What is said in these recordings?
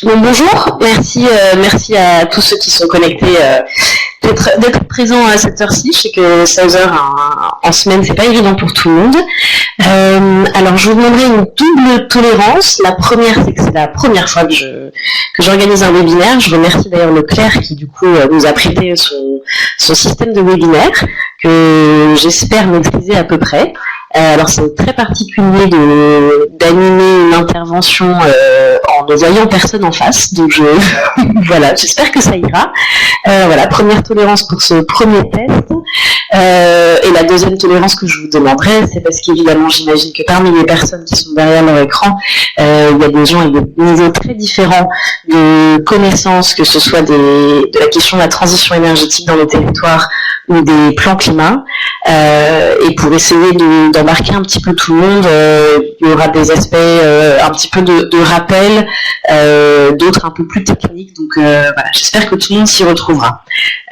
Bon, bonjour, merci à tous ceux qui sont connectés d'être présents à cette heure-ci. Je sais que 16 heures en semaine, c'est pas évident pour tout le monde. Alors, je vous demanderai une double tolérance. La première, c'est que c'est la première fois que j'organise un webinaire. Je remercie d'ailleurs Leclerc qui, du coup, nous a prêté son système de webinaire que j'espère maîtriser à peu près. Alors c'est très particulier d'animer une intervention en ne voyant personne en face, donc voilà, j'espère que ça ira. Voilà, première tolérance pour ce premier test. Et la deuxième tolérance que je vous demanderai, c'est parce qu'évidemment j'imagine que parmi les personnes qui sont derrière leur écran, il y a des gens avec des niveaux très différents de connaissances, que ce soit de la question de la transition énergétique dans les territoires ou des plans climat. Et pour essayer d'embarquer un petit peu tout le monde, il y aura des aspects un petit peu de rappel, d'autres un peu plus techniques, donc voilà, j'espère que tout le monde s'y retrouvera.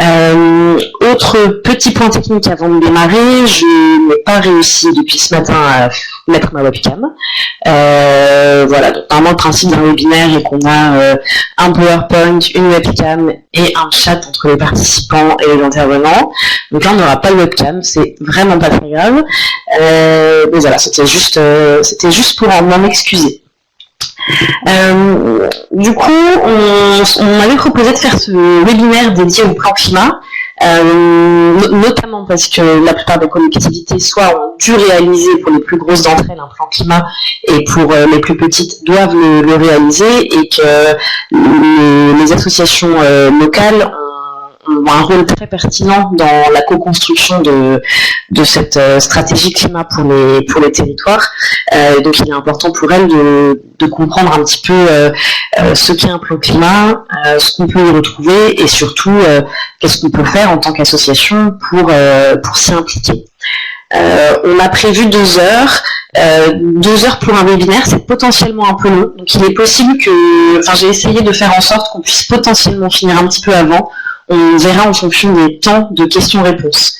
Autre petit point technique avant de démarrer, je n'ai pas réussi depuis ce matin à mettre ma webcam. Voilà, donc normalement le principe d'un webinaire est qu'on a un PowerPoint, une webcam et un chat entre les participants et les intervenants. Donc là on n'aura pas de webcam, c'est vraiment pas très grave. Mais voilà, c'était juste pour m'en excuser. Du coup, on m'avait proposé de faire ce webinaire dédié au plan climat, notamment parce que la plupart des collectivités soit ont dû réaliser pour les plus grosses d'entre elles un plan climat et pour les plus petites doivent le réaliser, et que les associations locales ont un rôle très pertinent dans la co-construction de cette stratégie climat pour les territoires. Donc il est important pour elles de comprendre un petit peu ce qu'est un plan climat, ce qu'on peut y retrouver, et surtout qu'est-ce qu'on peut faire en tant qu'association pour s'y impliquer. On a prévu 2 heures. 2 heures pour un webinaire, c'est potentiellement un peu long. Donc il est possible que, j'ai essayé de faire en sorte qu'on puisse potentiellement finir un petit peu avant. On verra en fonction des temps de questions-réponses.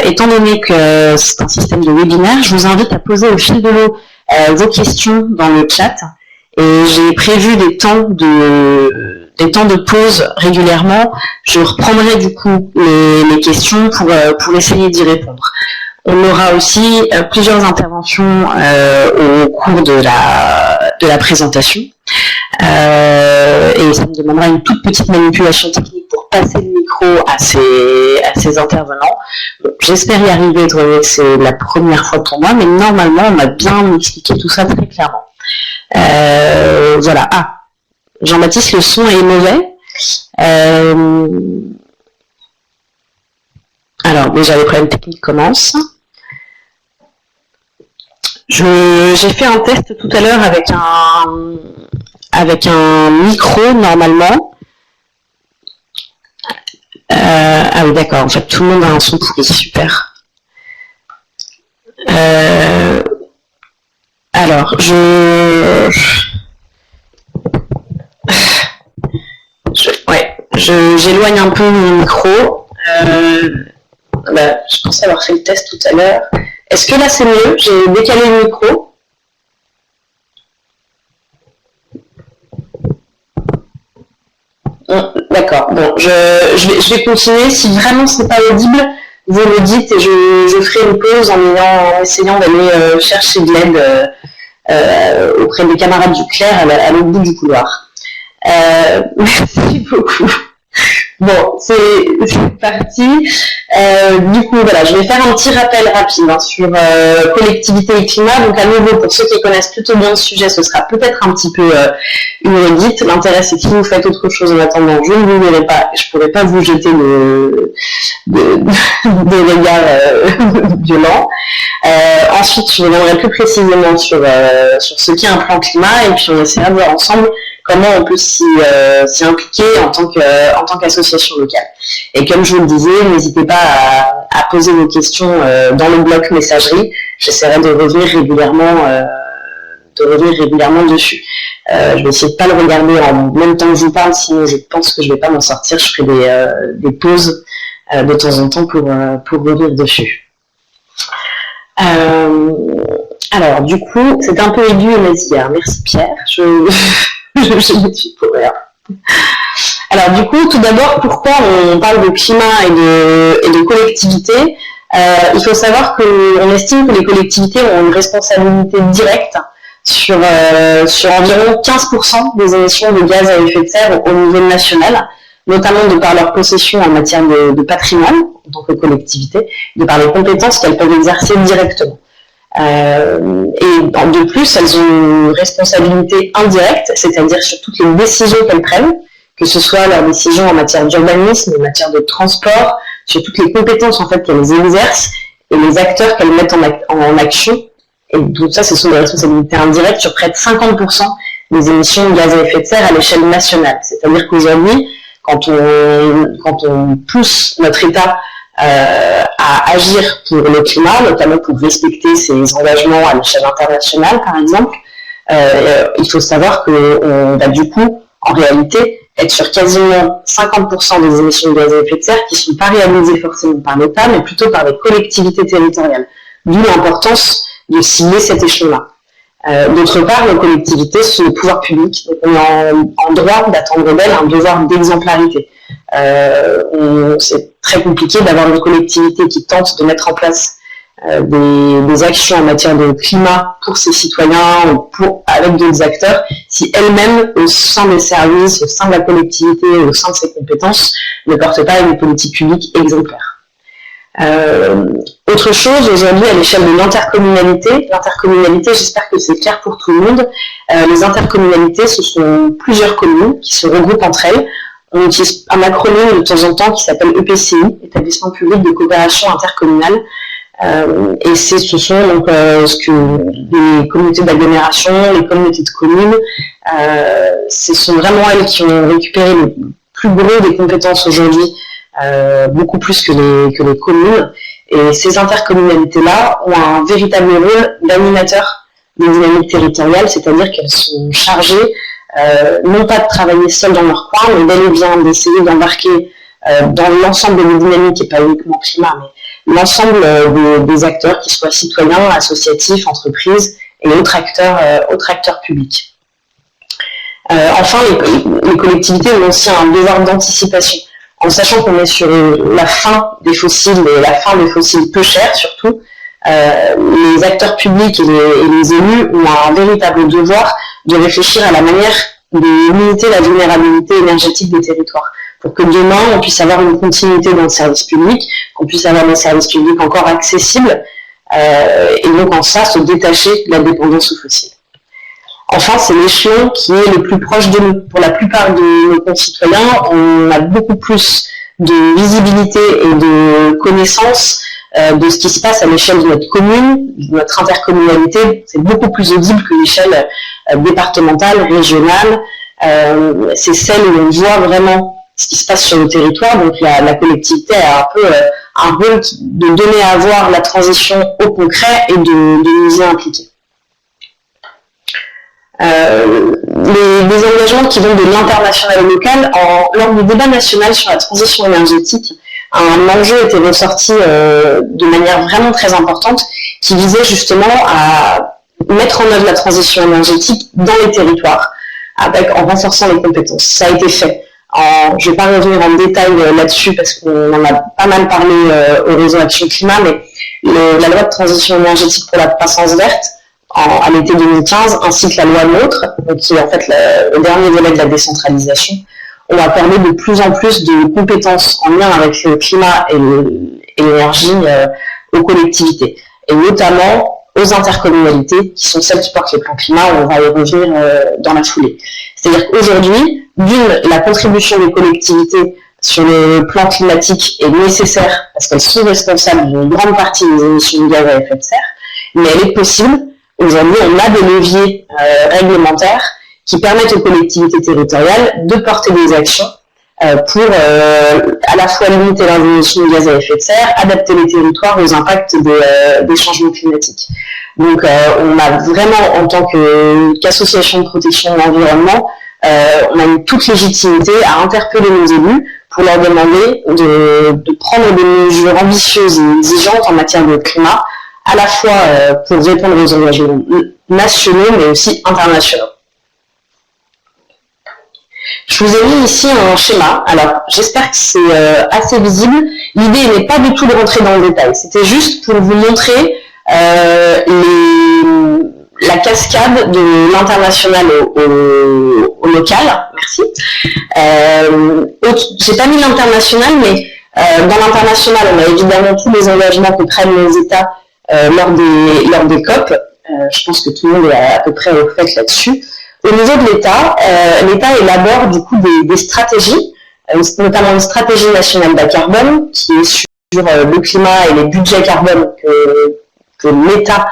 Étant donné que c'est un système de webinaire, je vous invite à poser au fil de l'eau vos questions dans le chat. Et j'ai prévu des temps de pause régulièrement. Je reprendrai du coup les questions pour essayer d'y répondre. On aura aussi plusieurs interventions au cours de la présentation. Et ça me demandera une toute petite manipulation technique pour passer le micro à ces intervenants. Bon, j'espère y arriver, étant donné que c'est la première fois pour moi, mais normalement on m'a bien expliqué tout ça très clairement. Voilà. Ah, Jean-Baptiste, le son est mauvais. Alors déjà les problèmes techniques commencent. J'ai fait un test tout à l'heure avec un micro normalement. Ah oui, d'accord, en fait tout le monde a un son pourri, super. Alors, j'éloigne un peu mon micro. Je pensais avoir fait le test tout à l'heure. Est-ce que là c'est mieux? J'ai décalé le micro. D'accord, bon, je vais continuer. Si vraiment c'est pas audible, vous me dites et je ferai une pause en essayant d'aller chercher de l'aide auprès des camarades du Claire à l'autre bout du couloir. Merci beaucoup. Bon, c'est parti. Du coup, voilà, je vais faire un petit rappel rapide sur collectivité et climat. Donc, à nouveau, pour ceux qui connaissent plutôt bien le sujet, ce sera peut-être un petit peu une redite. L'intérêt, c'est que si vous faites autre chose en attendant, je ne vous verrai pas. Je ne pourrai pas vous jeter des regards violents. Ensuite, je reviendrai plus précisément sur ce qu'est un plan climat, et puis on essaiera de voir ensemble comment on peut s'y impliquer en tant qu'association locale. Et comme je vous le disais, n'hésitez pas à poser vos questions dans le bloc messagerie. J'essaierai de revenir régulièrement dessus. Je vais essayer de pas le regarder en même temps que je vous parle, sinon je pense que je vais pas m'en sortir. Je ferai des pauses de temps en temps pour revenir dessus. Alors, du coup, c'est un peu aigu et nasillard. Merci Pierre. Je je me suis pour rien. Alors du coup, tout d'abord, pourquoi on parle de climat et de collectivité? Il faut savoir qu'on estime que les collectivités ont une responsabilité directe sur environ 15% des émissions de gaz à effet de serre au niveau national, notamment de par leur possession en matière de patrimoine, en tant que collectivité, de par les compétences qu'elles peuvent exercer directement. Et de plus, elles ont une responsabilité indirecte, c'est-à-dire sur toutes les décisions qu'elles prennent, que ce soit leurs décisions en matière d'urbanisme, en matière de transport, sur toutes les compétences en fait qu'elles exercent et les acteurs qu'elles mettent en action. Et tout ça, ce sont des responsabilités indirectes sur près de 50% des émissions de gaz à effet de serre à l'échelle nationale. C'est-à-dire qu'aujourd'hui, quand on pousse notre État à agir pour le climat, notamment pour respecter ses engagements à l'échelle internationale, par exemple, il faut savoir qu'on va du coup, en réalité, être sur quasiment 50% des émissions de gaz à effet de serre qui ne sont pas réalisées forcément par l'État, mais plutôt par les collectivités territoriales. D'où l'importance de cibler cet échelon-là. D'autre part, nos collectivités sont le pouvoir public, donc on est en droit d'attendre d'elles un devoir d'exemplarité. C'est très compliqué d'avoir une collectivité qui tente de mettre en place des actions en matière de climat pour ses citoyens ou avec d'autres acteurs si elle-même, au sein des services, au sein de la collectivité, au sein de ses compétences, ne porte pas une politique publique exemplaire. Autre chose, aujourd'hui, à l'échelle de l'intercommunalité, j'espère que c'est clair pour tout le monde, les intercommunalités, ce sont plusieurs communes qui se regroupent entre elles. On utilise un acronyme de temps en temps qui s'appelle EPCI, Établissement public de coopération intercommunale, et ce sont donc les communautés d'agglomération, les communautés de communes, ce sont vraiment elles qui ont récupéré le plus gros des compétences aujourd'hui, beaucoup plus que les communes. Et ces intercommunalités-là ont un véritable rôle d'animateur des dynamiques territoriales, c'est-à-dire qu'elles sont chargées non pas de travailler seules dans leur coin, mais bel et bien d'essayer d'embarquer dans l'ensemble des dynamiques, et pas uniquement climat, mais l'ensemble des acteurs, qu'ils soient citoyens, associatifs, entreprises et autres acteurs publics. Enfin, les collectivités ont aussi un devoir d'anticipation, en sachant qu'on est sur la fin des fossiles, et la fin des fossiles peu chers surtout. Les acteurs publics et les élus ont un véritable devoir de réfléchir à la manière de limiter la vulnérabilité énergétique des territoires, pour que demain on puisse avoir une continuité dans le service public, qu'on puisse avoir des services publics encore accessibles, et donc en ça se détacher de la dépendance aux fossiles. Enfin, c'est l'échelon qui est le plus proche de nous. Pour la plupart de nos concitoyens, on a beaucoup plus de visibilité et de connaissance de ce qui se passe à l'échelle de notre commune, de notre intercommunalité. C'est beaucoup plus audible que l'échelle départementale, régionale. C'est celle où on voit vraiment ce qui se passe sur le territoire. Donc la collectivité a un peu un rôle de donner à voir la transition au concret et de nous y impliquer. Les engagements qui vont de l'international au local, lors du débat national sur la transition énergétique, un enjeu était ressorti de manière vraiment très importante, qui visait justement à mettre en œuvre la transition énergétique dans les territoires, en renforçant les compétences. Ça a été fait. Je ne vais pas revenir en détail là-dessus parce qu'on en a pas mal parlé au réseau Action Climat, mais la loi de transition énergétique pour la croissance verte, à l'été 2015, ainsi que la loi NOTRe, qui est en fait le dernier volet de la décentralisation, ont accordé de plus en plus de compétences en lien avec le climat et l'énergie aux collectivités, et notamment aux intercommunalités, qui sont celles qui portent les plans climat, on va y revenir dans la foulée. C'est-à-dire qu'aujourd'hui, la contribution des collectivités sur le plan climatique est nécessaire, parce qu'elles sont responsables d'une grande partie des émissions de gaz à effet de serre, mais elle est possible. Aujourd'hui, on a des leviers réglementaires qui permettent aux collectivités territoriales de porter des actions pour à la fois limiter leurs émissions de gaz à effet de serre, adapter les territoires aux impacts des changements climatiques. Donc on a vraiment, en tant qu'association de protection de l'environnement, on a une toute légitimité à interpeller nos élus pour leur demander de prendre des mesures ambitieuses et exigeantes en matière de climat, à la fois pour répondre aux engagements nationaux, mais aussi internationaux. Je vous ai mis ici un schéma. Alors, j'espère que c'est assez visible. L'idée n'est pas du tout de rentrer dans le détail. C'était juste pour vous montrer la cascade de l'international au local. Merci. J'ai pas mis l'international, mais dans l'international, on a évidemment tous les engagements que prennent les États lors des COP. Je pense que tout le monde est à peu près au fait là-dessus. Au niveau de l'État, l'État élabore du coup des stratégies, notamment une stratégie nationale bas carbone qui est sur le climat et les budgets carbone que l'État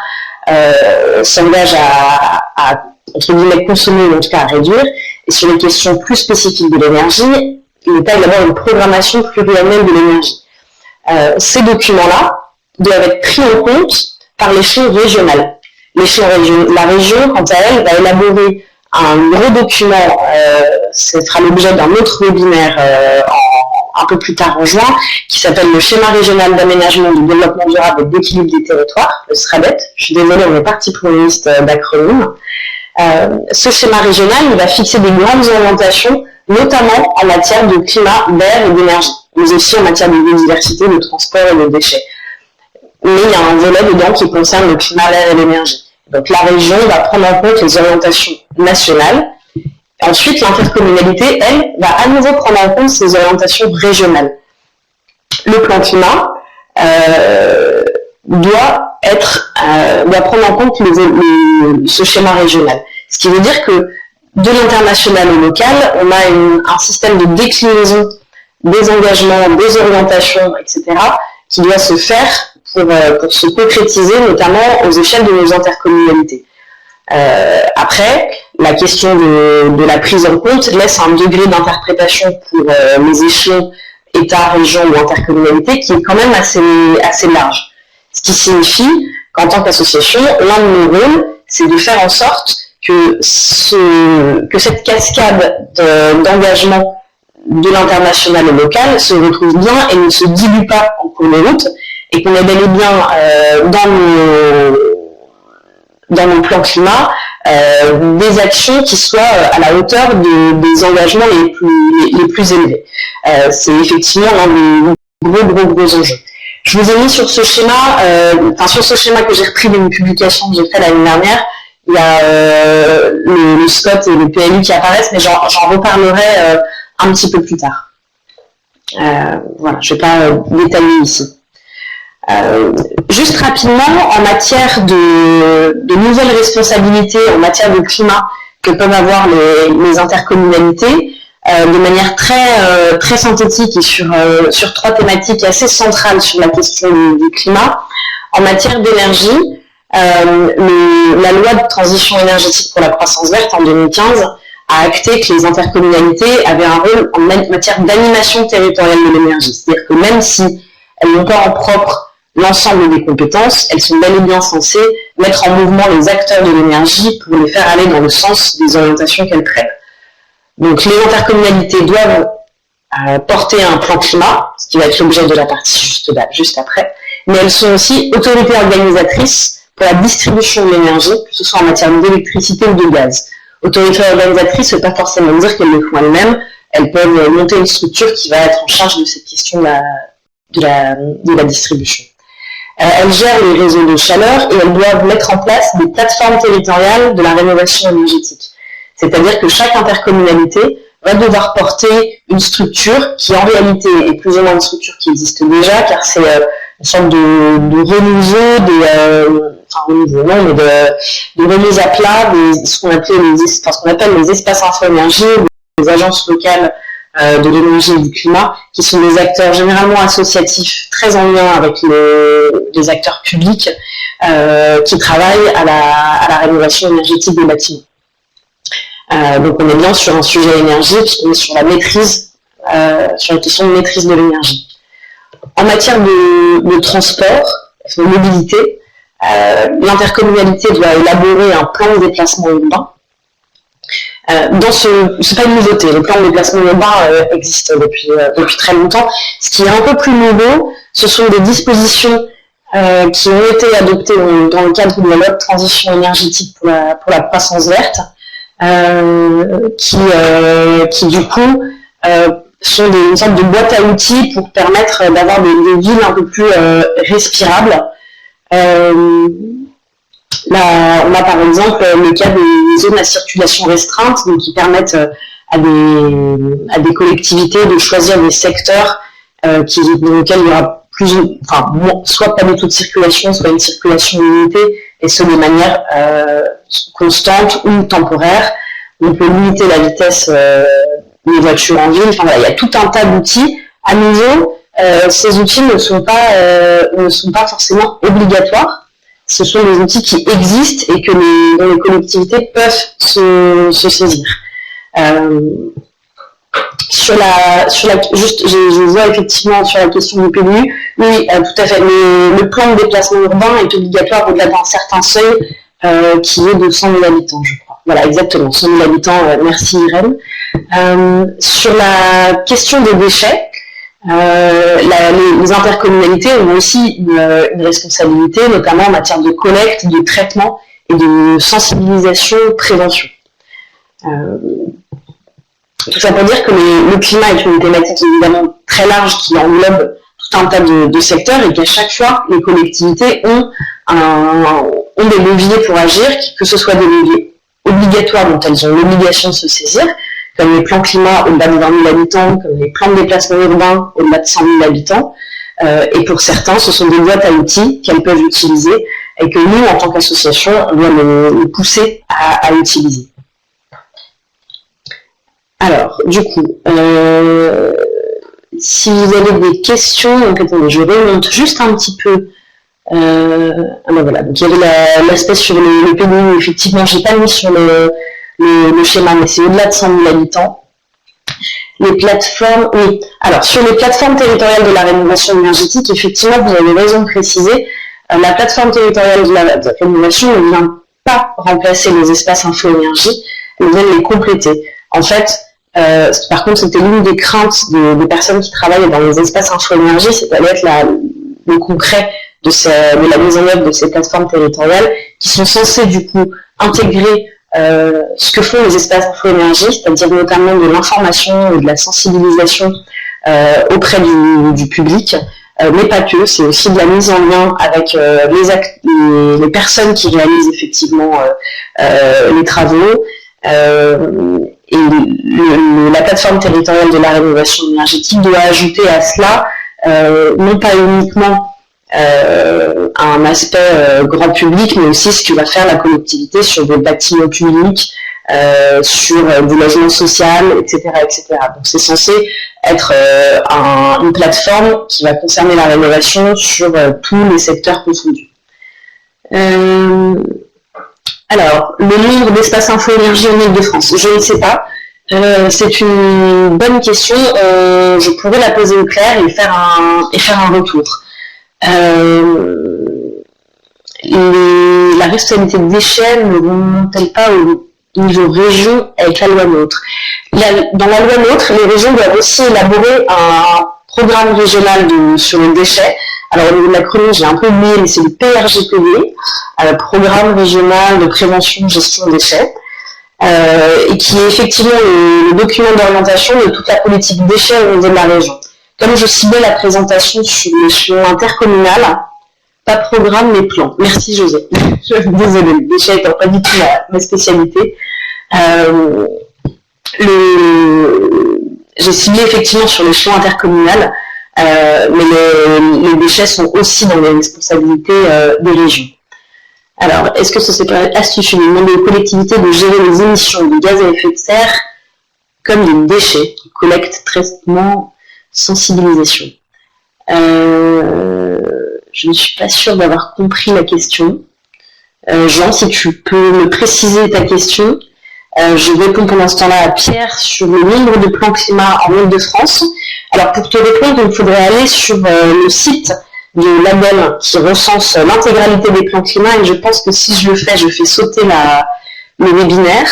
s'engage à entre guillemets consommer ou en tout cas à réduire. Et sur les questions plus spécifiques de l'énergie, l'État élabore une programmation pluriannuelle de l'énergie. Ces documents-là doivent être pris en compte par l'échelon régional. La région, quant à elle, va élaborer un gros document, ça fera l'objet d'un autre webinaire un peu plus tard en juin, qui s'appelle le schéma régional d'aménagement du développement durable et d'équilibre des territoires, le SRADET. Je suis désolée, on est parti pour une liste d'acronymes. Ce schéma régional, il va fixer des grandes orientations, notamment en matière de climat, d'air et d'énergie, mais aussi en matière de biodiversité, de transport et de déchets. Mais il y a un volet dedans qui concerne le climat, l'air et l'énergie. Donc la région va prendre en compte les orientations nationales. Ensuite, l'intercommunalité, elle, va à nouveau prendre en compte ces orientations régionales. Le plan climat doit prendre en compte ce schéma régional. Ce qui veut dire que de l'international au local, on a un système de déclinaison des engagements, des orientations, etc., qui doit se faire pour se concrétiser, notamment aux échelles de nos intercommunalités. Après, la question de la prise en compte laisse un degré d'interprétation pour les échelons État, région ou intercommunalité qui est quand même assez large. Ce qui signifie qu'en tant qu'association, l'un de nos rôles, c'est de faire en sorte que cette cascade d'engagement de l'international au local se retrouve bien et ne se dilue pas en cours de route, et qu'on est bel et bien dans nos plans climat des actions qui soient à la hauteur des engagements les plus élevés. C'est effectivement l'un des gros enjeux. Je vous ai mis sur ce schéma, sur ce schéma que j'ai repris d'une publication que j'ai faite l'année dernière, il y a le SCOT et le PLU qui apparaissent, mais j'en reparlerai un petit peu plus tard. Voilà, je ne vais pas détailler ici. Juste rapidement, en matière de nouvelles responsabilités en matière de climat que peuvent avoir les intercommunalités, de manière très synthétique et sur trois thématiques assez centrales sur la question du climat. En matière d'énergie, la loi de transition énergétique pour la croissance verte en 2015 a acté que les intercommunalités avaient un rôle en matière d'animation territoriale de l'énergie. C'est-à-dire que même si elles n'ont pas en propre l'ensemble des compétences, elles sont bel et bien censées mettre en mouvement les acteurs de l'énergie pour les faire aller dans le sens des orientations qu'elles prennent. Donc les intercommunalités doivent porter un plan climat, ce qui va être l'objet de la partie juste après, mais elles sont aussi autorités organisatrices pour la distribution de l'énergie, que ce soit en matière d'électricité ou de gaz. Autorités organisatrices, ça ne veut pas forcément dire qu'elles le font elles-mêmes, elles peuvent monter une structure qui va être en charge de cette question de la distribution. Elles gèrent les réseaux de chaleur et elles doivent mettre en place des plateformes territoriales de la rénovation énergétique. C'est-à-dire que chaque intercommunalité va devoir porter une structure qui en réalité est plus ou moins une structure qui existe déjà, car c'est une sorte de renouveau, de remise à plat, ce qu'on appelle les espaces info-énergie, les agences locales de l'énergie et du climat, qui sont des acteurs généralement associatifs, très en lien avec les acteurs publics, qui travaillent à la rénovation énergétique des bâtiments. Donc on est bien sur un sujet énergie, puisqu'on est sur la maîtrise, sur la question de maîtrise de l'énergie. En matière de transport, de mobilité, l'intercommunalité doit élaborer un plan de déplacement urbain. C'est pas une nouveauté, le plan de déplacement urbain existe depuis très longtemps. Ce qui est un peu plus nouveau, ce sont des dispositions qui ont été adoptées dans le cadre de la loi de transition énergétique pour la croissance verte, qui du coup sont une sorte de boîte à outils pour permettre d'avoir des villes un peu plus respirables. Là, on a par exemple le cas des zones à circulation restreinte, donc qui permettent à des collectivités de choisir des secteurs dans lesquels il y aura soit pas du tout de circulation, soit une circulation limitée, et ce de manière constante ou temporaire. On peut limiter la vitesse des voitures en ville. Enfin voilà, il y a tout un tas d'outils. À nouveau, ces outils ne sont pas forcément obligatoires. Ce sont des outils qui existent et dont les collectivités peuvent se saisir. Je vois effectivement sur la question du PLU, oui, tout à fait. Le plan de déplacement urbain est obligatoire au-delà d'un certain seuil qui est de 100 000 habitants, je crois. Voilà, exactement, 100 000 habitants, merci Irène. Sur la question des déchets, les intercommunalités ont aussi une responsabilité, notamment en matière de collecte, de traitement et de sensibilisation, prévention. Tout ça pour dire que le climat est une thématique évidemment très large qui englobe tout un tas de secteurs et qu'à chaque fois, les collectivités ont des leviers pour agir, que ce soit des leviers obligatoires dont elles ont l'obligation de se saisir, comme les plans climat au-delà de 20 000 habitants, comme les plans de déplacement urbain au-delà de 100 000 habitants. Et pour certains, ce sont des boîtes à outils qu'elles peuvent utiliser et que nous, en tant qu'association, on doit les pousser à utiliser. Alors, du coup, si vous avez des questions, donc attendez, je remonte juste un petit peu. Ben voilà, donc il y avait l'aspect sur le PDU, effectivement, j'ai pas mis sur le schéma, mais c'est au-delà de 100 000 habitants. Les plateformes, oui. Alors, sur les plateformes territoriales de la rénovation énergétique, effectivement, vous avez raison de préciser, la plateforme territoriale de la rénovation ne vient pas remplacer les espaces info-énergie, elle vient les compléter. En fait, par contre, c'était l'une des craintes des personnes qui travaillent dans les espaces info-énergie, c'est d'aller être le concret de la mise en œuvre de ces plateformes territoriales qui sont censées du coup intégrer ce que font les espaces info-énergie, c'est-à-dire notamment de l'information et de la sensibilisation auprès du public, mais pas que, c'est aussi de la mise en lien avec les personnes qui réalisent effectivement les travaux, et la plateforme territoriale de la rénovation énergétique doit ajouter à cela non pas uniquement un aspect grand public, mais aussi ce que va faire la collectivité sur des bâtiments publics, sur du logement social, etc., etc. Donc c'est censé être une plateforme qui va concerner la rénovation sur tous les secteurs confondus. Alors, le nombre d'espaces info-énergie en Île-de-France, je ne sais pas. C'est une bonne question. Je pourrais la poser au clair et faire un retour. La responsabilité des déchets ne remonte-t-elle pas au niveau région avec la loi NOTRe? Dans la loi NOTRe, les régions doivent aussi élaborer un programme régional sur les déchets. Alors au niveau de l'acronyme, j'ai un peu oublié, mais c'est le PRGPD, Programme régional de prévention gestion des déchets, et qui est effectivement le document d'orientation de toute la politique déchets au niveau de la région. Comme je ciblais la présentation sur l'échelon intercommunal, pas programme mais plan. Merci José. Désolée, le déchet étant pas du tout ma spécialité. J'ai ciblé effectivement sur l'échelon intercommunal, mais les déchets sont aussi dans les responsabilités des régions. Alors, est-ce que ce serait astucieux de demander aux collectivités de gérer les émissions de gaz à effet de serre comme des déchets, collecte, traitement, sensibilisation? Je ne suis pas sûre d'avoir compris la question. Jean, si tu peux me préciser ta question. Je réponds pendant ce temps-là à Pierre sur le nombre de plans climat en Île-de-France. Alors pour te répondre, il faudrait aller sur le site de l'ADEME qui recense l'intégralité des plans climat, et je pense que si je le fais, je fais sauter le webinaire.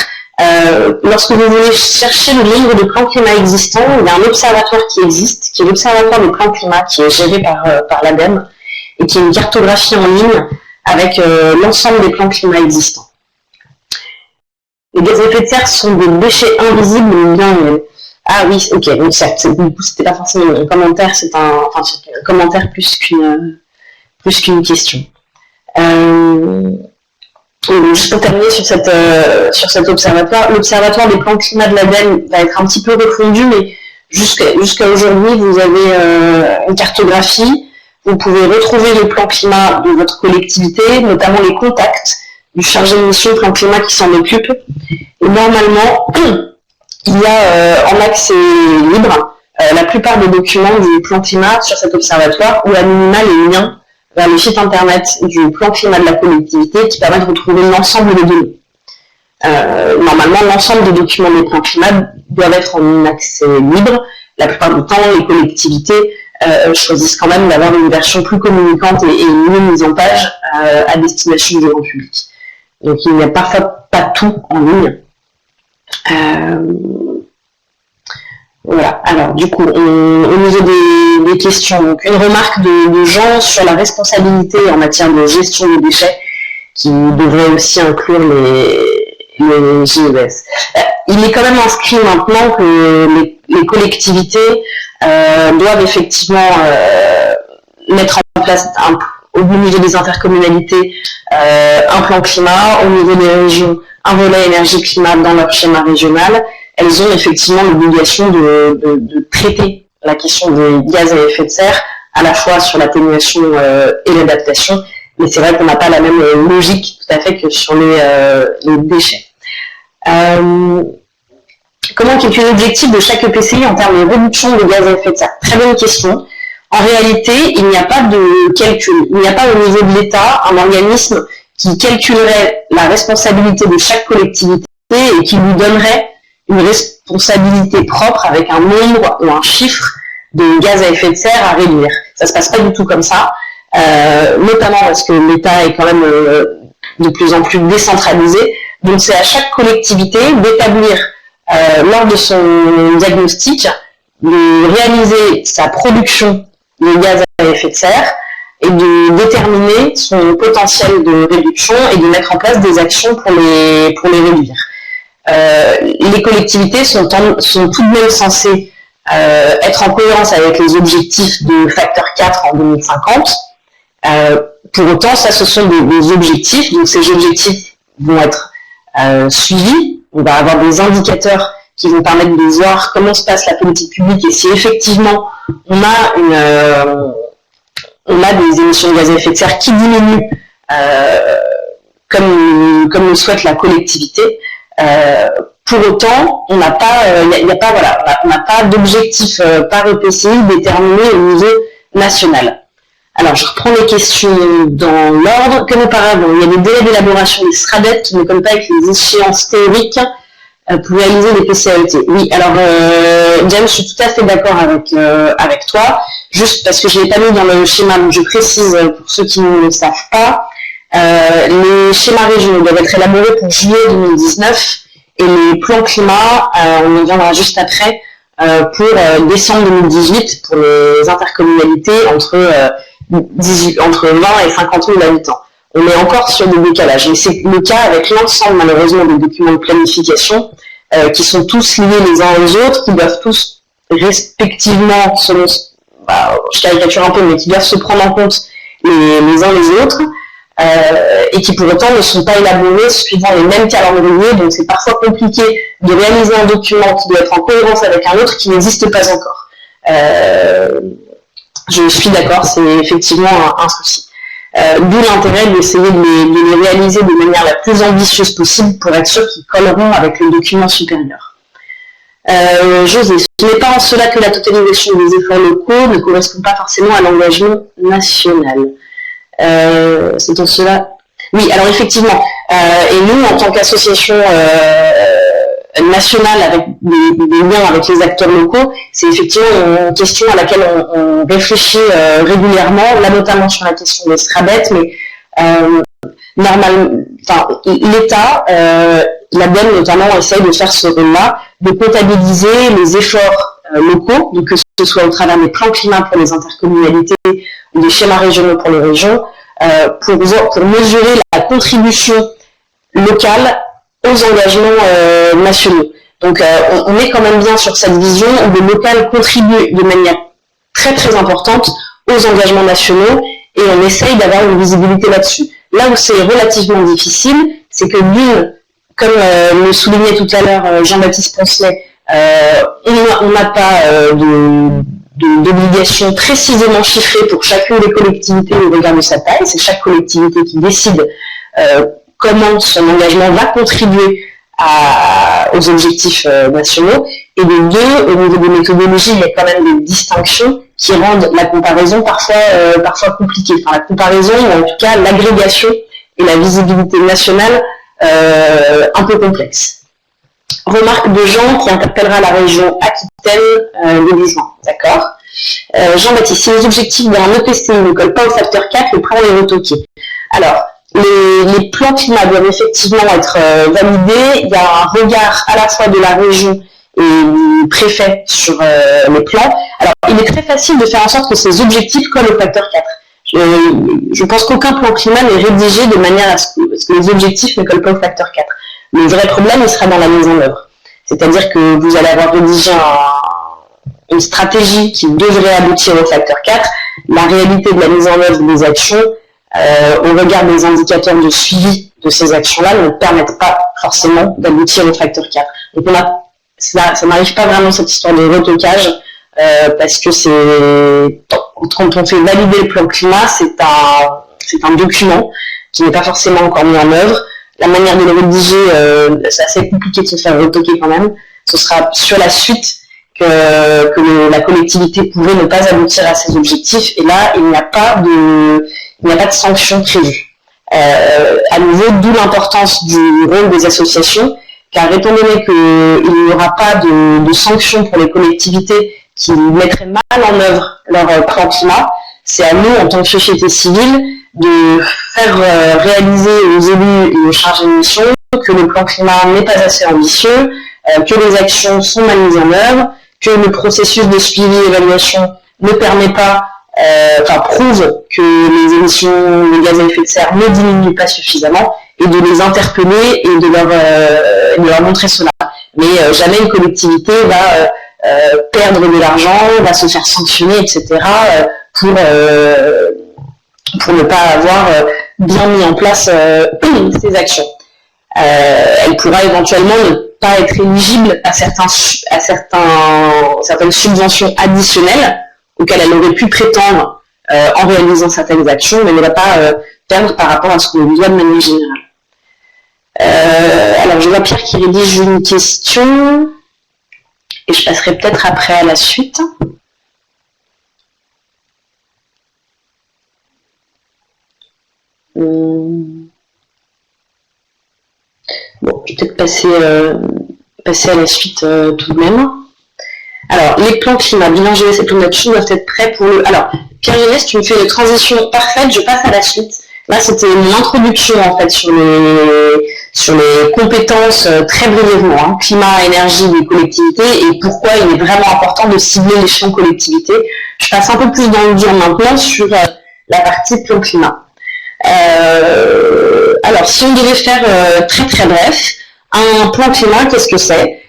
Lorsque vous voulez chercher le nombre de plans climat existants, il y a un observatoire qui existe, qui est l'observatoire des plans climat, qui est géré par l'ADEME, et qui est une cartographie en ligne avec l'ensemble des plans climat existants. Les gaz à effet de serre sont des déchets invisibles ou bien réels. Ah oui, ok, donc certes, du coup, c'était pas forcément un commentaire, c'est un commentaire plus qu'une question. Juste pour terminer sur cet observatoire, l'observatoire des plans climat de l'ADEME va être un petit peu refondu, mais jusqu'à aujourd'hui, vous avez une cartographie. Vous pouvez retrouver le plan climat de votre collectivité, notamment les contacts du chargé de mission plan climat qui s'en occupe. Et normalement, il y a en accès libre la plupart des documents du plan climat sur cet observatoire, ou à minima les liens vers le site internet du plan climat de la collectivité qui permet de retrouver l'ensemble des données. Normalement, l'ensemble des documents des plans climat doivent être en accès libre. La plupart du temps, les collectivités choisissent quand même d'avoir une version plus communicante et mieux mise en page à destination du grand public. Donc il n'y a parfois pas tout en ligne. Voilà, alors du coup, au niveau des questions, donc une remarque de Jean sur la responsabilité en matière de gestion des déchets, qui devrait aussi inclure les GES. Il est quand même inscrit maintenant que les collectivités doivent effectivement mettre en place au niveau des intercommunalités un plan climat, au niveau des régions un volet énergie-climat dans leur schéma régional. Elles ont effectivement l'obligation de traiter la question des gaz à effet de serre, à la fois sur l'atténuation et l'adaptation, mais c'est vrai qu'on n'a pas la même logique tout à fait que sur les déchets. Comment calculer l'objectif de chaque EPCI en termes de réduction de gaz à effet de serre? Très bonne question. En réalité, il n'y a pas de calcul. Il n'y a pas au niveau de l'État un organisme qui calculerait la responsabilité de chaque collectivité et qui lui donnerait une responsabilité propre avec un nombre ou un chiffre de gaz à effet de serre à réduire. Ça se passe pas du tout comme ça, notamment parce que l'État est quand même de plus en plus décentralisé. Donc c'est à chaque collectivité d'établir lors de son diagnostic, de réaliser sa production de gaz à effet de serre et de déterminer son potentiel de réduction et de mettre en place des actions pour les réduire. Les collectivités sont tout de même censées être en cohérence avec les objectifs de facteur 4 en 2050. Pour autant, ça, ce sont des objectifs. Donc, ces objectifs vont être suivis. On va avoir des indicateurs qui vont permettre de voir comment se passe la politique publique et si effectivement on a des émissions de gaz à effet de serre qui diminuent comme le souhaite la collectivité. Pour autant, on n'a pas, on n'a pas d'objectif par EPCI déterminé au niveau national. Alors, je reprends les questions dans l'ordre. Comme auparavant, il y a des délais d'élaboration des SRADET qui ne collent pas avec les échéances théoriques pour réaliser des PCAET. Oui, alors, James, je suis tout à fait d'accord avec toi. Juste parce que je ne l'ai pas mis dans le schéma, donc je précise pour ceux qui ne le savent pas. Les schémas régionaux doivent être élaborés pour juillet 2019 et les plans climat, on en viendra juste après, pour décembre 2018 pour les intercommunalités entre 20 et 50 000 habitants. On est encore sur des décalages, mais c'est le cas avec l'ensemble malheureusement des documents de planification qui sont tous liés les uns aux autres, qui doivent tous respectivement, selon, je caricature un peu, mais qui doivent se prendre en compte les uns les autres. Et qui pour autant ne sont pas élaborés suivant les mêmes calendriers, donc c'est parfois compliqué de réaliser un document qui doit être en cohérence avec un autre qui n'existe pas encore. Je suis d'accord, c'est effectivement un souci. D'où l'intérêt d'essayer de les réaliser de manière la plus ambitieuse possible pour être sûr qu'ils colleront avec le document supérieur. José, ce n'est pas en cela que la totalisation des efforts locaux ne correspond pas forcément à l'engagement national. C'est en cela. Oui, alors effectivement, et nous, en tant qu'association nationale avec des liens avec les acteurs locaux, c'est effectivement une question à laquelle on réfléchit régulièrement, là notamment sur la question des SRADET, mais l'État, l'ADEME notamment, essaye de faire ce rôle-là, de comptabiliser les efforts locaux, donc que ce soit au travers des plans climat pour les intercommunalités ou des schémas régionaux pour les régions, pour mesurer la contribution locale aux engagements nationaux. Donc on est quand même bien sur cette vision où le local contribue de manière très très importante aux engagements nationaux et on essaye d'avoir une visibilité là-dessus. Là où c'est relativement difficile, c'est que d'une, comme le soulignait tout à l'heure Jean-Baptiste Poncelet, on n'a pas d'obligation précisément chiffrée pour chacune des collectivités au regard de sa taille. C'est chaque collectivité qui décide comment son engagement va contribuer aux objectifs nationaux. Et de deux, au niveau des méthodologies, il y a quand même des distinctions qui rendent la comparaison parfois compliquée. Enfin, la comparaison, ou en tout cas l'agrégation et la visibilité nationale un peu complexe. Remarque de Jean qui interpellera la région Aquitaine début juin. D'accord. Jean-Baptiste, si les objectifs d'un EPCI ne collent pas au facteur 4, le plan est retoqué. Alors, les plans climat doivent effectivement être validés. Il y a un regard à la fois de la région et du préfet sur les plans. Alors, il est très facile de faire en sorte que ces objectifs collent au facteur 4. Je pense qu'aucun plan climat n'est rédigé de manière à ce que les objectifs ne collent pas au facteur 4. Le vrai problème, il sera dans la mise en œuvre. C'est-à-dire que vous allez avoir rédigé une stratégie qui devrait aboutir au facteur 4. La réalité de la mise en œuvre des actions, au regard des indicateurs de suivi de ces actions-là, ne permettent pas forcément d'aboutir au facteur 4. Donc ça n'arrive pas vraiment cette histoire de retocage, parce que quand on fait valider le plan climat, c'est un document qui n'est pas forcément encore mis en œuvre. La manière de le rédiger, c'est assez compliqué de se faire retoquer quand même. Ce sera sur la suite que la collectivité pourrait ne pas aboutir à ses objectifs, et là, il n'y a pas de sanction prévue. À nouveau, d'où l'importance du rôle des associations, car étant donné qu'il n'y aura pas de sanctions pour les collectivités qui mettraient mal en œuvre leur plan climat, c'est à nous, en tant que société civile, de faire réaliser aux élus et aux chargés de mission que le plan climat n'est pas assez ambitieux, que les actions sont mal mises en œuvre, que le processus de suivi et d'évaluation ne permet pas, prouve que les émissions de gaz à effet de serre ne diminuent pas suffisamment, et de les interpeller et de leur montrer cela. Mais jamais une collectivité va perdre de l'argent, va se faire sanctionner, etc. Pour ne pas avoir bien mis en place ces actions. Elle pourra éventuellement ne pas être éligible à certaines subventions additionnelles auxquelles elle aurait pu prétendre en réalisant certaines actions, mais ne va pas perdre par rapport à ce qu'on lui doit de manière générale. Alors je vois Pierre qui rédige une question, et je passerai peut-être après à la suite. Bon, je vais peut-être passer à la suite tout de même. Alors, les plans climat, bilan GES et plan d'action doivent être prêts pour le... Alors, Pierre-Inès, tu me fais une transition parfaite, je passe à la suite. Là, c'était une introduction, en fait, sur les compétences, très brièvement, hein, climat, énergie des collectivités, et pourquoi il est vraiment important de cibler l'échelon collectivité. Je passe un peu plus dans le dur maintenant sur la partie plan climat. Alors, si on devait faire très très bref, un plan climat, qu'est-ce que c'est?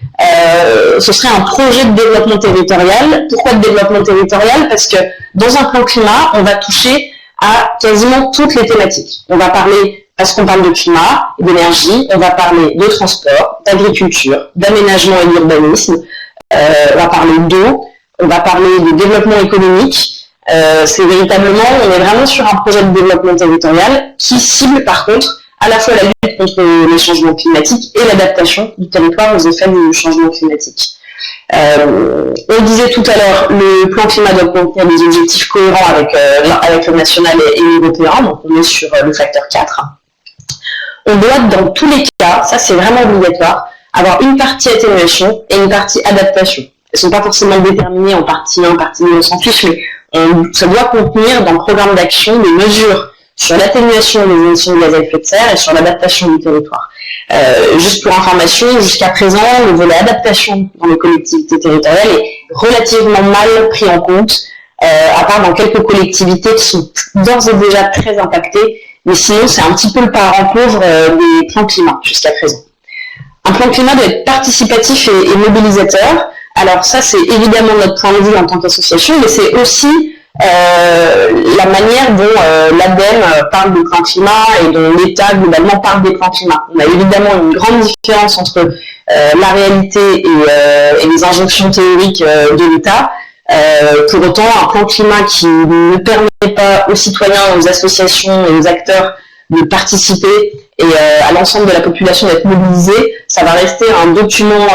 Ce serait un projet de développement territorial. Pourquoi de développement territorial? Parce que dans un plan climat, on va toucher à quasiment toutes les thématiques. On va parler, parce qu'on parle de climat, d'énergie, on va parler de transport, d'agriculture, d'aménagement et d'urbanisme, on va parler d'eau, on va parler de développement économique. C'est véritablement, on est vraiment sur un projet de développement territorial qui cible par contre à la fois la lutte contre les changements climatiques et l'adaptation du territoire aux effets du changement climatique. On disait tout à l'heure, le plan climat doit contenir des objectifs cohérents avec le national et l'européen, donc on est sur le facteur 4. On doit, dans tous les cas, ça c'est vraiment obligatoire, avoir une partie atténuation et une partie adaptation. Elles ne sont pas forcément déterminées en partie 1, partie 2, on s'en fiche, mais ça doit contenir dans le programme d'action des mesures sur l'atténuation des émissions de gaz à effet de serre et sur l'adaptation du territoire. Juste pour information, jusqu'à présent, le volet adaptation dans les collectivités territoriales est relativement mal pris en compte, à part dans quelques collectivités qui sont d'ores et déjà très impactées, mais sinon c'est un petit peu le parent pauvre des plans climat jusqu'à présent. Un plan climat doit être participatif et mobilisateur. Alors ça, c'est évidemment notre point de vue en tant qu'association, mais c'est aussi la manière dont l'ADEME parle de plan climat et dont l'État globalement parle des plans climat. On a évidemment une grande différence entre la réalité et les injonctions théoriques de l'État. Pour autant, un plan climat qui ne permet pas aux citoyens, aux associations et aux acteurs de participer et à l'ensemble de la population d'être mobilisée, ça va rester un document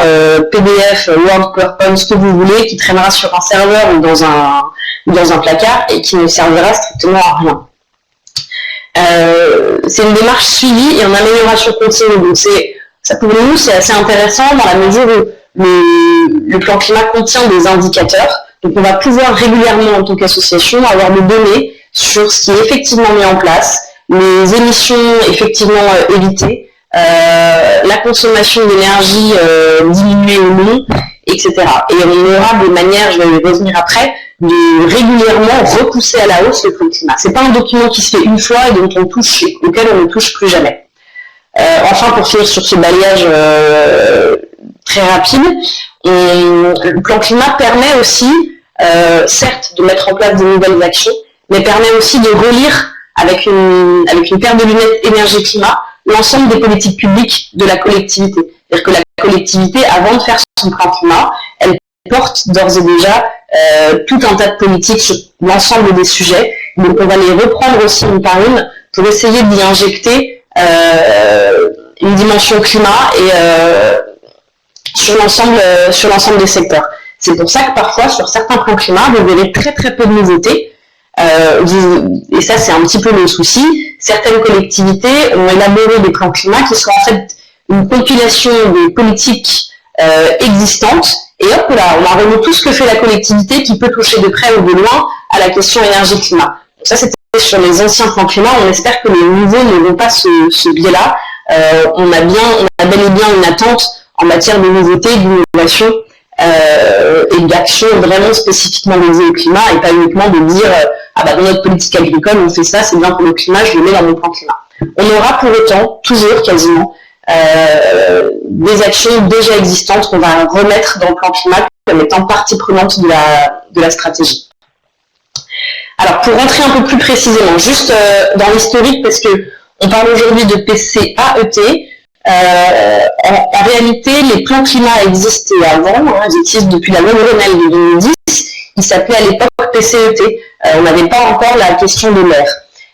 PDF, Word, PowerPoint, ce que vous voulez, qui traînera sur un serveur ou dans un placard et qui ne servira strictement à rien. C'est une démarche suivie et en amélioration continue. Donc ça pour nous, c'est assez intéressant dans la mesure où le plan climat contient des indicateurs. Donc on va pouvoir régulièrement, en tant qu'association, avoir des données sur ce qui est effectivement mis en place, les émissions effectivement évitées, la consommation d'énergie diminuée ou non, etc. Et on aura des manières, je vais y revenir après, de régulièrement repousser à la hausse le plan climat. C'est pas un document qui se fait une fois et auquel on ne touche plus jamais. Enfin, pour finir sur ce balayage très rapide, le plan climat permet aussi, certes, de mettre en place de nouvelles actions, mais permet aussi de relire avec une paire de lunettes énergie-climat l'ensemble des politiques publiques de la collectivité. C'est-à-dire que la collectivité, avant de faire son plan climat, elle porte d'ores et déjà tout un tas de politiques sur l'ensemble des sujets. Donc on va les reprendre aussi une par une pour essayer d'y injecter une dimension climat et sur l'ensemble des secteurs. C'est pour ça que parfois, sur certains plans climat, vous verrez très très peu de nouveautés. Et ça, c'est un petit peu le souci. Certaines collectivités ont élaboré des plans climat qui sont en fait une compilation des politiques existantes. Et hop là, on a remis tout ce que fait la collectivité qui peut toucher de près ou de loin à la question énergie-climat. Donc ça, c'était sur les anciens plans climat. On espère que les nouveaux ne vont pas ce biais-là. On a bel et bien une attente en matière de nouveautés, d'innovation et d'actions vraiment spécifiquement dédiées au climat et pas uniquement de dire dans notre politique agricole on fait ça, c'est bien pour le climat, je le mets dans mon plan climat. On aura pour autant, toujours quasiment, des actions déjà existantes qu'on va remettre dans le plan climat comme étant partie prenante de la stratégie. Alors pour rentrer un peu plus précisément, juste dans l'historique, parce que on parle aujourd'hui de PCAET, en réalité, les plans climat existaient avant, ils existent depuis la loi Grenelle de 2010, ils s'appelaient à l'époque PCET, on n'avait pas encore la question de l'air.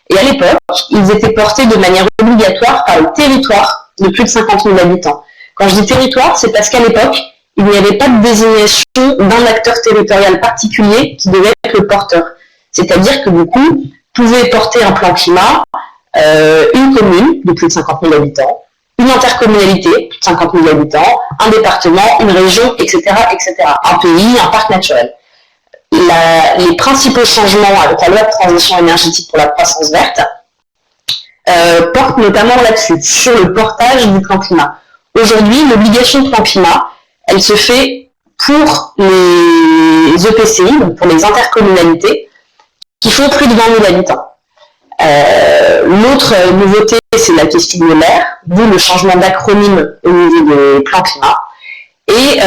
Et à l'époque, ils étaient portés de manière obligatoire par le territoire de plus de 50 000 habitants. Quand je dis territoire, c'est parce qu'à l'époque, il n'y avait pas de désignation d'un acteur territorial particulier qui devait être le porteur. C'est-à-dire que du coup, pouvait porter un plan climat une commune de plus de 50 000 habitants, une intercommunalité, plus de 50 000 habitants, un département, une région, etc., etc., un pays, un parc naturel. Les principaux changements avec la loi de transition énergétique pour la croissance verte portent notamment là-dessus, sur le portage du plan climat. Aujourd'hui, l'obligation de plan climat, elle se fait pour les EPCI, donc pour les intercommunalités, qui font plus de 20 000 habitants. L'autre nouveauté, c'est la question de l'air, d'où le changement d'acronyme au niveau des plans climat, et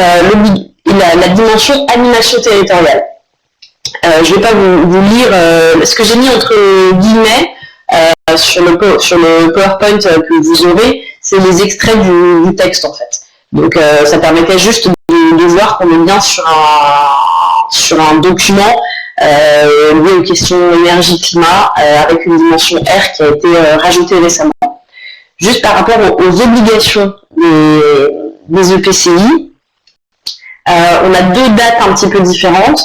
la dimension animation territoriale. Je ne vais pas vous lire ce que j'ai mis entre guillemets sur le PowerPoint que vous aurez, c'est les extraits du texte en fait. Donc ça permettait juste de voir qu'on est bien sur un document lié aux questions énergie-climat avec une dimension R qui a été rajoutée récemment. Juste par rapport aux obligations des EPCI, on a deux dates un petit peu différentes.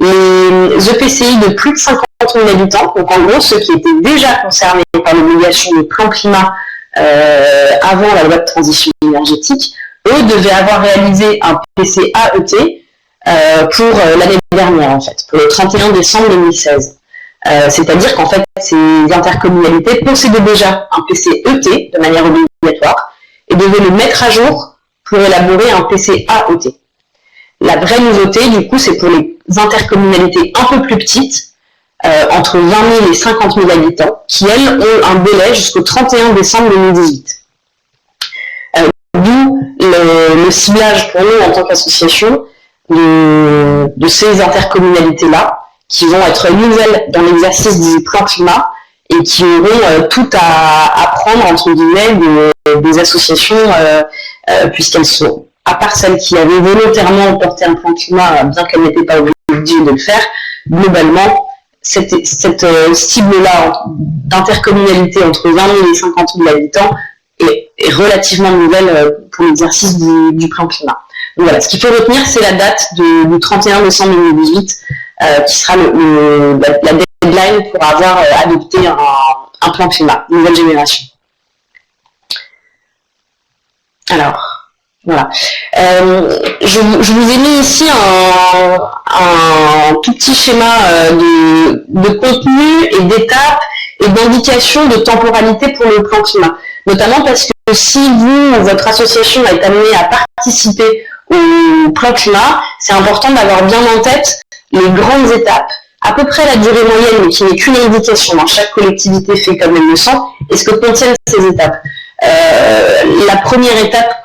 Les EPCI de plus de 50 000 habitants, donc en gros ceux qui étaient déjà concernés par l'obligation du plan climat avant la loi de transition énergétique, eux devaient avoir réalisé un PCAET pour l'année dernière en fait, pour le 31 décembre 2016. C'est-à-dire qu'en fait ces intercommunalités possédaient déjà un PCET de manière obligatoire et devaient le mettre à jour pour élaborer un PCAET. La vraie nouveauté, du coup, c'est pour les intercommunalités un peu plus petites, entre 20 000 et 50 000 habitants, qui, elles, ont un délai jusqu'au 31 décembre 2018. D'où le ciblage pour nous en tant qu'association de ces intercommunalités-là, qui vont être nouvelles dans l'exercice du plan climat et qui auront tout à apprendre, entre guillemets, des associations, puisqu'elles sont, à part celles qui avaient volontairement porté un plan climat, bien qu'elles n'étaient pas obligées de le faire, globalement, cette cible-là d'intercommunalité entre 20 000 et 50 000 habitants est relativement nouvelle pour l'exercice du plan climat. Donc voilà, ce qu'il faut retenir, c'est la date du 31 décembre 2018, qui sera la deadline pour avoir adopté un plan climat, nouvelle génération. Alors, voilà. Je vous ai mis ici un tout petit schéma de contenu et d'étapes et d'indications de temporalité pour le plan climat. Notamment parce que si votre association est amenée à participer au plan climat, c'est important d'avoir bien en tête les grandes étapes, à peu près la durée moyenne, mais qui n'est qu'une indication, dans chaque collectivité fait comme elle le sent, et ce que contiennent ces étapes. La première étape,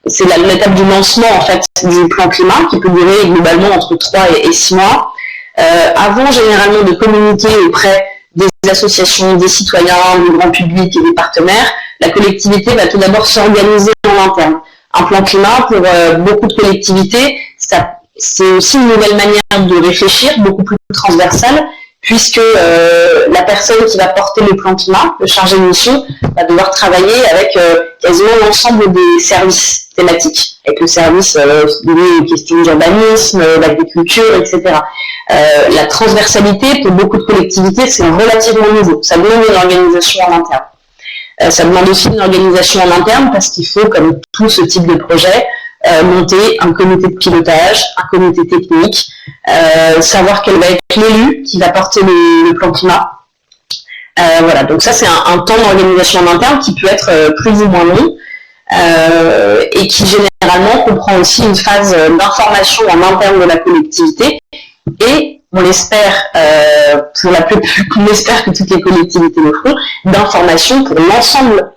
c'est l'étape du lancement en fait du plan climat, qui peut durer globalement entre 3 et 6 mois. Avant généralement de communiquer auprès des associations, des citoyens, du grand public et des partenaires, la collectivité va tout d'abord s'organiser en interne. Un plan climat, pour beaucoup de collectivités, c'est aussi une nouvelle manière de réfléchir, beaucoup plus transversale, puisque la personne qui va porter le plan climat, le chargé de mission, va devoir travailler avec quasiment l'ensemble des services thématiques, avec le service lié aux questions d'urbanisme, d'agriculture, etc. La transversalité, pour beaucoup de collectivités, c'est relativement nouveau. Ça demande une organisation en interne. Ça demande aussi une organisation en interne parce qu'il faut, comme tout ce type de projet, monter un comité de pilotage, un comité technique, savoir quel va être l'élu qui va porter le plan climat. Voilà, donc ça c'est un temps d'organisation en interne qui peut être plus ou moins long et qui généralement comprend aussi une phase d'information en interne de la collectivité et on l'espère, on espère que toutes les collectivités le feront, d'information pour l'ensemble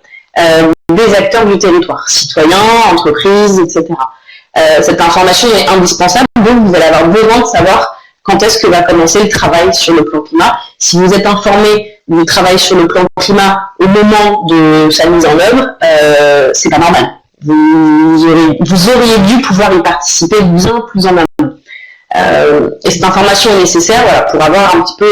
des acteurs du territoire, citoyens, entreprises, etc. Cette information est indispensable, donc vous allez avoir besoin de savoir quand est-ce que va commencer le travail sur le plan climat. Si vous êtes informé du travail sur le plan climat au moment de sa mise en œuvre, c'est pas normal. Vous auriez dû pouvoir y participer bien plus en amont. Et cette information est nécessaire, voilà, pour avoir un petit peu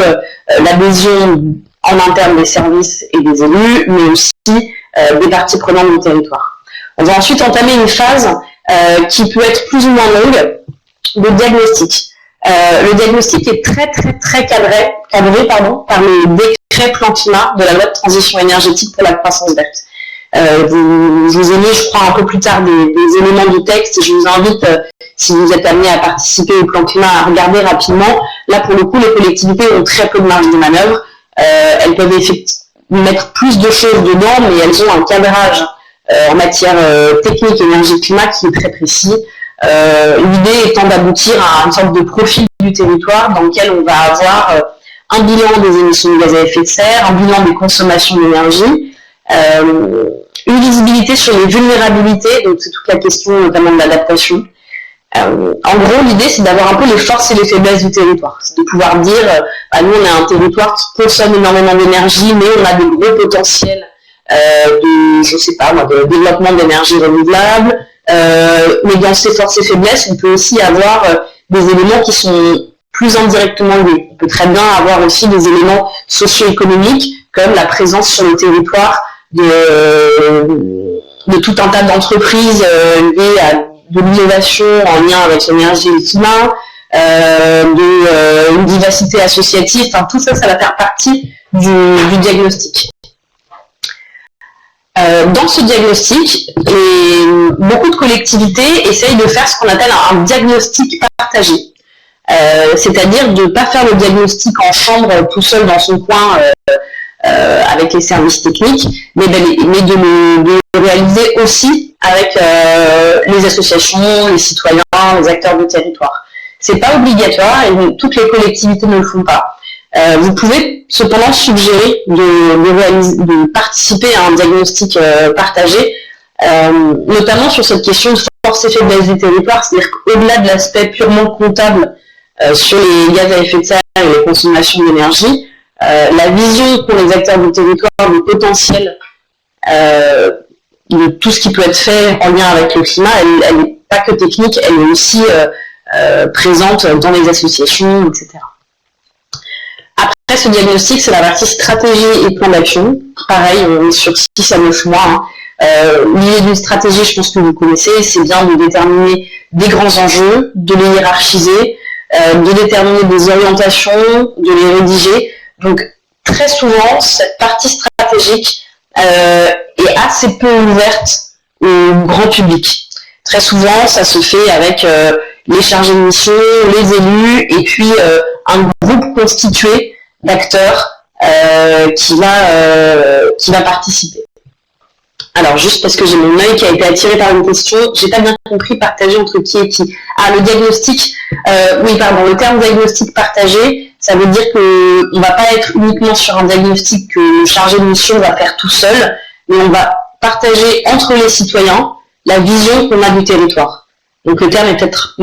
l'adhésion en interne des services et des élus, mais aussi des parties prenantes du territoire. On va ensuite entamer une phase qui peut être plus ou moins longue, de diagnostic. Le diagnostic est très cadré par le décret plan climat de la loi de transition énergétique pour la croissance verte. Je vous ai mis, je crois, un peu plus tard des éléments du texte et je vous invite, si vous êtes amené à participer au plan climat, à regarder rapidement. Là, pour le coup, les collectivités ont très peu de marge de manœuvre. Elles peuvent mettre plus de choses dedans, mais elles ont un cadrage en matière technique, énergie, climat qui est très précis. L'idée étant d'aboutir à une sorte de profil du territoire dans lequel on va avoir un bilan des émissions de gaz à effet de serre, un bilan des consommations d'énergie, une visibilité sur les vulnérabilités, donc c'est toute la question notamment de l'adaptation. En gros, l'idée c'est d'avoir un peu les forces et les faiblesses du territoire, c'est de pouvoir dire, nous on a un territoire qui consomme énormément d'énergie, mais on a de gros potentiels de développement d'énergie renouvelable, mais dans ces forces et faiblesses, on peut aussi avoir des éléments qui sont plus indirectement liés. On peut très bien avoir aussi des éléments socio-économiques, comme la présence sur le territoire de tout un tas d'entreprises liées à de l'innovation en lien avec l'énergie et le climat, une diversité associative, enfin tout ça, ça va faire partie du diagnostic. Dans ce diagnostic, beaucoup de collectivités essayent de faire ce qu'on appelle un diagnostic partagé. C'est-à-dire de ne pas faire le diagnostic en chambre tout seul dans son coin avec les services techniques, mais de le réaliser aussi avec les associations, les citoyens, les acteurs du territoire. C'est pas obligatoire et toutes les collectivités ne le font pas. Vous pouvez cependant suggérer de participer à un diagnostic partagé, notamment sur cette question de force effet de base du territoire, c'est-à-dire qu'au-delà de l'aspect purement comptable sur les gaz à effet de serre et les consommations d'énergie, la vision pour les acteurs du territoire du potentiel de tout ce qui peut être fait en lien avec le climat, elle n'est pas que technique, elle est aussi présente dans les associations, etc. Après ce diagnostic, c'est la partie stratégie et plan d'action. Pareil, on est sur 6 à 9 mois. Hein. L'idée d'une stratégie, je pense que vous connaissez, c'est bien de déterminer des grands enjeux, de les hiérarchiser, de déterminer des orientations, de les rédiger. Donc très souvent, cette partie stratégique est assez peu ouverte au grand public. Très souvent, ça se fait avec les chargés de mission, les élus, et puis un groupe constitué d'acteurs qui va participer. Alors, juste parce que j'ai mon œil qui a été attiré par une question, j'ai pas bien compris partager entre qui et qui. Ah, le diagnostic, le terme diagnostic partagé, ça veut dire qu'on va pas être uniquement sur un diagnostic que le chargé de mission va faire tout seul, mais on va partager entre les citoyens la vision qu'on a du territoire. Donc le terme est peut-être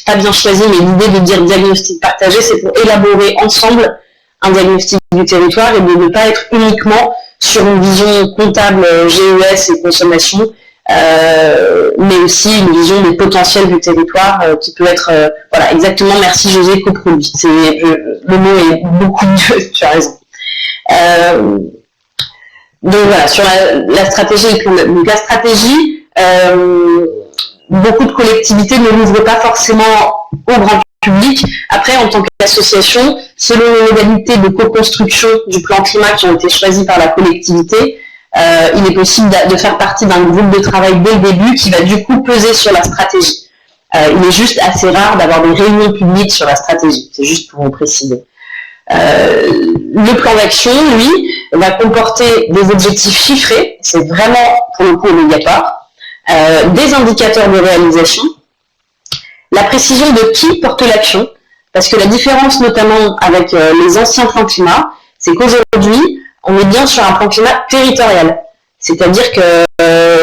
pas bien choisi, mais l'idée de dire diagnostic partagé, c'est pour élaborer ensemble un diagnostic du territoire et de ne pas être uniquement sur une vision comptable GES et consommation, mais aussi une vision des potentiels du territoire qui peut être, voilà, exactement, merci José, coproduit. Le mot est beaucoup mieux, tu as raison. Donc voilà, sur la stratégie, donc la stratégie, beaucoup de collectivités ne l'ouvrent pas forcément au grand public. Après, en tant qu'association, selon les modalités de co-construction du plan climat qui ont été choisies par la collectivité, il est possible de faire partie d'un groupe de travail dès le début qui va du coup peser sur la stratégie. Il est juste assez rare d'avoir des réunions publiques sur la stratégie, c'est juste pour vous préciser. Le plan d'action, lui, va comporter des objectifs chiffrés, c'est vraiment pour le coup obligatoire, des indicateurs de réalisation, la précision de qui porte l'action, parce que la différence notamment avec les anciens plans climat, c'est qu'aujourd'hui, on est bien sur un plan climat territorial. C'est-à-dire que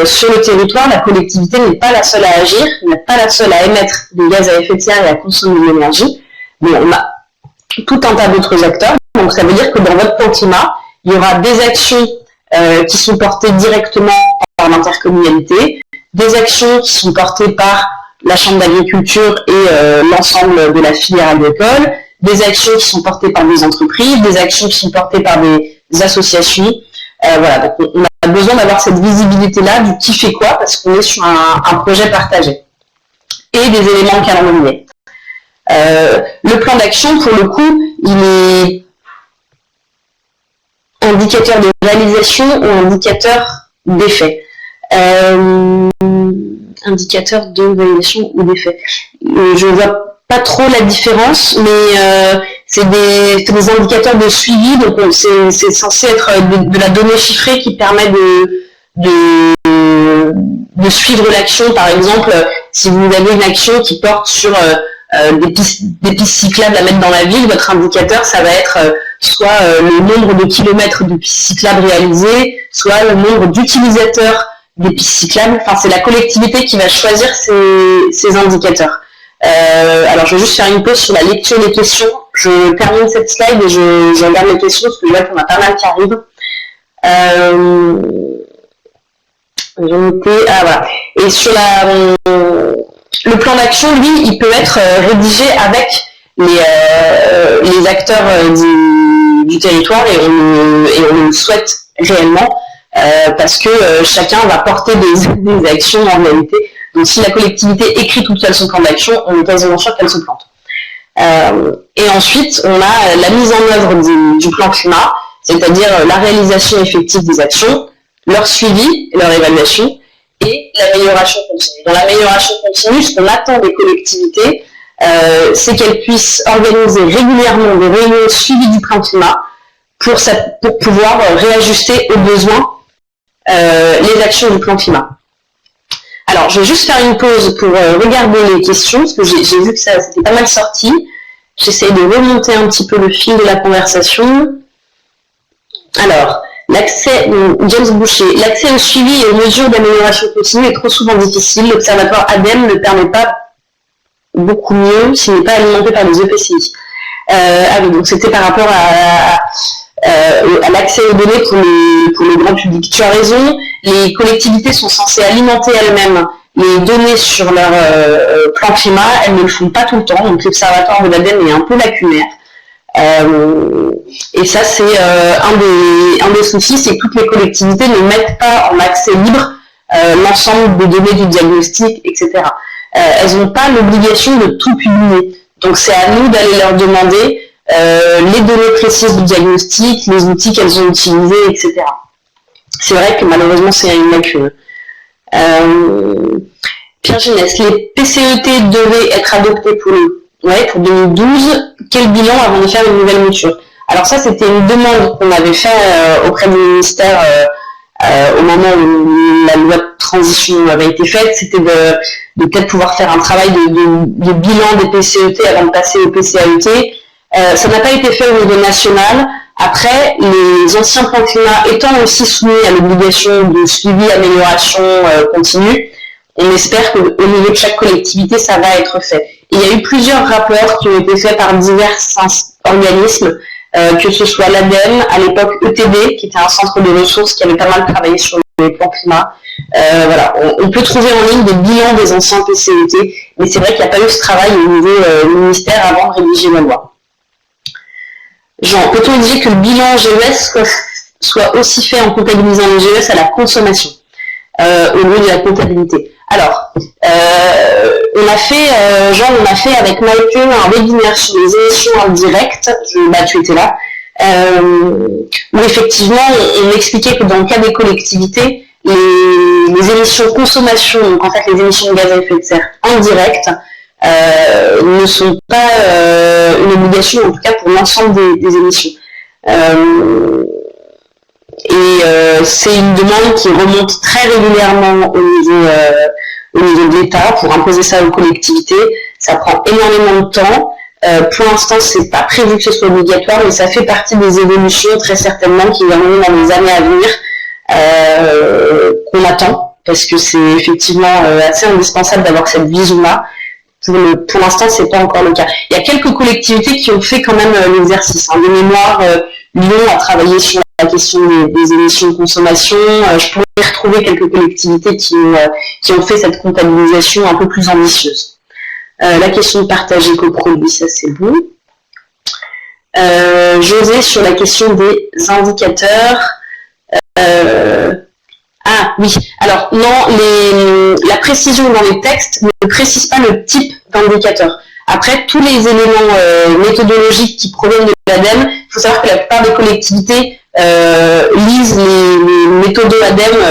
sur le territoire, la collectivité n'est pas la seule à agir, n'est pas la seule à émettre des gaz à effet de serre et à consommer de l'énergie, mais on a tout un tas d'autres acteurs. Donc ça veut dire que dans votre plan climat, il y aura des actions qui sont portées directement par l'intercommunalité, des actions qui sont portées par la Chambre d'agriculture et l'ensemble de la filière agricole, des actions qui sont portées par des entreprises, des actions qui sont portées par des associations. Voilà, donc on a besoin d'avoir cette visibilité-là du qui fait quoi, parce qu'on est sur un projet partagé. Et des éléments calendriers. Le plan d'action, pour le coup, il est indicateur de réalisation ou indicateur d'effet. Indicateur de réalisation ou d'effet. Je vois pas trop la différence, mais c'est des indicateurs de suivi, donc c'est censé être de la donnée chiffrée qui permet de suivre l'action. Par exemple, si vous avez une action qui porte sur des pistes cyclables à mettre dans la ville, votre indicateur, ça va être soit le nombre de kilomètres de pistes cyclables réalisées, soit le nombre d'utilisateurs des pistes cyclables. Enfin, c'est la collectivité qui va choisir ces indicateurs. Alors, je vais juste faire une pause sur la lecture des questions. Je termine cette slide et je regarde les questions parce que je vois qu'on a pas mal qui arrivent. J'ai noté. Ah, voilà. Et sur le plan d'action, lui, il peut être rédigé avec les acteurs du territoire et on le souhaite réellement parce que chacun va porter des actions en réalité. Donc si la collectivité écrit toute seule son plan d'action, on est quasiment sûr qu'elle se plante. Et ensuite, on a la mise en œuvre du plan climat, c'est-à-dire la réalisation effective des actions, leur suivi et leur évaluation, et l'amélioration continue. Dans l'amélioration continue, ce qu'on attend des collectivités, c'est qu'elles puissent organiser régulièrement des réunions suivies du plan climat pour pouvoir réajuster aux besoins les actions du plan climat. Alors, je vais juste faire une pause pour regarder les questions, parce que j'ai vu que ça c'était pas mal sorti. J'essaie de remonter un petit peu le fil de la conversation. Alors, James Boucher, l'accès au suivi et aux mesures d'amélioration continue est trop souvent difficile. L'observatoire ADEME ne permet pas beaucoup mieux s'il n'est pas alimenté par les EPCI. Ah oui, donc c'était par rapport à l'accès aux données pour le grand public. Tu as raison, les collectivités sont censées alimenter elles-mêmes les données sur leur plan climat, elles ne le font pas tout le temps, donc l'observatoire de l'ADEME est un peu lacunaire. Et ça, c'est un des soucis, c'est que toutes les collectivités ne mettent pas en accès libre l'ensemble des données du diagnostic, etc. Elles n'ont pas l'obligation de tout publier. Donc c'est à nous d'aller leur demander les données précises du diagnostic, les outils qu'elles ont utilisés, etc. C'est vrai que malheureusement c'est une lacune. Pierre Genès, les PCET devaient être adoptés pour 2012. Quel bilan avant de faire une nouvelle mouture? Alors ça, c'était une demande qu'on avait fait auprès du ministère au moment où la loi de transition avait été faite. C'était de peut-être pouvoir faire un travail de bilan des PCET avant de passer au PCAET. Ça n'a pas été fait au niveau national. Après, les anciens plans climat étant aussi soumis à l'obligation de suivi, amélioration continue, on espère qu'au niveau de chaque collectivité, ça va être fait. Et il y a eu plusieurs rapports qui ont été faits par divers organismes, que ce soit l'ADEME, à l'époque ETB, qui était un centre de ressources qui avait pas mal travaillé sur les plans climat. Voilà, on peut trouver en ligne des bilans des anciens PCET, mais c'est vrai qu'il n'y a pas eu ce travail au niveau ministère avant de rédiger la loi. Jean, peut-on exiger que le bilan GES soit aussi fait en comptabilisant le GES à la consommation au lieu de la comptabilité? Alors, on a fait avec Maïke un webinaire sur les émissions en direct, tu étais là, où effectivement on expliquait que dans le cas des collectivités, les émissions consommation, donc en fait les émissions de gaz à effet de serre en direct, ne sont pas une obligation, en tout cas pour l'ensemble des émissions. C'est une demande qui remonte très régulièrement au niveau de l'État pour imposer ça aux collectivités. Ça prend énormément de temps. Pour l'instant, c'est pas prévu que ce soit obligatoire, mais ça fait partie des évolutions très certainement qui viendront dans les années à venir, qu'on attend, parce que c'est effectivement assez indispensable d'avoir cette vision-là. Pour l'instant, c'est pas encore le cas. Il y a quelques collectivités qui ont fait quand même l'exercice. De mémoire, Lyon a travaillé sur la question des émissions de consommation. Je pourrais retrouver quelques collectivités qui ont fait cette comptabilisation un peu plus ambitieuse. La question de partage éco-produit, ça c'est bon. José, sur la question des indicateurs. Ah oui, alors non, la précision dans les textes ne précise pas le type d'indicateur. Après, tous les éléments méthodologiques qui proviennent de l'ADEME, il faut savoir que la plupart des collectivités lisent les méthodes de l'ADEME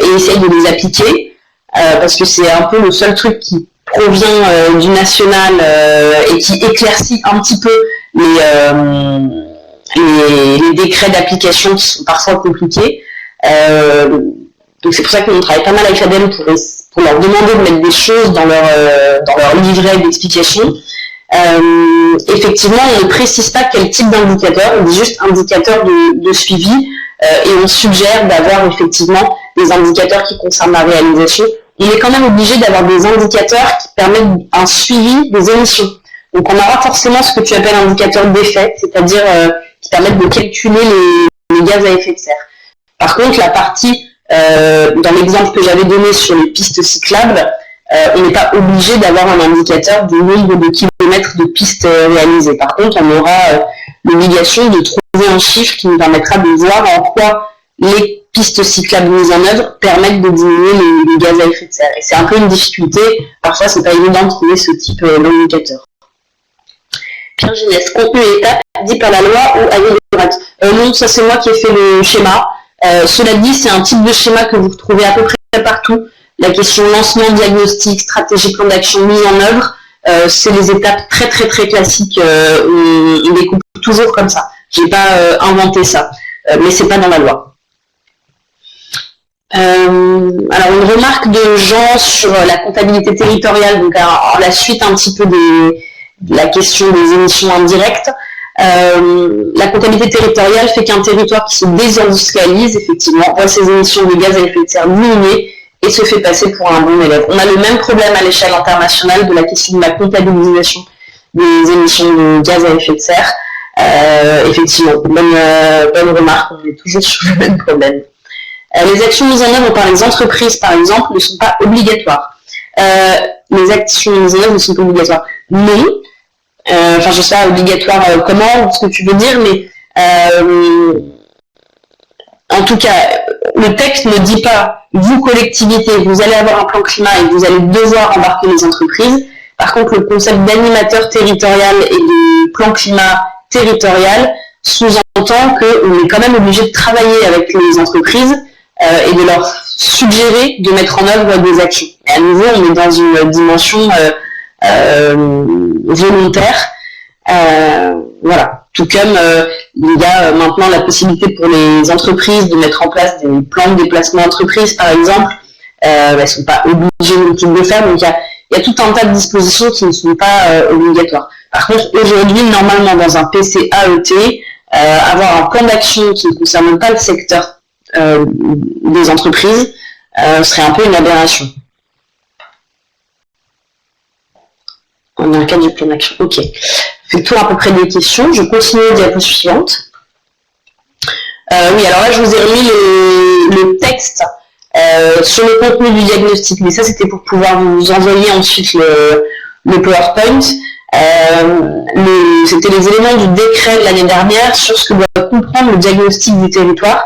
et essayent de les appliquer, parce que c'est un peu le seul truc qui provient du national et qui éclaircit un petit peu les décrets d'application qui sont parfois compliqués. Donc c'est pour ça qu'on travaille pas mal avec l'ADEME pour leur demander de mettre des choses dans leur livret d'explication. Effectivement, on ne précise pas quel type d'indicateur, on dit juste indicateur de suivi, et on suggère d'avoir effectivement des indicateurs qui concernent la réalisation. On est quand même obligé d'avoir des indicateurs qui permettent un suivi des émissions. Donc on aura forcément ce que tu appelles indicateur d'effet, c'est-à-dire qui permettent de calculer les gaz à effet de serre. Par contre, la partie, dans l'exemple que j'avais donné sur les pistes cyclables, on n'est pas obligé d'avoir un indicateur du nombre de kilomètres de pistes réalisées. Par contre, on aura l'obligation de trouver un chiffre qui nous permettra de voir en quoi les pistes cyclables mises en œuvre permettent de diminuer les gaz à effet de serre. Et c'est un peu une difficulté. Parfois, c'est pas évident de trouver ce type d'indicateur. Pierre Genès, contenu et étape dit par la loi ou avis de correct. Non, ça c'est moi qui ai fait le schéma. Cela dit, c'est un type de schéma que vous retrouvez à peu près partout. La question lancement, diagnostic, stratégie, plan d'action, mise en œuvre, c'est les étapes très très très classiques. On les coupe toujours comme ça. J'ai pas inventé ça, mais c'est pas dans la loi. Alors une remarque de Jean sur la comptabilité territoriale, donc en la suite un petit peu de la question des émissions indirectes. La comptabilité territoriale fait qu'un territoire qui se désindustrialise, effectivement, voit ses émissions de gaz à effet de serre diminuer et se fait passer pour un bon élève. On a le même problème à l'échelle internationale de la question de la comptabilisation des émissions de gaz à effet de serre. Effectivement, bonne remarque, on est toujours sur le même problème. Les actions mises en œuvre par les entreprises, par exemple, ne sont pas obligatoires. Les actions mises en œuvre ne sont pas obligatoires. Non. Enfin, je sais pas obligatoire comment, ce que tu veux dire, mais en tout cas, le texte ne dit pas, vous, collectivité, vous allez avoir un plan climat et vous allez devoir embarquer les entreprises. Par contre, le concept d'animateur territorial et de plan climat territorial sous-entend qu'on est quand même obligé de travailler avec les entreprises et de leur suggérer de mettre en œuvre des actions. Et à nouveau, on est dans une dimension volontaire. Voilà. Tout comme il y a maintenant la possibilité pour les entreprises de mettre en place des plans de déplacement d'entreprise, par exemple. Elles ne sont pas obligées de le faire, donc il y a tout un tas de dispositions qui ne sont pas obligatoires. Par contre, aujourd'hui, normalement, dans un PCAET, avoir un plan d'action qui ne concerne pas le secteur des entreprises serait un peu une aberration. On a un cas du plan d'action. Ok. Fait le tour à peu près des questions. Je continue aux diapo suivantes. Oui, alors là, je vous ai remis le texte sur le contenu du diagnostic. Mais ça, c'était pour pouvoir vous envoyer ensuite le PowerPoint. C'était les éléments du décret de l'année dernière sur ce que doit comprendre le diagnostic du territoire.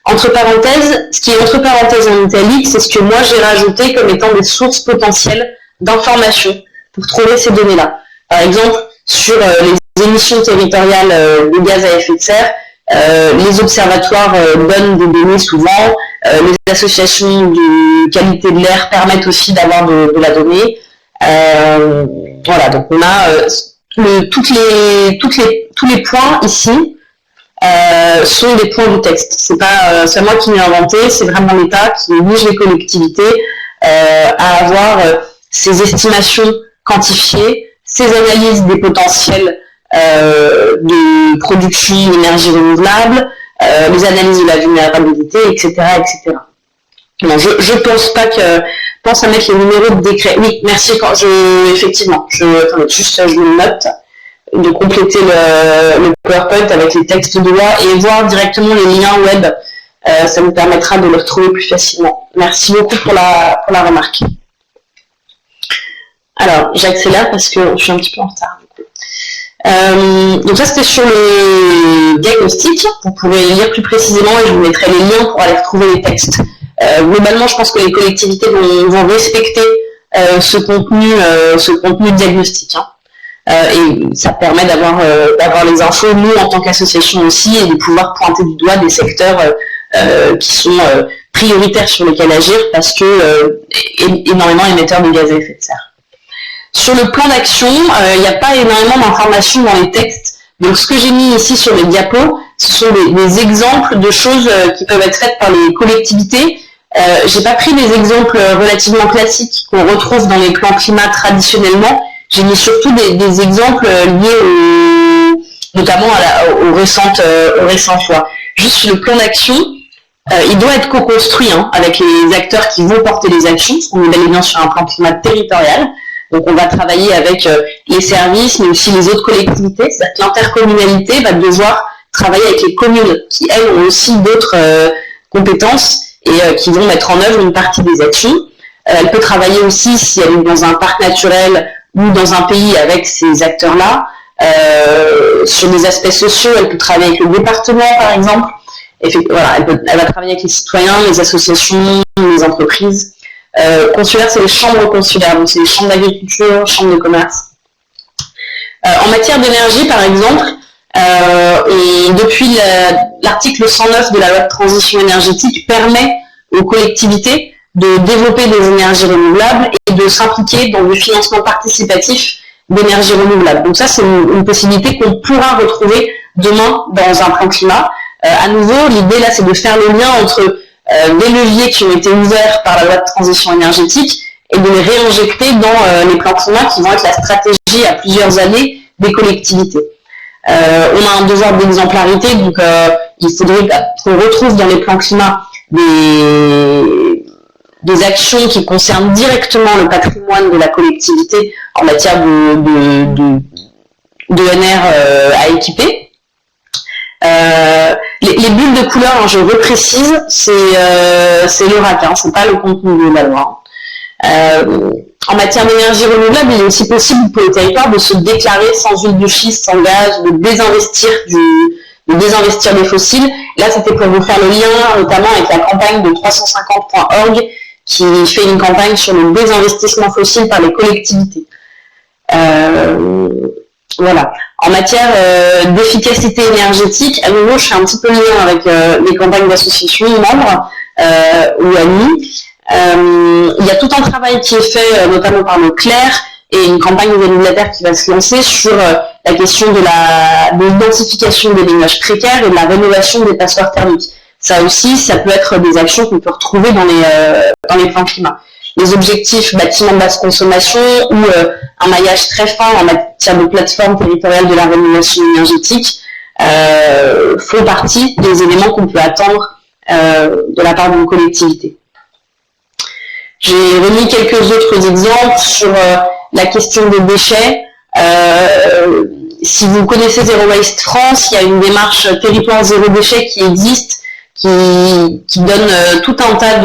Entre parenthèses, ce qui est entre parenthèses en italique, c'est ce que moi j'ai rajouté comme étant des sources potentielles d'informations pour trouver ces données-là. Par exemple, sur les émissions territoriales de gaz à effet de serre, les observatoires donnent des données souvent, les associations de qualité de l'air permettent aussi d'avoir de la donnée. Voilà, donc on a tous les points ici sont des points du texte. C'est pas moi qui l'ai inventé, c'est vraiment l'État qui oblige les collectivités à avoir ces estimations quantifiées, ces analyses des potentiels de production d'énergie renouvelable, les analyses de la vulnérabilité, etc., etc. Non, je pense pas que pense à mettre les numéros de décret. Oui, merci. Effectivement, attendez, juste je me note de compléter le PowerPoint avec les textes de loi et voir directement les liens web. Ça nous permettra de les retrouver plus facilement. Merci beaucoup pour la remarque. Alors, j'accélère parce que je suis un petit peu en retard. Donc ça, c'était sur le diagnostic. Vous pouvez lire plus précisément et je vous mettrai les liens pour aller retrouver les textes. Globalement, je pense que les collectivités vont respecter ce contenu diagnostique. Et ça permet d'avoir les infos, nous, en tant qu'association aussi, et de pouvoir pointer du doigt des secteurs qui sont prioritaires sur lesquels agir parce que énormément émetteurs de gaz à effet de serre. Sur le plan d'action, il n'y a pas énormément d'informations dans les textes. Donc ce que j'ai mis ici sur les diapos, ce sont des exemples de choses qui peuvent être faites par les collectivités. J'ai pas pris des exemples relativement classiques qu'on retrouve dans les plans climat traditionnellement. J'ai mis surtout des exemples liés notamment aux récentes lois. Juste sur le plan d'action, il doit être co-construit avec les acteurs qui vont porter les actions, parce qu'on est bel et bien sur un plan climat territorial. Donc on va travailler avec les services, mais aussi les autres collectivités. C'est-à-dire que l'intercommunalité va devoir travailler avec les communes qui, elles, ont aussi d'autres compétences et qui vont mettre en œuvre une partie des actions. Elle peut travailler aussi, si elle est dans un parc naturel ou dans un pays avec ces acteurs-là, sur des aspects sociaux. Elle peut travailler avec le département, par exemple. Et voilà, elle va travailler avec les citoyens, les associations, les entreprises. Consulaire, c'est les chambres consulaires, donc c'est les chambres d'agriculture, chambres de commerce. En matière d'énergie, par exemple, depuis l'article 109 de la loi de transition énergétique permet aux collectivités de développer des énergies renouvelables et de s'impliquer dans le financement participatif d'énergie renouvelable. Donc ça, c'est une possibilité qu'on pourra retrouver demain dans un plan climat. À nouveau, l'idée là, c'est de faire le lien entre les leviers qui ont été ouverts par la loi de transition énergétique et de les réinjecter dans les plans climat qui vont être la stratégie à plusieurs années des collectivités. On a un devoir d'exemplarité, donc il faudrait qu'on retrouve dans les plans climat des actions qui concernent directement le patrimoine de la collectivité en matière de NR à équiper. Les bulles de couleur, hein, je reprécise, c'est le RAC, hein, c'est pas le contenu de la loi. En matière d'énergie renouvelable, il est aussi possible pour les territoires de se déclarer sans huile de schiste, sans gaz, de désinvestir des fossiles. Là, c'était pour vous faire le lien, notamment avec la campagne de 350.org, qui fait une campagne sur le désinvestissement fossile par les collectivités. Voilà. En matière d'efficacité énergétique, à nouveau, je fais un petit peu le lien avec les campagnes d'associations membres ou amis. Il y a tout un travail qui est fait, notamment par le CLER, et une campagne évaluateur qui va se lancer sur la question de l'identification des ménages précaires et de la rénovation des passoires thermiques. Ça aussi, ça peut être des actions qu'on peut retrouver dans les plans climat. Les objectifs bâtiments de basse consommation ou un maillage très fin en matière de plateforme territoriale de la rénovation énergétique font partie des éléments qu'on peut attendre de la part d'une collectivité. J'ai remis quelques autres exemples sur la question des déchets. Si vous connaissez Zero Waste France, il y a une démarche territoire zéro déchet qui existe, qui donne tout un tas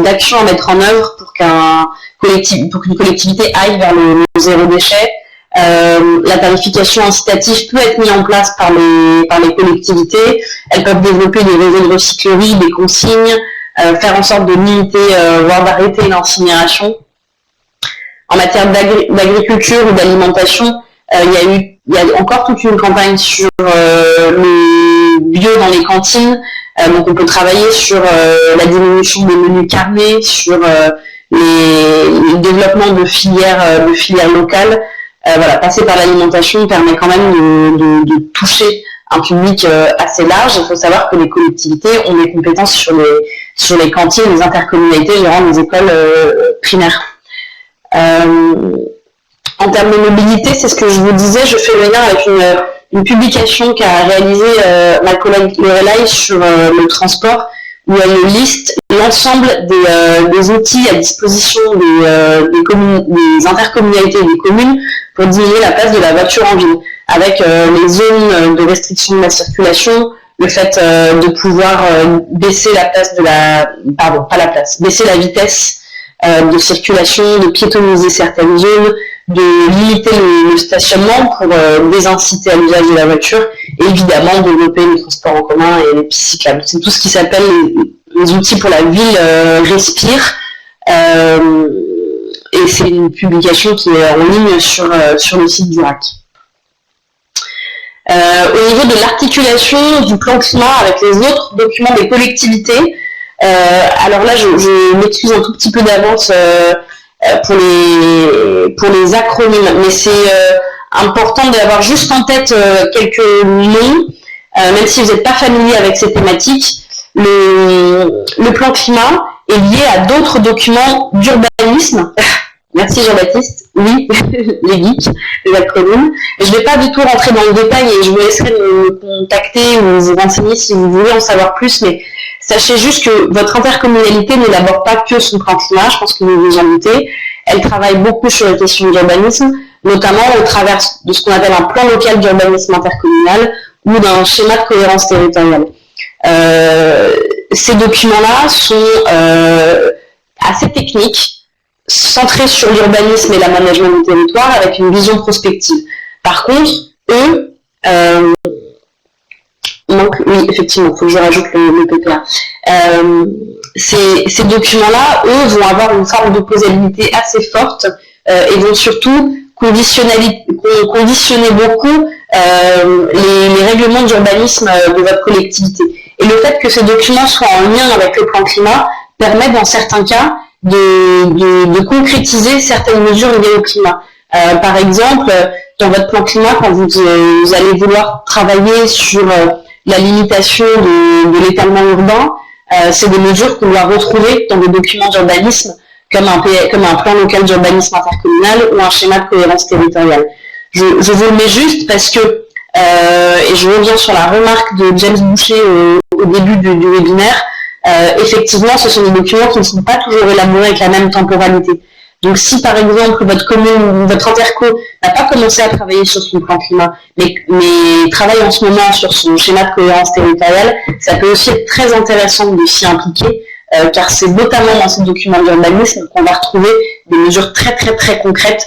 d'actions à mettre en œuvre pour qu'une collectivité aille vers le zéro déchet. La tarification incitative peut être mise en place par les collectivités. Elles peuvent développer des réseaux de recyclerie, des consignes, faire en sorte de limiter, voire d'arrêter l'incinération. En matière d'agriculture ou d'alimentation, il y a encore toute une campagne sur le bio dans les cantines. Donc on peut travailler sur la diminution des menus carnés, sur le développement de filières locales. Voilà, passer par l'alimentation permet quand même de toucher un public assez large. Il faut savoir que les collectivités ont des compétences sur les cantines, les intercommunalités gérant des écoles primaires. En termes de mobilité, c'est ce que je vous disais, je fais le lien avec une publication qu'a réalisée ma collègue Lorelai sur le transport, où elle liste l'ensemble des outils à disposition des intercommunalités et des communes pour diminuer la place de la voiture en ville, avec les zones de restriction de la circulation, le fait de pouvoir baisser la place baisser la vitesse de circulation, de piétoniser certaines zones, de limiter le stationnement pour désinciter à l'usage de la voiture, et évidemment développer les transports en commun et les pistes cyclables. C'est tout ce qui s'appelle les outils pour la ville Respire, et c'est une publication qui est en ligne sur le site du RAC. Au niveau de l'articulation du plan climat avec les autres documents des collectivités, alors là je m'excuse un tout petit peu d'avance pour les acronymes, mais c'est important d'avoir juste en tête quelques noms, même si vous n'êtes pas familier avec ces thématiques. Le plan climat est lié à d'autres documents d'urbanisme. Merci Jean-Baptiste. Oui, les geeks, les acronymes. Je ne vais pas du tout rentrer dans le détail et je vous laisserai me contacter ou vous renseigner si vous voulez en savoir plus, mais sachez juste que votre intercommunalité n'élabore pas que son plan climat, je pense que vous vous en doutez. Elle travaille beaucoup sur les questions d'urbanisme, notamment au travers de ce qu'on appelle un plan local d'urbanisme intercommunal ou d'un schéma de cohérence territoriale. Ces documents-là sont assez techniques, centrés sur l'urbanisme et l'aménagement du territoire avec une vision prospective. Par contre, eux, oui, effectivement, il faut que je rajoute le PPA. Ces documents-là, eux, vont avoir une forme d'opposabilité assez forte et vont surtout conditionner beaucoup les règlements d'urbanisme de votre collectivité. Et le fait que ces documents soient en lien avec le plan climat permet dans certains cas de concrétiser certaines mesures liées au climat. Par exemple, dans votre plan climat, quand vous allez vouloir travailler sur la limitation de l'étalement urbain, c'est des mesures qu'on doit retrouver dans des documents d'urbanisme comme un plan local d'urbanisme intercommunal ou un schéma de cohérence territoriale. Je vous le mets juste parce que et je reviens sur la remarque de James Boucher au début du webinaire. Effectivement, ce sont des documents qui ne sont pas toujours élaborés avec la même temporalité. Donc si par exemple votre commune ou votre interco n'a pas commencé à travailler sur son plan climat, mais travaille en ce moment sur son schéma de cohérence territoriale, ça peut aussi être très intéressant de s'y impliquer, car c'est notamment dans ces documents d'urbanisme qu'on va retrouver des mesures très très très concrètes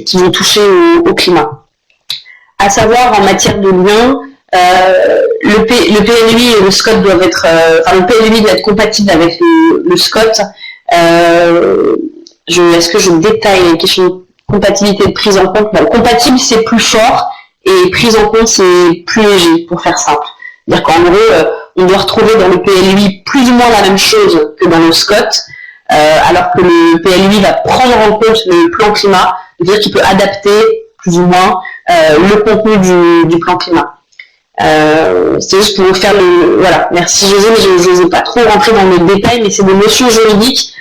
qui vont toucher au climat. À savoir, en matière de lien, le PLUI et le SCOT doivent être, le PLUI doit être compatible avec le SCOT. Est-ce que je détaille les questions de compatibilité et de prise en compte? Compatible, c'est plus fort, et prise en compte, c'est plus léger, pour faire simple. C'est-à-dire qu'en gros, on doit retrouver dans le PLUI plus ou moins la même chose que dans le SCOT, alors que le PLUI va prendre en compte le plan climat, c'est-à-dire qu'il peut adapter plus ou moins le contenu du plan climat. C'est juste pour vous faire le... Voilà, merci José, mais je n'osais pas trop rentrer dans le détail, mais c'est des notions juridiques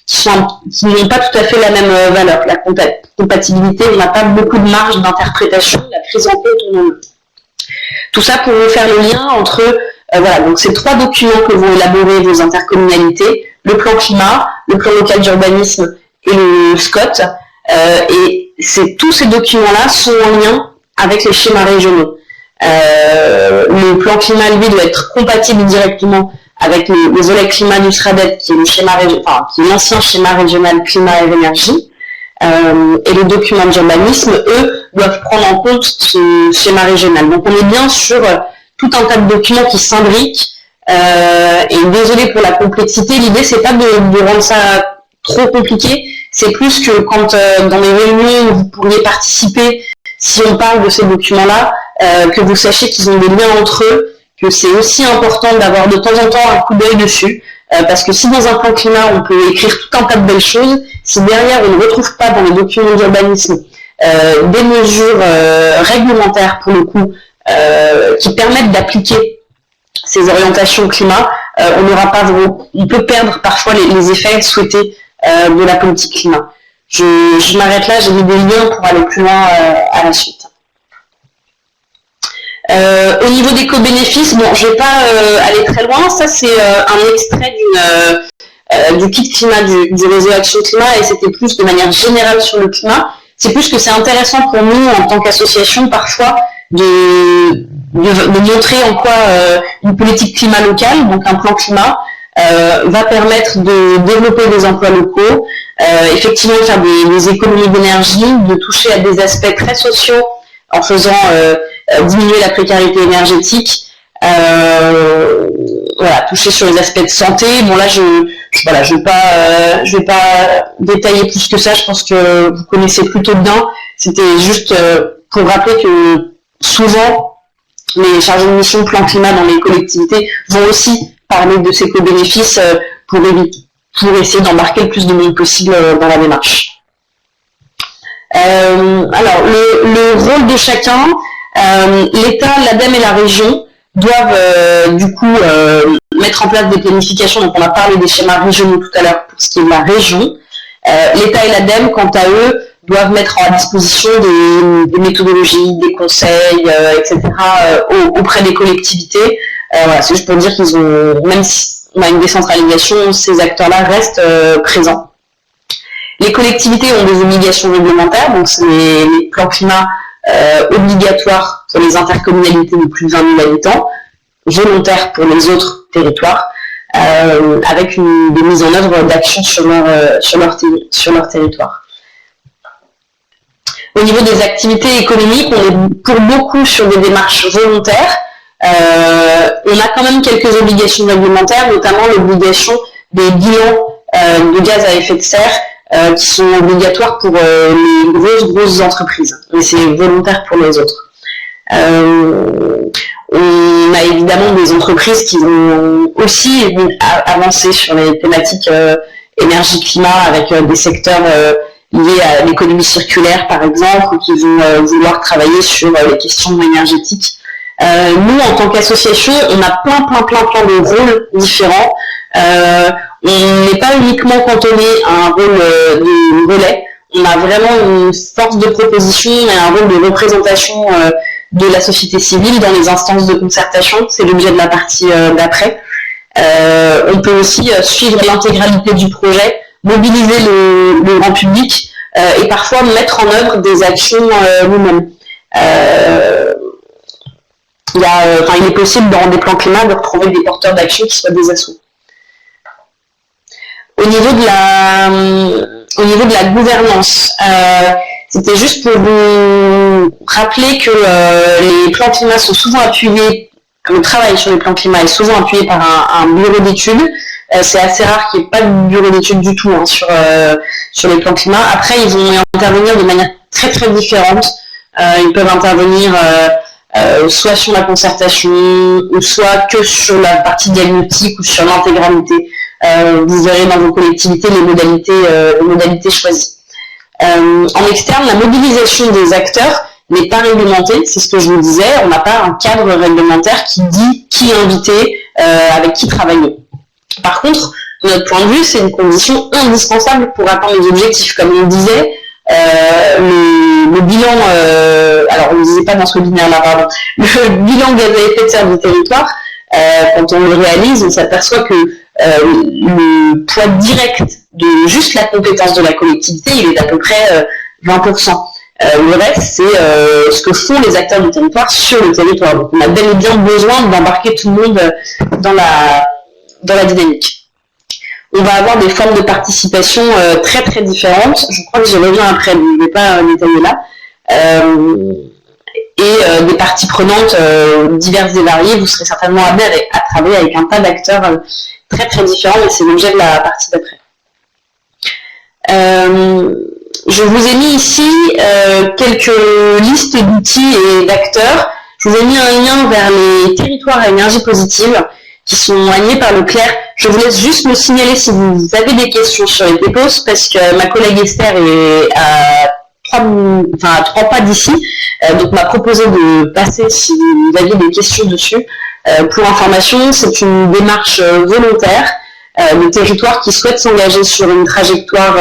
qui n'ont pas tout à fait la même valeur. La compatibilité, on n'a pas beaucoup de marge d'interprétation, la prise en compte, on en a. Tout ça pour vous faire le lien entre voilà, donc ces trois documents que vont élaborer vos intercommunalités, le plan climat, le plan local d'urbanisme et le SCOT, et tous ces documents-là sont en lien avec les schémas régionaux. Le plan climat, lui, doit être compatible directement avec le volet climat du SRADET, qui est le schéma qui est l'ancien schéma régional climat et énergie, et les documents d'urbanisme, eux, doivent prendre en compte ce schéma régional. Donc on est bien sur tout un tas de documents qui s'imbriquent, et désolé pour la complexité, l'idée c'est pas de rendre ça trop compliqué, c'est plus que quand dans les réunions où vous pourriez participer, si on parle de ces documents-là, que vous sachiez qu'ils ont des liens entre eux, que c'est aussi important d'avoir de temps en temps un coup d'œil dessus, parce que si dans un plan climat on peut écrire tout un tas de belles choses, si derrière on ne retrouve pas dans les documents d'urbanisme des mesures réglementaires pour le coup qui permettent d'appliquer ces orientations climat, on peut perdre parfois les effets souhaités de la politique climat. Je m'arrête là, j'ai mis des liens pour aller plus loin à la suite. Au niveau des co-bénéfices, bon, je ne vais pas aller très loin, ça c'est un extrait du kit climat du réseau Action Climat, et c'était plus de manière générale sur le climat. C'est plus que c'est intéressant pour nous en tant qu'association parfois de montrer en quoi une politique climat locale, donc un plan climat, va permettre de développer des emplois locaux, effectivement de faire des économies d'énergie, de toucher à des aspects très sociaux en faisant diminuer la précarité énergétique, voilà, toucher sur les aspects de santé. Bon là je vais pas détailler plus que ça, je pense que vous connaissez plutôt bien. C'était juste pour rappeler que souvent les chargés de mission plan climat dans les collectivités vont aussi parler de ces co-bénéfices pour essayer d'embarquer le plus de monde possible dans la démarche. Alors le rôle de chacun, l'État, l'ADEME et la région doivent du coup mettre en place des planifications. Donc on a parlé des schémas régionaux tout à l'heure pour ce qui est de la région. L'État et l'ADEME, quant à eux, doivent mettre à disposition des méthodologies, des conseils, etc. Auprès des collectivités. Voilà, c'est juste pour dire qu'ils ont, même si on a une décentralisation, ces acteurs-là restent présents. Les collectivités ont des obligations réglementaires, donc c'est les plans climat obligatoires pour les intercommunalités de plus de 20 000 habitants, volontaires pour les autres territoires, avec des mises en œuvre d'actions sur leur territoire. Au niveau des activités économiques, on est pour beaucoup sur des démarches volontaires. On a quand même quelques obligations réglementaires, notamment l'obligation des bilans de gaz à effet de serre qui sont obligatoires pour les grosses entreprises, mais c'est volontaire pour les autres. On a évidemment des entreprises qui vont aussi avancer sur les thématiques énergie-climat avec des secteurs liés à l'économie circulaire par exemple, ou qui vont vouloir travailler sur les questions énergétiques. Nous, en tant qu'association, on a plein de rôles différents. On n'est pas uniquement cantonné à un rôle de relais, on a vraiment une force de proposition et un rôle de représentation de la société civile dans les instances de concertation. C'est l'objet de la partie d'après. On peut aussi suivre l'intégralité du projet, mobiliser le grand public et parfois mettre en œuvre des actions nous-mêmes. Il est possible dans des plans climat de retrouver des porteurs d'action qui soient des assos. Au niveau de la gouvernance, c'était juste pour vous rappeler que les plans climat sont souvent appuyés, le travail sur les plans climat est souvent appuyé par un bureau d'études. C'est assez rare qu'il n'y ait pas de bureau d'études du tout sur les plans climat. Après, ils vont intervenir de manière très très différente. Ils peuvent intervenir soit sur la concertation, ou soit que sur la partie diagnostique ou sur l'intégralité. Vous verrez dans vos collectivités les modalités choisies. En externe, la mobilisation des acteurs n'est pas réglementée, c'est ce que je vous disais, on n'a pas un cadre réglementaire qui dit qui inviter, avec qui travailler. Par contre, de notre point de vue, c'est une condition indispensable pour atteindre les objectifs. Comme on le disait, le bilan, alors on ne disait pas dans ce webinaire-là, pardon, le bilan gaz à effet de serre du territoire, quand on le réalise, on s'aperçoit que le poids direct de juste la compétence de la collectivité, il est d'à peu près 20%. Le reste, c'est ce que font les acteurs du territoire sur le territoire. Donc on a bel et bien besoin d'embarquer tout le monde dans la dynamique. On va avoir des formes de participation très très différentes. Je crois que j'y reviens après, donc je ne vais pas détailler là. Et des parties prenantes diverses et variées. Vous serez certainement amenés à travailler avec un tas d'acteurs très très différents, et c'est l'objet de la partie d'après. Je vous ai mis ici quelques listes d'outils et d'acteurs. Je vous ai mis un lien vers les territoires à énergie positive qui sont alignés par le CLER. Je vous laisse juste me signaler si vous avez des questions sur les dépôts, parce que ma collègue Esther est à 3 pas d'ici, donc m'a proposé de passer si vous aviez des questions dessus. Pour information, c'est une démarche volontaire de territoires qui souhaitent s'engager sur une trajectoire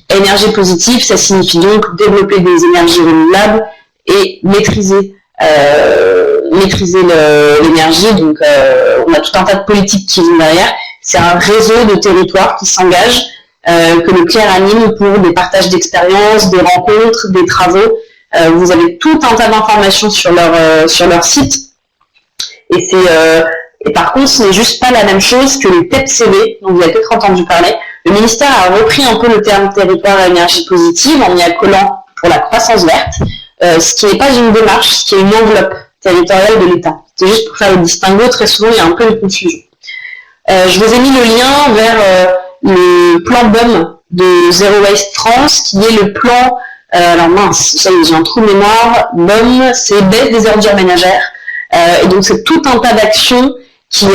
énergie positive. Ça signifie donc développer des énergies renouvelables et maîtriser l'énergie. Donc on a tout un tas de politiques qui vont derrière. C'est un réseau de territoires qui s'engagent, que le CLER anime pour des partages d'expériences, des rencontres, des travaux. Vous avez tout un tas d'informations sur leur site. Et par contre, ce n'est juste pas la même chose que le TEPCV, dont vous avez peut-être entendu parler. Le ministère a repris un peu le terme territoire à énergie positive en y accolant pour la croissance verte, ce qui n'est pas une démarche, ce qui est une enveloppe territoriale de l'État. C'est juste pour faire le distinguo, très souvent il y a un peu de confusion. Je vous ai mis le lien vers le plan BOM de Zero Waste France, qui est le plan, alors mince, j'ai un trou de mémoire, BOM, c'est baisse des ordures ménagères. Et donc c'est tout un tas d'actions qui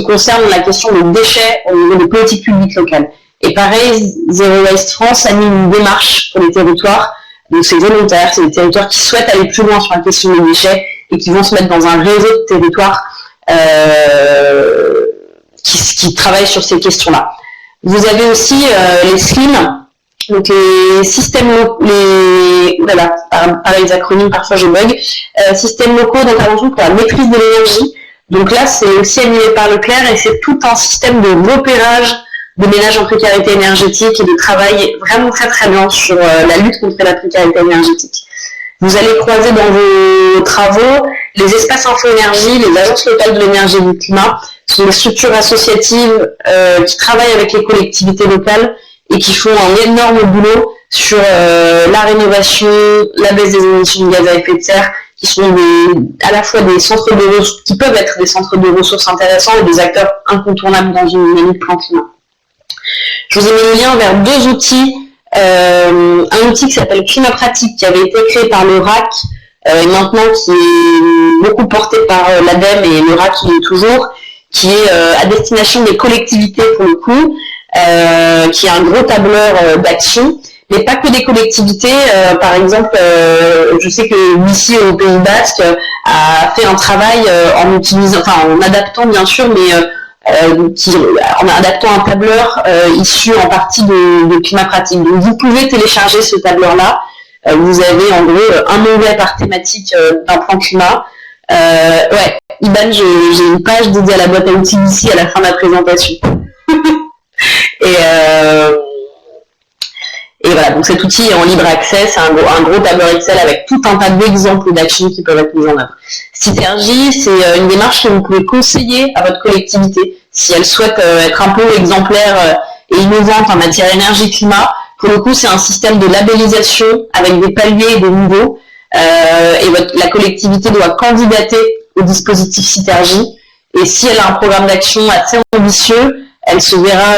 concernent la question des déchets au niveau des politiques publiques locales. Et pareil, Zero Waste France anime une démarche pour les territoires. Donc c'est volontaire, c'est des territoires qui souhaitent aller plus loin sur la question des déchets et qui vont se mettre dans un réseau de territoires qui travaillent sur ces questions-là. Vous avez aussi les SLIM, donc les systèmes par les acronymes, parfois je bug, systèmes locaux d'intervention pour la maîtrise de l'énergie. Donc là, c'est aussi animé par le CLER et c'est tout un système de repérage de ménages en précarité énergétique et de travail vraiment très très bien sur la lutte contre la précarité énergétique. Vous allez croiser dans vos travaux les espaces info-énergie, les agences locales de l'énergie et du climat. Ce sont des structures associatives qui travaillent avec les collectivités locales et qui font un énorme boulot sur la rénovation, la baisse des émissions de gaz à effet de serre, qui sont à la fois des centres de ressources, qui peuvent être des centres de ressources intéressants et des acteurs incontournables dans une dynamique plan climat. Je vous ai mis le lien vers deux outils. Un outil qui s'appelle Climat Pratique, qui avait été créé par le RAC, et maintenant qui est beaucoup porté par l'ADEME, et le RAC il est toujours, qui est à destination des collectivités pour le coup, qui est un gros tableur d'action, mais pas que des collectivités. Par exemple, je sais que ici au Pays Basque a fait un travail en utilisant, enfin en adaptant bien sûr, mais en adaptant un tableur issu en partie de climat pratique. Donc vous pouvez télécharger ce tableur-là. Vous avez en gros un onglet par thématique d'un plan climat. Ouais, Iban, j'ai une page dédiée à la boîte à outils d'ici à la fin de la présentation. Et voilà, donc cet outil est en libre accès, c'est un gros tableur Excel avec tout un tas d'exemples d'actions qui peuvent être mises en œuvre. Synergie, c'est une démarche que vous pouvez conseiller à votre collectivité si elle souhaite être un peu exemplaire et innovante en matière énergie-climat. Pour le coup, c'est un système de labellisation avec des paliers et des niveaux. Et la collectivité doit candidater au dispositif Synergie. Et si elle a un programme d'action assez ambitieux, elle se verra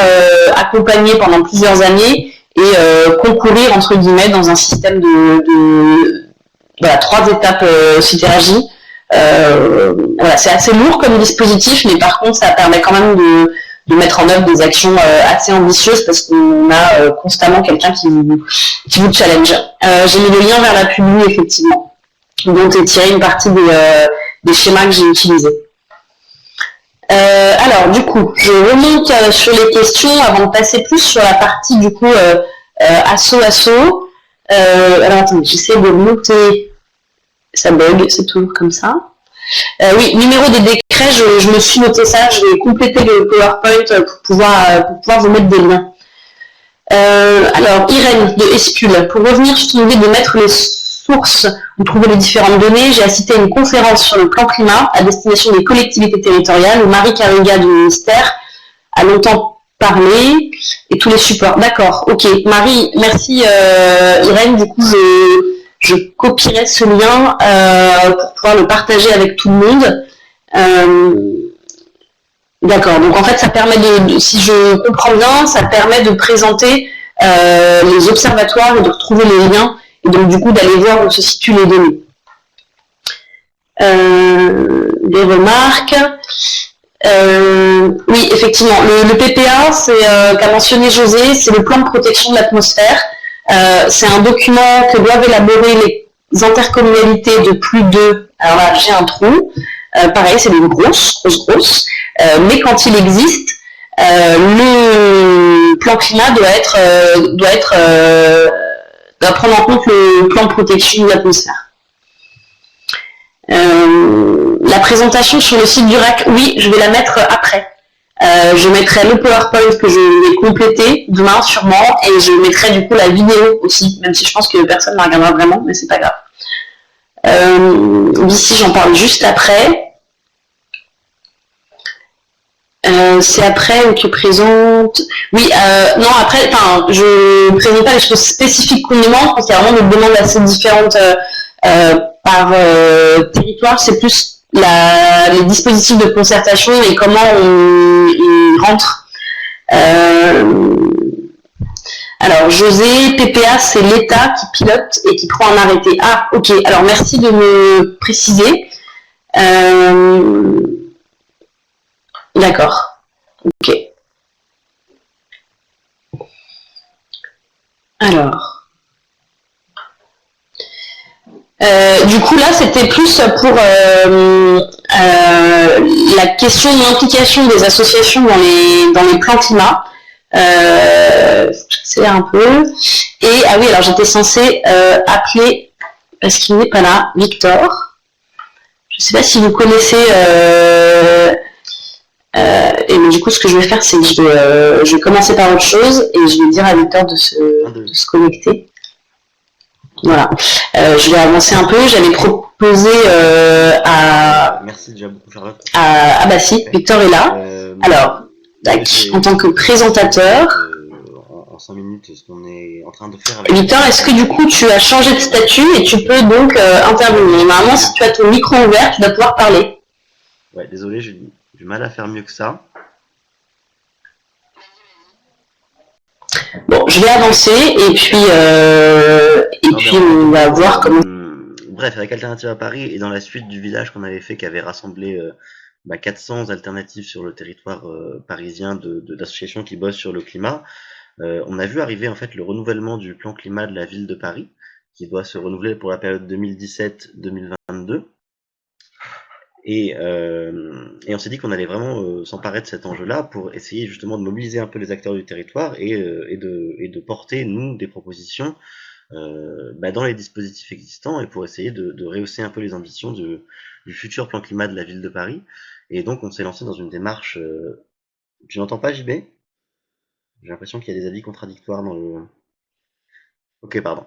accompagnée pendant plusieurs années et concourir entre guillemets dans un système de 3 étapes Synergie. Voilà, c'est assez lourd comme dispositif, mais par contre ça permet quand même de mettre en œuvre des actions assez ambitieuses parce qu'on a constamment quelqu'un qui vous challenge. J'ai mis le lien vers la publi effectivement, dont est tiré une partie des schémas que j'ai utilisés. Alors du coup, je remonte sur les questions avant de passer plus sur la partie du coup asso. Alors attendez, j'essaie de monter, ça bug, c'est toujours comme ça. Oui, numéro des décrets, je me suis noté ça, je vais compléter le PowerPoint pour pouvoir vous mettre des liens. Alors, Irène de Espule, pour revenir sur l'idée de mettre les sources où trouver les différentes données, j'ai assisté à une conférence sur le plan climat à destination des collectivités territoriales où Marie Carriga du ministère a longtemps parlé et tous les supports. D'accord, ok. Marie, merci Irène, du coup je copierai ce lien pour pouvoir le partager avec tout le monde. D'accord, donc en fait ça permet si je comprends bien, ça permet de présenter les observatoires et de retrouver les liens et donc du coup d'aller voir où se situent les données. Des remarques. Oui, effectivement, le PPA, c'est qu'a mentionné José, c'est le plan de protection de l'atmosphère. C'est un document que doivent élaborer les intercommunalités de plus de... Alors là, j'ai un trou. Pareil, c'est des grosses. Mais quand il existe, le plan climat doit prendre en compte le plan de protection de l'atmosphère. La présentation sur le site du RAC, oui, je vais la mettre après. Je mettrai le PowerPoint que je vais compléter demain sûrement et je mettrai du coup la vidéo aussi, même si je pense que personne ne la regardera vraiment, mais c'est pas grave. D'ici, j'en parle juste après. C'est après que présente. Oui, non, après, enfin, je ne présente pas les choses spécifiques qu'on demande, parce qu'il y a vraiment des demandes assez différentes par territoire. C'est plus les dispositifs de concertation et comment on rentre. Alors, José, PPA, c'est l'État qui pilote et qui prend un arrêté. Ah, ok. Alors, merci de me préciser. D'accord. Ok. Alors. Du coup, là, c'était plus pour la question de l'implication des associations dans les plans climat. J'accélère un peu. Et, ah oui, alors j'étais censée appeler, parce qu'il n'est pas là, Victor. Je ne sais pas si vous connaissez... et du coup, ce que je vais faire, c'est que je vais commencer par autre chose et je vais dire à Victor de se connecter. Voilà. Je vais avancer un peu. J'avais proposé à... Merci déjà beaucoup, Charlotte. Ah bah si, Victor est là. Alors, en tant que présentateur... En 5 minutes, ce qu'on est en train de faire avec... Victor, est-ce que du coup, tu as changé de statut et tu peux donc intervenir? Normalement, si tu as ton micro ouvert, tu vas pouvoir parler. Ouais, désolé, j'ai du mal à faire mieux que ça. Bon, je vais avancer et puis on va voir comment... Bref, avec Alternative à Paris et dans la suite du village qu'on avait fait, qui avait rassemblé 400 alternatives sur le territoire parisien d'associations qui bossent sur le climat, on a vu arriver en fait le renouvellement du plan climat de la ville de Paris, qui doit se renouveler pour la période 2017-2022. Et on s'est dit qu'on allait vraiment s'emparer de cet enjeu-là pour essayer justement de mobiliser un peu les acteurs du territoire et de porter, nous, des propositions dans les dispositifs existants et pour essayer de rehausser un peu les ambitions du futur plan climat de la ville de Paris. Et donc on s'est lancé dans une démarche... Tu n'entends pas, JB? J'ai l'impression qu'il y a des avis contradictoires dans le... Ok, pardon.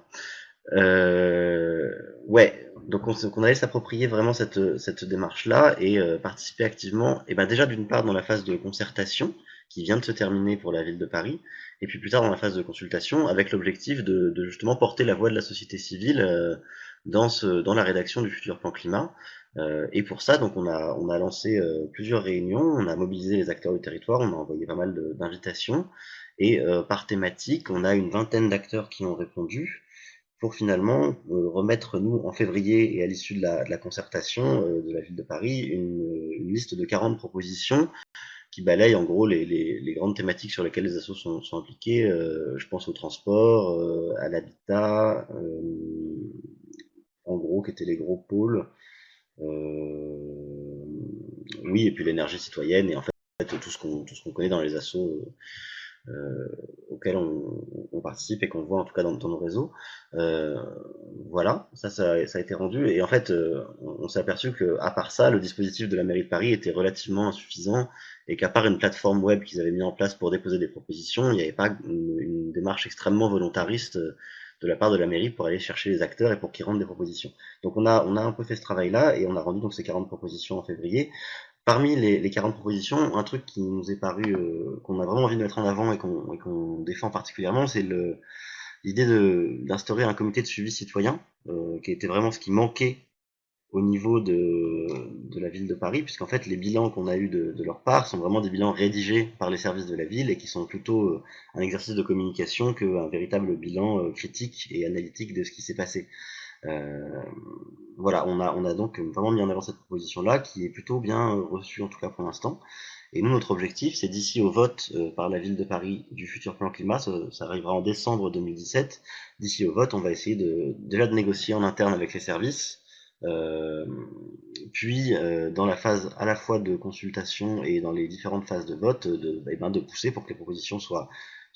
Ouais, donc on allait s'approprier vraiment cette démarche-là et participer activement, et ben déjà d'une part dans la phase de concertation qui vient de se terminer pour la ville de Paris, et puis plus tard dans la phase de consultation avec l'objectif de justement porter la voix de la société civile dans la rédaction du futur plan climat. Et pour ça, donc on a lancé plusieurs réunions, on a mobilisé les acteurs du territoire, on a envoyé pas mal d'invitations, et par thématique, on a une vingtaine d'acteurs qui ont répondu pour finalement remettre, nous, en février et à l'issue de la concertation de la ville de Paris, une liste de 40 propositions qui balaye en gros les grandes thématiques sur lesquelles les assos sont impliqués. Je pense au transport, à l'habitat, en gros, qui étaient les gros pôles. Oui, et puis l'énergie citoyenne, et en fait tout ce qu'on connaît dans les assos auxquels on participe et qu'on voit en tout cas dans nos réseaux. Voilà, ça a été rendu, et en fait on s'est aperçu que à part ça, le dispositif de la mairie de Paris était relativement insuffisant, et qu'à part une plateforme web qu'ils avaient mis en place pour déposer des propositions, il n'y avait pas une démarche extrêmement volontariste de la part de la mairie pour aller chercher les acteurs et pour qu'ils rendent des propositions. Donc on a un peu fait ce travail-là, et on a rendu donc ces 40 propositions en février. Parmi les 40 propositions, un truc qui nous est paru, qu'on a vraiment envie de mettre en avant et qu'on défend particulièrement, c'est l'idée d'instaurer un comité de suivi citoyen, qui était vraiment ce qui manquait au niveau de la ville de Paris, puisqu'en fait les bilans qu'on a eus de leur part sont vraiment des bilans rédigés par les services de la ville et qui sont plutôt un exercice de communication qu'un véritable bilan critique et analytique de ce qui s'est passé. Voilà, on a donc vraiment mis en avant cette proposition-là, qui est plutôt bien reçue en tout cas pour l'instant. Et nous, notre objectif, c'est d'ici au vote par la ville de Paris du futur plan climat, ça arrivera en décembre 2017, d'ici au vote, on va essayer déjà de négocier en interne avec les services, puis dans la phase à la fois de consultation et dans les différentes phases de vote, de pousser pour que les propositions soient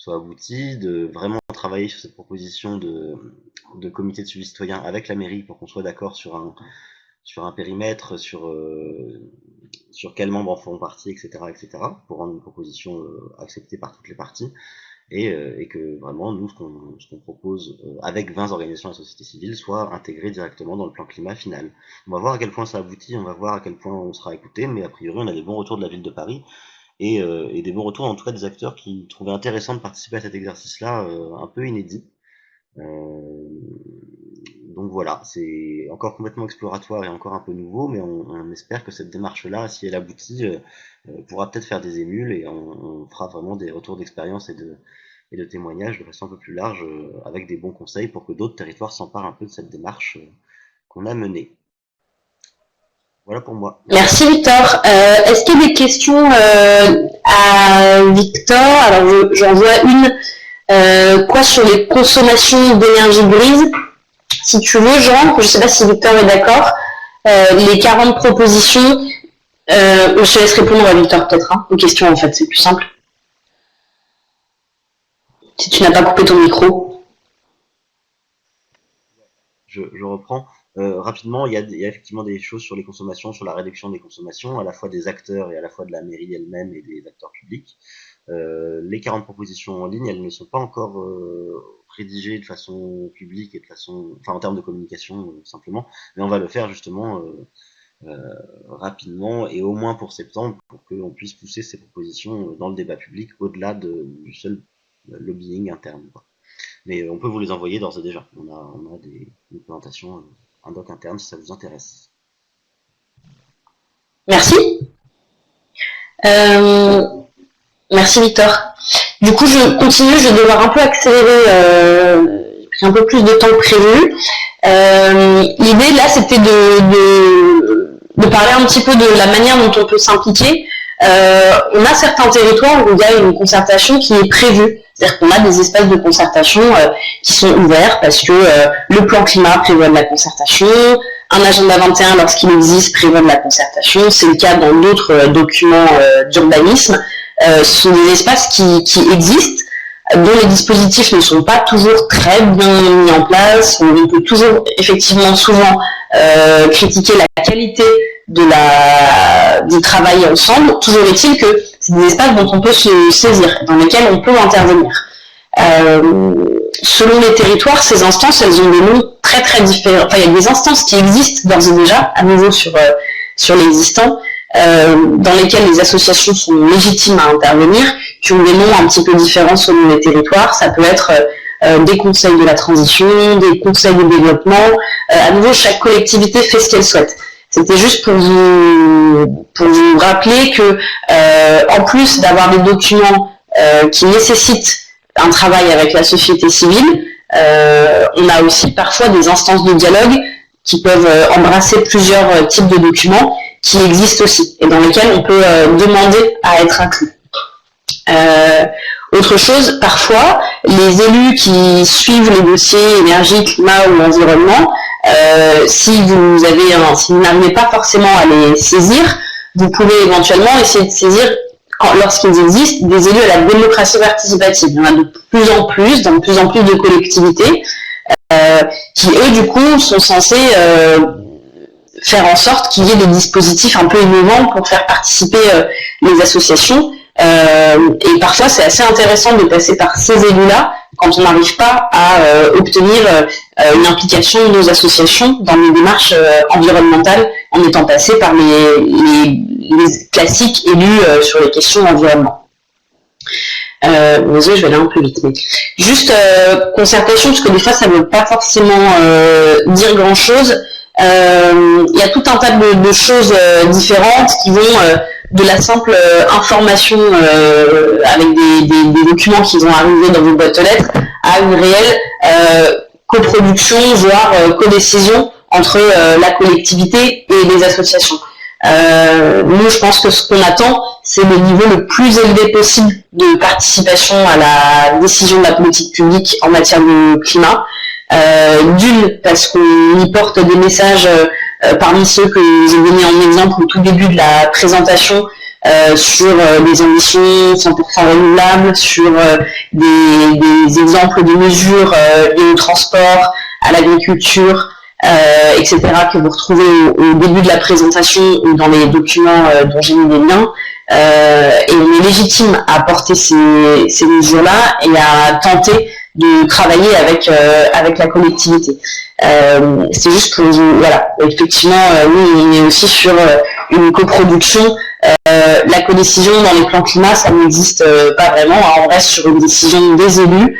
abouties, de vraiment travailler sur cette proposition de comité de suivi citoyen avec la mairie pour qu'on soit d'accord sur un périmètre, sur quels membres en feront partie, etc., pour rendre une proposition acceptée par toutes les parties, et que vraiment, nous, ce qu'on propose avec 20 organisations de la société civile soit intégré directement dans le plan climat final. On va voir à quel point ça aboutit, on va voir à quel point on sera écouté, mais a priori, on a des bons retours de la ville de Paris, et des bons retours en tout cas des acteurs qui trouvaient intéressant de participer à cet exercice-là, un peu inédit. Donc voilà, c'est encore complètement exploratoire et encore un peu nouveau, mais on espère que cette démarche-là, si elle aboutit, pourra peut-être faire des émules, et on fera vraiment des retours d'expérience et de témoignages de façon un peu plus large, avec des bons conseils pour que d'autres territoires s'emparent un peu de cette démarche qu'on a menée. Voilà pour moi. Merci Victor. Est-ce qu'il y a des questions à Victor? Alors j'en vois une. Quoi sur les consommations d'énergie grise? Si tu veux, Jean, je ne sais pas si Victor est d'accord. Les 40 propositions, je te laisse répondre à Victor peut-être, aux questions en fait, c'est plus simple. Si tu n'as pas coupé ton micro. Je reprends. Rapidement, il y a effectivement des choses sur les consommations, sur la réduction des consommations, à la fois des acteurs et à la fois de la mairie elle-même et des acteurs publics. Les 40 propositions en ligne, elles ne sont pas encore rédigées de façon publique et en termes de communication simplement, mais on va le faire justement rapidement, et au moins pour septembre, pour qu'on puisse pousser ces propositions dans le débat public au-delà du seul lobbying interne, quoi. Mais on peut vous les envoyer d'ores et déjà. On a une présentation, un doc interne si ça vous intéresse. Merci. Merci Victor. Du coup, je continue, je vais devoir un peu accélérer, j'ai pris un peu plus de temps que prévu. L'idée là, c'était de parler un petit peu de la manière dont on peut s'impliquer. On a certains territoires où il y a une concertation qui est prévue. C'est-à-dire qu'on a des espaces de concertation qui sont ouverts parce que le plan climat prévoit de la concertation, un agenda 21, lorsqu'il existe, prévoit de la concertation. C'est le cas dans d'autres documents d'urbanisme. Ce sont des espaces qui existent, dont les dispositifs ne sont pas toujours très bien mis en place. On peut toujours, effectivement, souvent critiquer la qualité du travail ensemble. Toujours est-il que c'est des espaces dont on peut se saisir, dans lesquels on peut intervenir. Selon les territoires, ces instances, elles ont des noms très très différents. Enfin, il y a des instances qui existent d'ores et déjà, à nouveau sur l'existant, dans lesquelles les associations sont légitimes à intervenir, qui ont des noms un petit peu différents selon les territoires. Ça peut être des conseils de la transition, des conseils de développement. À nouveau, chaque collectivité fait ce qu'elle souhaite. C'était juste pour vous rappeler que, en plus d'avoir des documents qui nécessitent un travail avec la société civile, on a aussi parfois des instances de dialogue qui peuvent embrasser plusieurs types de documents qui existent aussi et dans lesquels on peut demander à être inclus. Autre chose, parfois, les élus qui suivent les dossiers énergie, climat ou environnement, si vous n'arrivez pas forcément à les saisir, vous pouvez éventuellement essayer de saisir, lorsqu'ils existent, des élus à la démocratie participative. Il y en a de plus en plus, dans de plus en plus de collectivités, qui eux, du coup, sont censés faire en sorte qu'il y ait des dispositifs un peu innovants pour faire participer les associations. Et parfois, c'est assez intéressant de passer par ces élus-là quand on n'arrive pas à obtenir une implication de nos associations dans les démarches environnementales en étant passé par les classiques élus sur les questions d'environnement. Désolé, je vais aller un peu vite, mais juste concertation, parce que des fois ça ne veut pas forcément dire grand-chose. Il y a tout un tas de choses différentes qui vont de la simple information avec des documents qui vont arriver dans vos boîtes aux lettres à une réelle coproduction, voire codécision entre la collectivité et les associations. Nous, je pense que ce qu'on attend, c'est le niveau le plus élevé possible de participation à la décision de la politique publique en matière de climat. D'une, parce qu'on y porte des messages parmi ceux que j'ai donnés en exemple au tout début de la présentation, sur des ambitions 100% renouvelables, sur des exemples de mesures liées au transport, à l'agriculture, etc., que vous retrouvez au début de la présentation ou dans les documents dont j'ai mis les liens. Et on est légitime à porter ces mesures-là et à tenter de travailler avec la collectivité. C'est juste pour vous, voilà, effectivement, nous on est aussi sur une coproduction. La codécision dans les plans climat, ça n'existe pas vraiment. On reste sur une décision des élus.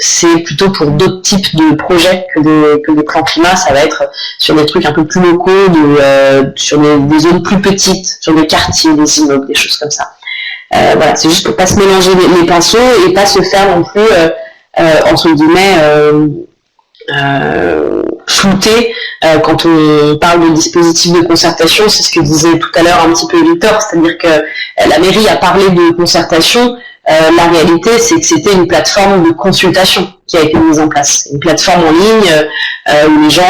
C'est plutôt pour d'autres types de projets que des plans climat. Ça va être sur des trucs un peu plus locaux, sur des zones plus petites, sur des quartiers, des immeubles, des choses comme ça. Voilà, c'est juste pour pas se mélanger les pinceaux et pas se faire non plus entre guillemets flouter quand on parle de dispositifs de concertation. C'est ce que disait tout à l'heure un petit peu Victor, c'est-à-dire que la mairie a parlé de concertation. La réalité, c'est que c'était une plateforme de consultation qui a été mise en place, une plateforme en ligne où les gens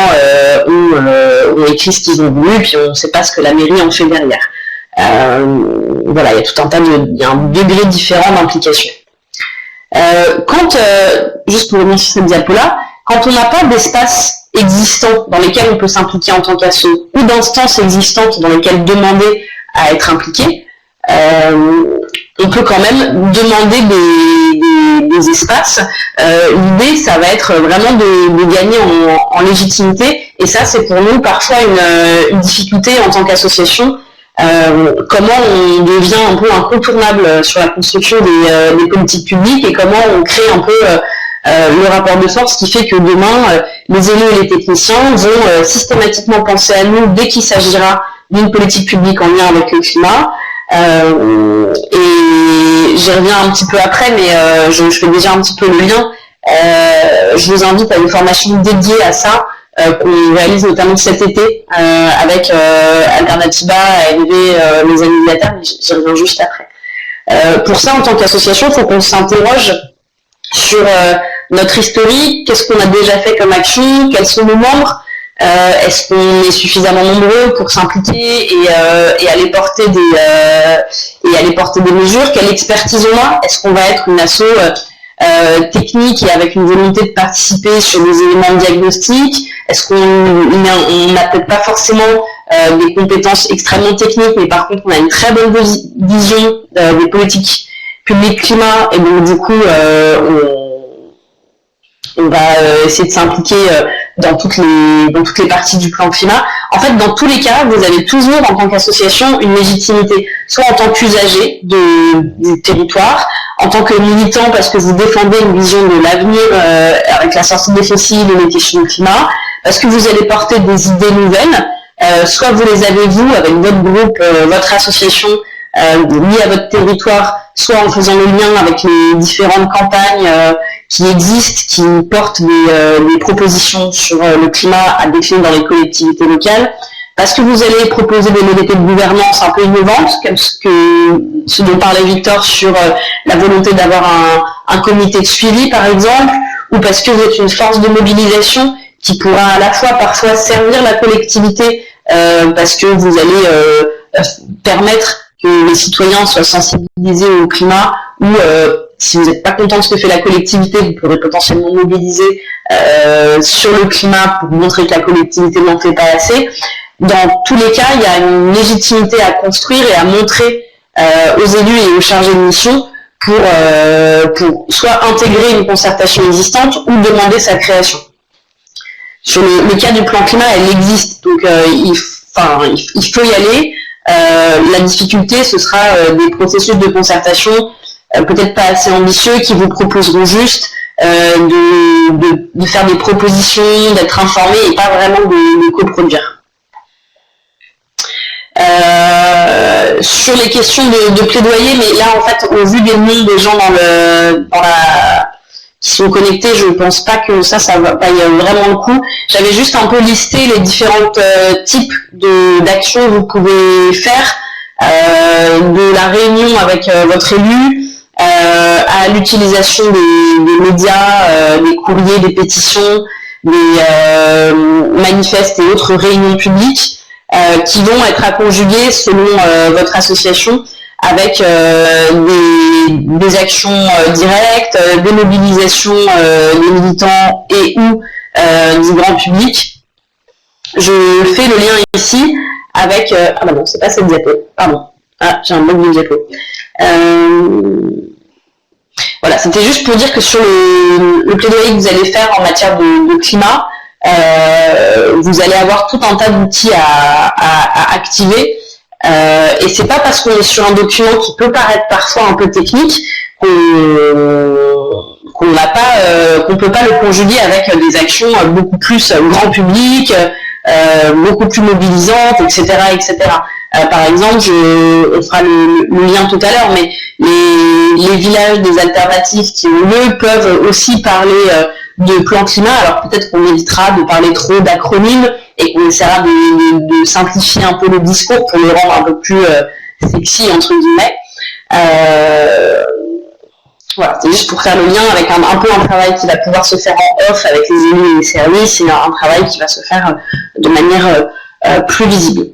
ont écrit ce qu'ils ont voulu, puis on ne sait pas ce que la mairie en fait derrière. Voilà, il y a tout un tas il y a un degré différent d'implication. Juste pour revenir sur cette diapo-là, quand on n'a pas d'espace existant dans lesquels on peut s'impliquer en tant qu'asso, ou d'instances existantes dans lesquelles demander à être impliqué, on peut quand même demander des espaces. L'idée, ça va être vraiment de gagner en légitimité, et ça, c'est pour nous parfois une difficulté en tant qu'association. Comment on devient un peu incontournable sur la construction des politiques publiques et comment on crée un peu le rapport de force qui fait que demain, les élus et les techniciens vont systématiquement penser à nous dès qu'il s'agira d'une politique publique en lien avec le climat. Et j'y reviens un petit peu après, mais je fais déjà un petit peu le lien. Je vous invite à une formation dédiée à ça, qu'on réalise notamment cet été avec Alternativa, ALV, les annulateurs, mais j'y reviens juste après. Pour ça, en tant qu'association, il faut qu'on s'interroge sur notre historique, qu'est-ce qu'on a déjà fait comme action, quels sont nos membres, Est-ce qu'on est suffisamment nombreux pour s'impliquer et aller porter des mesures? Quelle expertise on a? Est-ce qu'on va être une asso technique et avec une volonté de participer sur des éléments de diagnostic? Est-ce qu'on n'a peut-être pas forcément des compétences extrêmement techniques, mais par contre on a une très bonne vision des politiques publiques climat, et donc du coup on va essayer de s'impliquer dans toutes les parties du plan climat. En fait, dans tous les cas, vous avez toujours, en tant qu'association, une légitimité, soit en tant qu'usager du territoire, en tant que militant parce que vous défendez une vision de l'avenir avec la sortie des fossiles et les questions du climat, parce que vous allez porter des idées nouvelles, soit vous les avez vous avec votre groupe, votre association liée à votre territoire, soit en faisant le lien avec les différentes campagnes qui existent, qui portent des propositions sur le climat à décliner dans les collectivités locales, parce que vous allez proposer des modalités de gouvernance un peu innovantes, comme ce dont parlait Victor sur la volonté d'avoir un comité de suivi, par exemple, ou parce que vous êtes une force de mobilisation qui pourra à la fois parfois servir la collectivité, parce que vous allez permettre que les citoyens soient sensibilisés au climat, ou si vous n'êtes pas content de ce que fait la collectivité, vous pourrez potentiellement mobiliser sur le climat pour montrer que la collectivité n'en fait pas assez. Dans tous les cas, il y a une légitimité à construire et à montrer aux élus et aux chargés de mission pour soit intégrer une concertation existante ou demander sa création. Sur le cas du plan climat, elle existe, donc il faut y aller. La difficulté, ce sera des processus de concertation peut-être pas assez ambitieux, qui vous proposeront juste de faire des propositions, d'être informés et pas vraiment de coproduire. Sur les questions de plaidoyer, mais là en fait au vu des noms des gens qui sont connectés, je pense pas que ça va pas vraiment le coup. J'avais juste un peu listé les différents types d'actions que vous pouvez faire, de la réunion avec votre élu, à l'utilisation des médias, des courriers, des pétitions, des manifestes et autres réunions publiques, qui vont être à conjuguer selon votre association avec des actions directes, des mobilisations des militants et ou du grand public. Je fais le lien ici avec... ah bah non, c'est pas cette diapo, pardon. Ah, j'ai un bug de diapo. Voilà, c'était juste pour dire que sur le plaidoyer que vous allez faire en matière de climat, vous allez avoir tout un tas d'outils à activer. Et c'est pas parce qu'on est sur un document qui peut paraître parfois un peu technique qu'on peut pas le conjuguer avec des actions beaucoup plus grand public, beaucoup plus mobilisantes, etc., etc. Par exemple, on fera le lien tout à l'heure, mais les villages des alternatives qui eux peuvent aussi parler de plan climat. Alors peut-être qu'on évitera de parler trop d'acronymes et qu'on essaiera de simplifier un peu le discours pour le rendre un peu plus sexy entre guillemets. Voilà, c'est juste pour faire le lien avec un peu un travail qui va pouvoir se faire en off avec les élus et les services, et un travail qui va se faire de manière plus visible.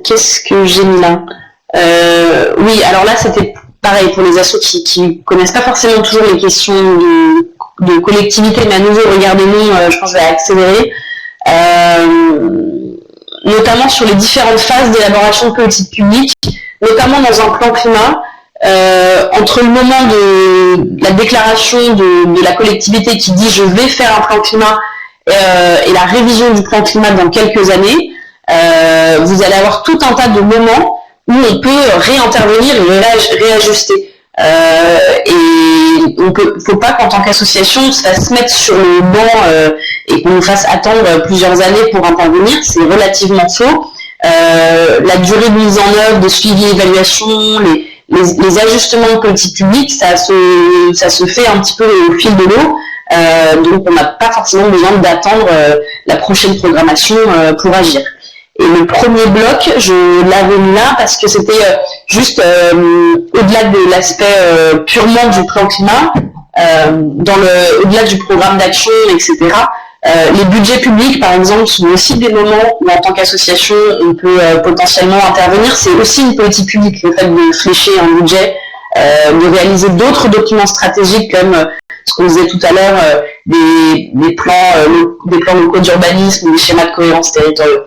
Qu'est-ce que j'ai mis là? Oui, alors là c'était pareil pour les assos qui connaissent pas forcément toujours les questions de collectivité, mais à nouveau regardez-nous, je pense que je vais accélérer, notamment sur les différentes phases d'élaboration de politique publique, notamment dans un plan climat, entre le moment de la déclaration de la collectivité qui dit je vais faire un plan climat et la révision du plan climat dans quelques années, vous allez avoir tout un tas de moments où on peut réintervenir et réajuster. Et faut pas qu'en tant qu'association on se fasse mettre sur le banc et qu'on nous fasse attendre plusieurs années pour intervenir, c'est relativement faux. La durée de mise en œuvre, de suivi et évaluation, les ajustements de politique publique, ça se fait un petit peu au fil de l'eau, donc on n'a pas forcément besoin d'attendre la prochaine programmation pour agir. Et le premier bloc, je l'avais mis là parce que c'était juste au-delà de l'aspect purement du plan climat, au-delà du programme d'action, etc. Les budgets publics, par exemple, sont aussi des moments où, en tant qu'association, on peut potentiellement intervenir. C'est aussi une politique publique, le fait de flécher un budget, de réaliser d'autres documents stratégiques comme ce qu'on disait tout à l'heure, des plans locaux d'urbanisme, des schémas de cohérence territoriale.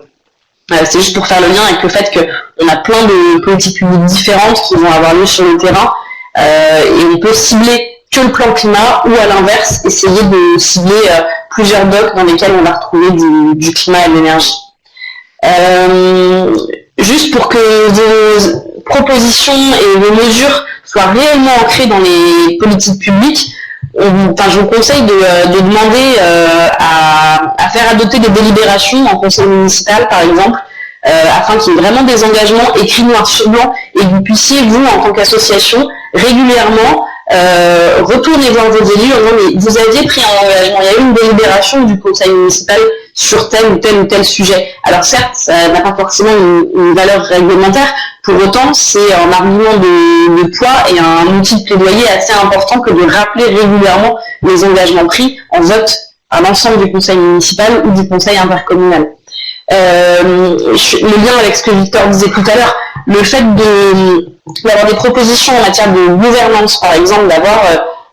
C'est juste pour faire le lien avec le fait qu'on a plein de politiques publiques différentes qui vont avoir lieu sur le terrain, et on peut cibler que le plan climat, ou à l'inverse, essayer de cibler plusieurs docs dans lesquels on va retrouver du climat et de l'énergie. Juste pour que vos propositions et vos mesures soient réellement ancrées dans les politiques publiques, je vous conseille de demander à faire adopter des délibérations en conseil municipal, par exemple, afin qu'il y ait vraiment des engagements écrits noir sur blanc et que vous puissiez, vous, en tant qu'association, régulièrement retourner voir vos élus en disant mais vous aviez pris un engagement, il y a eu une délibération du conseil municipal sur tel ou tel sujet. Alors certes, ça n'a pas forcément une valeur réglementaire, pour autant c'est un argument de poids et un outil de plaidoyer assez important que de rappeler régulièrement les engagements pris en vote à l'ensemble du conseil municipal ou du conseil intercommunal. Le lien avec ce que Victor disait tout à l'heure, le fait d'avoir des propositions en matière de gouvernance, par exemple, d'avoir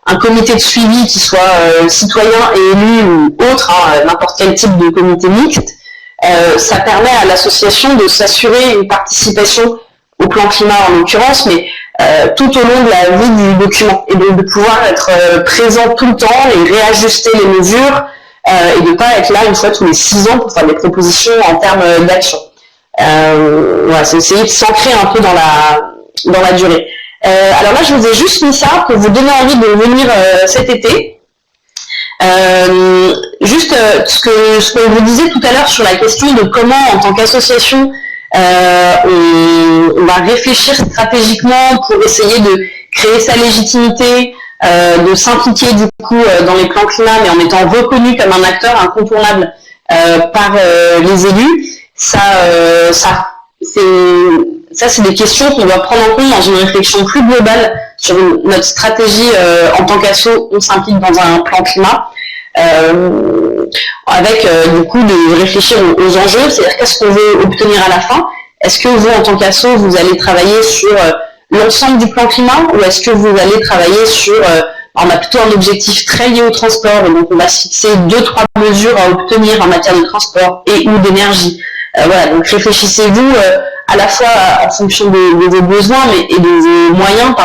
un comité de suivi qui soit citoyen et élu ou autre, n'importe quel type de comité mixte, ça permet à l'association de s'assurer une participation au plan climat en l'occurrence, mais tout au long de la vie du document, et donc de pouvoir être présent tout le temps et réajuster les mesures, et de ne pas être là une fois tous les 6 ans pour faire des propositions en termes d'action. Voilà, c'est essayer de s'ancrer un peu dans la durée. Alors là, je vous ai juste mis ça pour vous donner envie de venir cet été. Juste ce que vous disiez tout à l'heure sur la question de comment, en tant qu'association, on va réfléchir stratégiquement pour essayer de créer sa légitimité, de s'impliquer du coup dans les plans climat, mais en étant reconnu comme un acteur incontournable par les élus. C'est des questions qu'on doit prendre en compte dans une réflexion plus globale sur notre stratégie en tant qu'asso. On s'implique dans un plan climat, avec du coup de réfléchir aux enjeux, c'est-à-dire qu'est-ce qu'on veut obtenir à la fin. Est-ce que vous, en tant qu'asso, vous allez travailler sur l'ensemble du plan climat, ou est-ce que vous allez travailler sur on a plutôt un objectif très lié au transport, et donc on va se fixer 2-3 mesures à obtenir en matière de transport et ou d'énergie. Voilà, donc réfléchissez-vous à la fois en fonction de vos besoins et de vos moyens,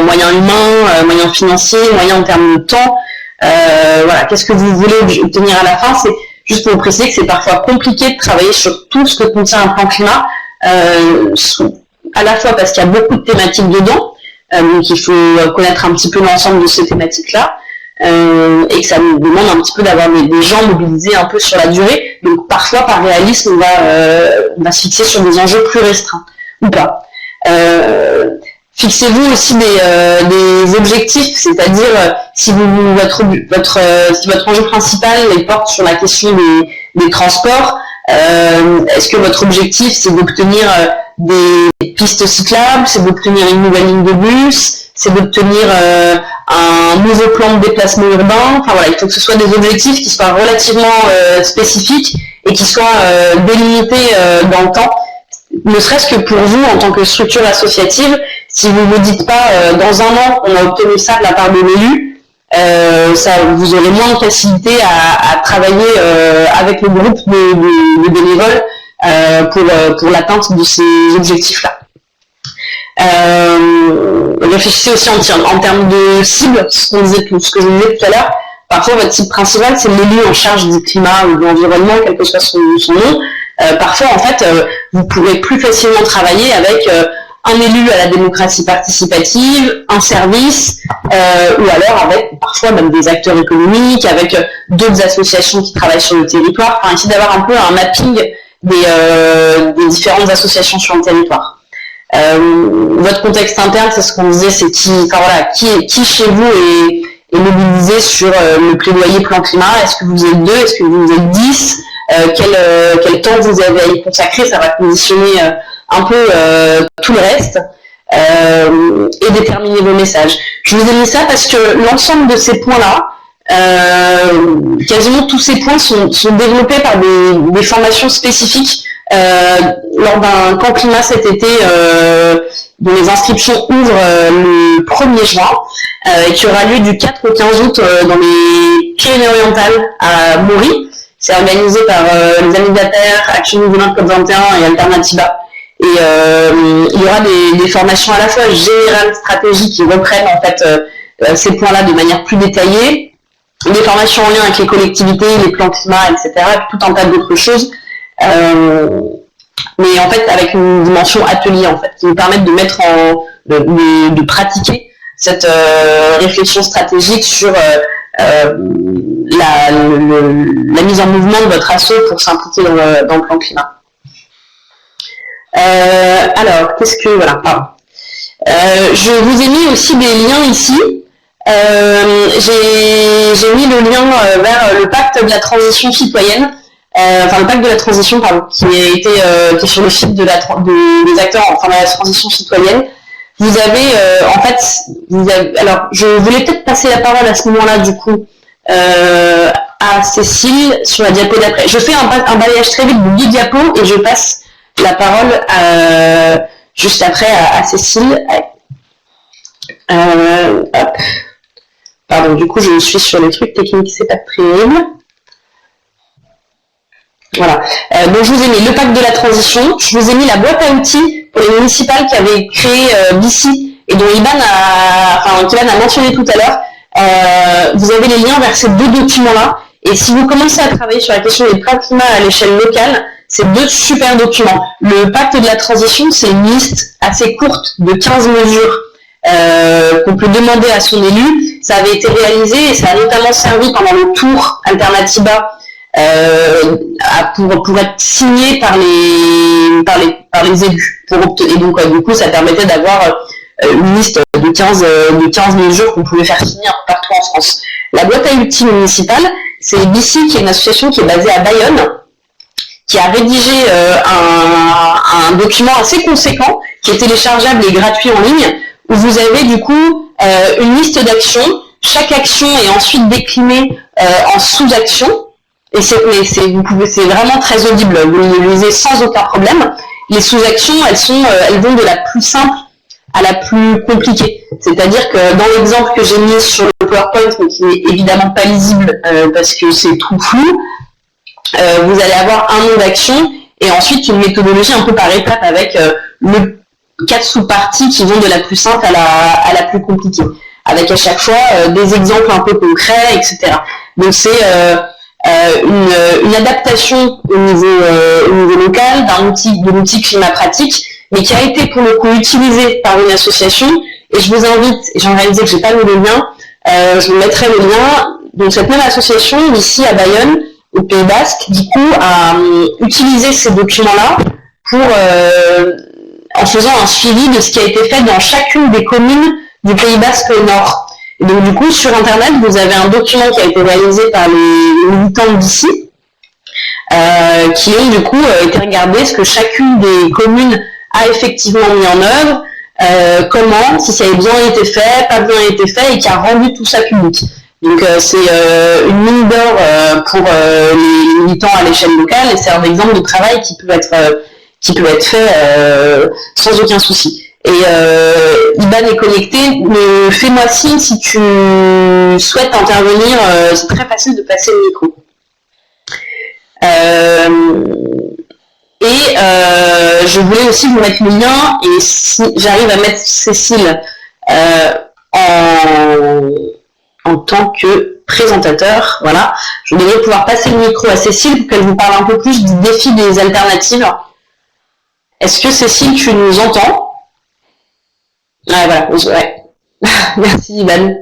moyens humains, moyens financiers, moyens en termes de temps. Voilà, qu'est-ce que vous voulez obtenir à la fin? C'est juste pour vous préciser que c'est parfois compliqué de travailler sur tout ce que contient un plan climat, à la fois parce qu'il y a beaucoup de thématiques dedans, donc il faut connaître un petit peu l'ensemble de ces thématiques-là, et que ça nous demande un petit peu d'avoir des gens mobilisés un peu sur la durée. Donc parfois, par réalisme, on va se fixer sur des enjeux plus restreints, ou pas. Fixez-vous aussi des objectifs, c'est-à-dire si votre enjeu principal porte sur la question des transports, est-ce que votre objectif c'est d'obtenir des pistes cyclables, c'est d'obtenir une nouvelle ligne de bus, c'est d'obtenir un nouveau plan de déplacement urbain. Enfin voilà, il faut que ce soit des objectifs qui soient relativement spécifiques et qui soient délimités dans le temps, ne serait-ce que pour vous en tant que structure associative. Si vous ne vous dites pas dans un an on a obtenu ça de la part de l'élu, vous aurez moins de facilité à travailler avec le groupe de bénévoles pour l'atteinte de ces objectifs-là. Réfléchissez aussi en termes de cible, ce que je disais tout à l'heure. Parfois, votre cible principale, c'est l'élu en charge du climat ou de l'environnement, quel que soit son nom. Parfois, en fait, vous pourrez plus facilement travailler avec un élu à la démocratie participative, un service, ou alors avec parfois même des acteurs économiques, avec d'autres associations qui travaillent sur le territoire. Enfin, essayer d'avoir un peu un mapping des différentes associations sur le territoire. Votre contexte interne, c'est ce qu'on disait, c'est qui chez vous est mobilisé sur le plaidoyer plan climat. Est-ce que vous êtes 2, est-ce que vous êtes 10, quel temps vous avez à y consacrer, ça va conditionner un peu tout le reste. et déterminer vos messages. Je vous ai mis ça parce que l'ensemble de ces points-là, quasiment tous ces points sont développés par des formations spécifiques lors d'un camp climat cet été dont les inscriptions ouvrent le 1er juin et qui aura lieu du 4 au 15 août dans les Pyrénées-Orientales à Maury. C'est organisé par les Amis de la Terre, Action Mouvement COP21 et Alternativa. Et il y aura des formations à la fois générales, stratégiques qui reprennent en fait ces points-là de manière plus détaillée, des formations en lien avec les collectivités, les plans climat, etc., et tout un tas d'autres choses. Mais en fait avec une dimension atelier en fait, qui nous permettent de mettre de pratiquer cette réflexion stratégique sur la mise en mouvement de votre asso pour s'impliquer dans le plan climat. Alors, qu'est-ce que... Voilà, pardon. Je vous ai mis aussi des liens ici. J'ai mis le lien vers le pacte de la transition citoyenne, le pacte de la transition, pardon, qui est sur le site des acteurs de la transition citoyenne. Vous avez, alors, je voulais peut-être passer la parole à ce moment-là, du coup, à Cécile sur la diapo d'après. Je fais un balayage très vite de 10 diapos et je passe la parole juste après à Cécile. Hop. Pardon, du coup, je suis sur les trucs techniques, c'est pas terrible. Voilà. Donc, je vous ai mis le pacte de la transition. Je vous ai mis la boîte à outils pour les municipales qui avaient créé BICI et dont Iban a mentionné tout à l'heure. Vous avez les liens vers ces deux documents-là. Et si vous commencez à travailler sur la question des plans climat à l'échelle locale, c'est deux super documents. Le pacte de la transition, c'est une liste assez courte de 15 mesures qu'on peut demander à son élu. Ça avait été réalisé et ça a notamment servi pendant le tour Alternativa pour être signé par les élus. Et donc, du coup, ça permettait d'avoir une liste de 15 mesures qu'on pouvait faire signer partout en France. La boîte à outils municipale, c'est BICI, qui est une association qui est basée à Bayonne, qui a rédigé un document assez conséquent, qui est téléchargeable et gratuit en ligne, où vous avez du coup une liste d'actions. Chaque action est ensuite déclinée en sous-actions, et c'est vraiment très audible, vous le lisez sans aucun problème. Les sous-actions, elles vont de la plus simple à la plus compliquée. C'est-à-dire que dans l'exemple que j'ai mis sur le PowerPoint, mais qui n'est évidemment pas lisible parce que c'est tout flou, vous allez avoir un nom d'action et ensuite une méthodologie un peu par étape avec le 4 sous-parties qui vont de la plus simple à la plus compliquée, avec à chaque fois des exemples un peu concrets, etc. Donc c'est une adaptation au niveau local de l'outil climat pratique, mais qui a été pour le coup utilisé par une association. Et je vous invite, et j'en réalisé que j'ai pas mis le lien, je vous mettrai le lien. Donc cette même association ici à Bayonne, au Pays Basque, du coup, a utilisé ces documents-là pour en faisant un suivi de ce qui a été fait dans chacune des communes du Pays Basque Nord. Et donc du coup, sur Internet, vous avez un document qui a été réalisé par les militants d'ici, qui ont du coup été regarder ce que chacune des communes a effectivement mis en œuvre, comment, si ça a bien été fait, pas bien été fait, et qui a rendu tout ça public. Donc c'est une mine d'or pour les militants à l'échelle locale, et c'est un exemple de travail qui peut être fait sans aucun souci. Et Iban est connecté, fais-moi signe si tu souhaites intervenir, c'est très facile de passer le micro. Je voulais aussi vous mettre le lien, et si j'arrive à mettre Cécile en tant que présentateur, voilà, je voudrais pouvoir passer le micro à Cécile pour qu'elle vous parle un peu plus du défi des alternatives. Est-ce que Cécile, tu nous entends? Ouais, voilà, ouais. Merci Iban.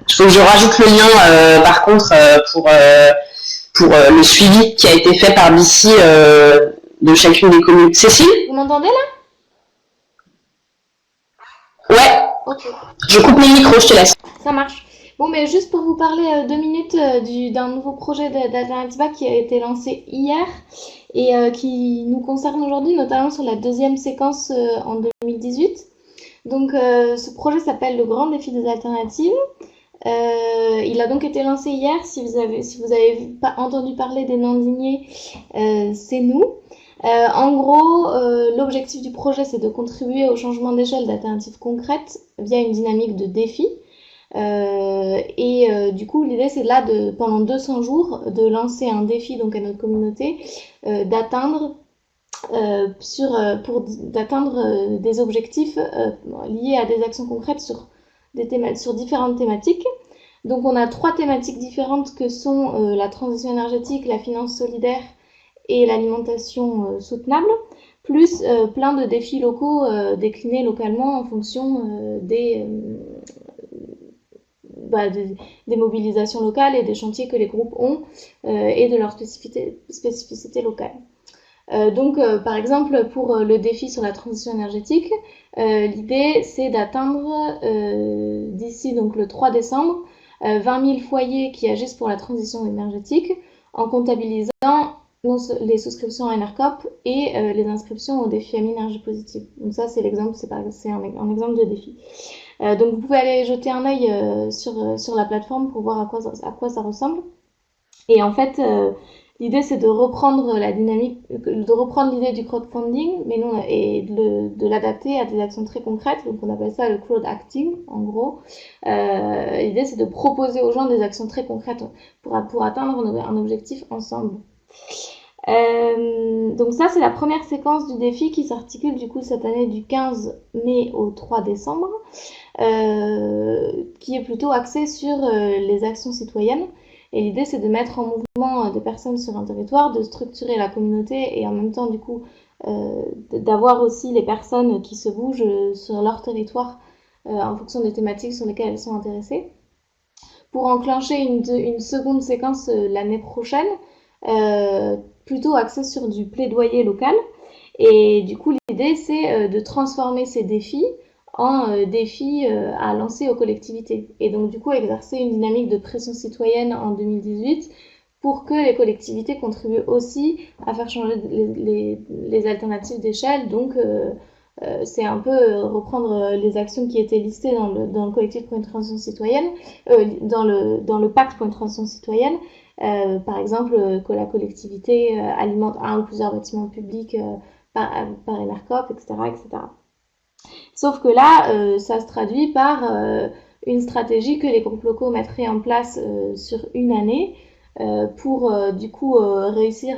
Il faut que je rajoute le lien par contre pour le suivi qui a été fait par BICI de chacune des communes. Cécile? Vous m'entendez là? Ouais. Ok. Je coupe mon micro, je te laisse. Ça marche. Bon, mais juste pour vous parler 2 minutes d'un nouveau projet d'Alternativa qui a été lancé hier et qui nous concerne aujourd'hui, notamment sur la deuxième séquence en 2018. Donc, ce projet s'appelle le Grand Défi des Alternatives. Il a donc été lancé hier. Si vous avez pas entendu parler des non-dignés, c'est nous. En gros, l'objectif du projet, c'est de contribuer au changement d'échelle d'alternatives concrètes via une dynamique de défi. Du coup, l'idée, c'est là, pendant 200 jours, de lancer un défi donc à notre communauté, d'atteindre des objectifs liés à des actions concrètes sur différentes thématiques. Donc on a 3 thématiques différentes que sont la transition énergétique, la finance solidaire et l'alimentation soutenable, plus plein de défis locaux déclinés localement en fonction des mobilisations locales et des chantiers que les groupes ont et de leurs spécificités locales. Par exemple, pour le défi sur la transition énergétique, l'idée c'est d'atteindre d'ici donc le 3 décembre 20 000 foyers qui agissent pour la transition énergétique en comptabilisant les souscriptions à NRCOP et les inscriptions au défi Énergie Positive. Donc ça c'est l'exemple, c'est un exemple de défi. Donc vous pouvez aller jeter un œil sur la plateforme pour voir à quoi ça ressemble. Et en fait, l'idée c'est de reprendre l'idée du crowdfunding, mais de l'adapter à des actions très concrètes. Donc on appelle ça le crowd acting, en gros. L'idée c'est de proposer aux gens des actions très concrètes pour atteindre un objectif ensemble. Donc ça c'est la première séquence du défi qui s'articule du coup cette année du 15 mai au 3 décembre, qui est plutôt axée sur les actions citoyennes. Et l'idée, c'est de mettre en mouvement des personnes sur un territoire, de structurer la communauté et en même temps, du coup, d'avoir aussi les personnes qui se bougent sur leur territoire en fonction des thématiques sur lesquelles elles sont intéressées. Pour enclencher une seconde séquence l'année prochaine, plutôt axée sur du plaidoyer local. Et du coup, l'idée, c'est de transformer ces défis en défi à lancer aux collectivités. Et donc, du coup, exercer une dynamique de pression citoyenne en 2018 pour que les collectivités contribuent aussi à faire changer les alternatives d'échelle. Donc, c'est un peu reprendre les actions qui étaient listées dans le collectif pour une transition citoyenne, dans le pacte pour une transition citoyenne. Par exemple, que la collectivité alimente un ou plusieurs bâtiments publics par NRCOP, etc., etc. Sauf que là, ça se traduit par une stratégie que les groupes locaux mettraient en place sur une année pour du coup réussir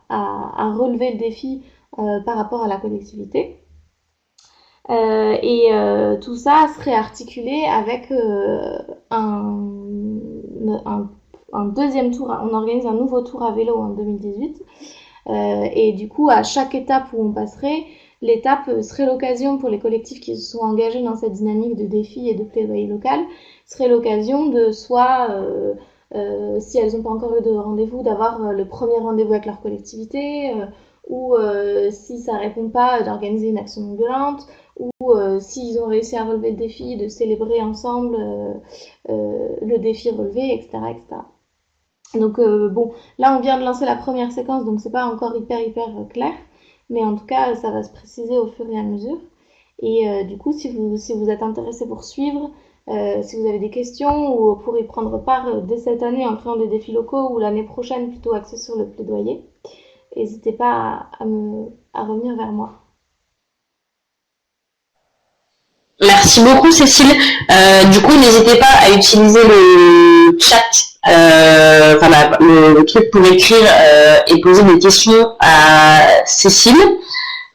à relever le défi par rapport à la collectivité. Tout ça serait articulé avec un deuxième tour. On organise un nouveau tour à vélo en 2018. Et du coup, à chaque étape où on passerait, l'étape serait l'occasion pour les collectifs qui se sont engagés dans cette dynamique de défi et de plaidoyer local, serait l'occasion de soit, si elles n'ont pas encore eu de rendez-vous, d'avoir le premier rendez-vous avec leur collectivité, ou si ça répond pas, d'organiser une action non violente, ou s'ils ont réussi à relever le défi, de célébrer ensemble le défi relevé, etc., etc. Donc bon, là on vient de lancer la première séquence, donc c'est pas encore hyper clair. Mais en tout cas, ça va se préciser au fur et à mesure. Et du coup, si vous êtes intéressé pour suivre, si vous avez des questions ou pour y prendre part dès cette année en créant des défis locaux ou l'année prochaine plutôt axé sur le plaidoyer, n'hésitez pas à revenir vers moi. Merci beaucoup Cécile. Du coup, n'hésitez pas à utiliser le chat, le truc pour écrire et poser des questions à Cécile.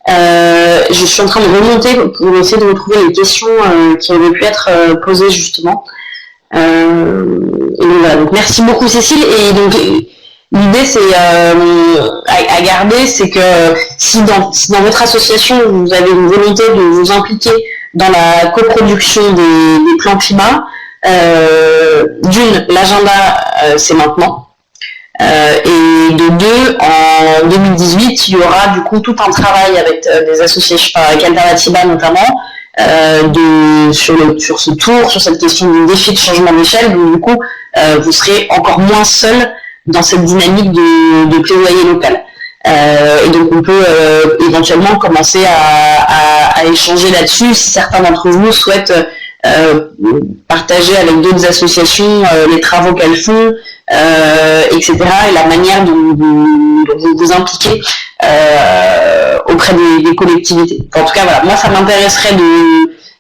Je suis en train de remonter pour essayer de retrouver les questions qui avaient pu être posées justement. Et donc voilà, donc merci beaucoup Cécile. Et donc l'idée c'est à garder, c'est que si dans votre association vous avez une volonté de vous impliquer dans la coproduction des plans climat, l'agenda c'est maintenant. Et de deux, en 2018, il y aura du coup tout un travail avec des associations, avec Alternatiba notamment, sur ce tour, sur cette question du défi de changement d'échelle. Donc du coup, vous serez encore moins seul dans cette dynamique de plaidoyer local. Et donc on peut éventuellement commencer à échanger là-dessus si certains d'entre vous souhaitent partager avec d'autres associations les travaux qu'elles font, etc. et la manière dont vous vous impliquez auprès des collectivités. En tout cas, voilà, moi ça m'intéresserait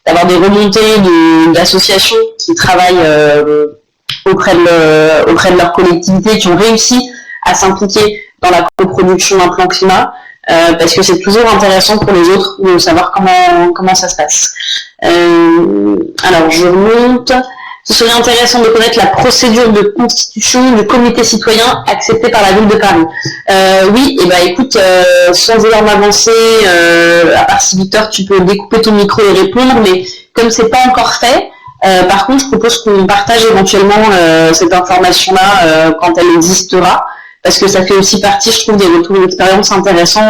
d'avoir des remontées d'associations qui travaillent auprès de leur collectivité, qui ont réussi à s'impliquer dans la coproduction d'un plan climat, parce que c'est toujours intéressant pour les autres de savoir comment ça se passe. Alors je remonte. Ce serait intéressant de connaître la procédure de constitution du comité citoyen accepté par la ville de Paris. Oui, et ben écoute, sans vouloir m'avancer, à part si Victor, tu peux découper ton micro et répondre, mais comme c'est pas encore fait, par contre, je propose qu'on partage éventuellement cette information-là quand elle existera, parce que ça fait aussi partie, je trouve, des retours d'expérience intéressants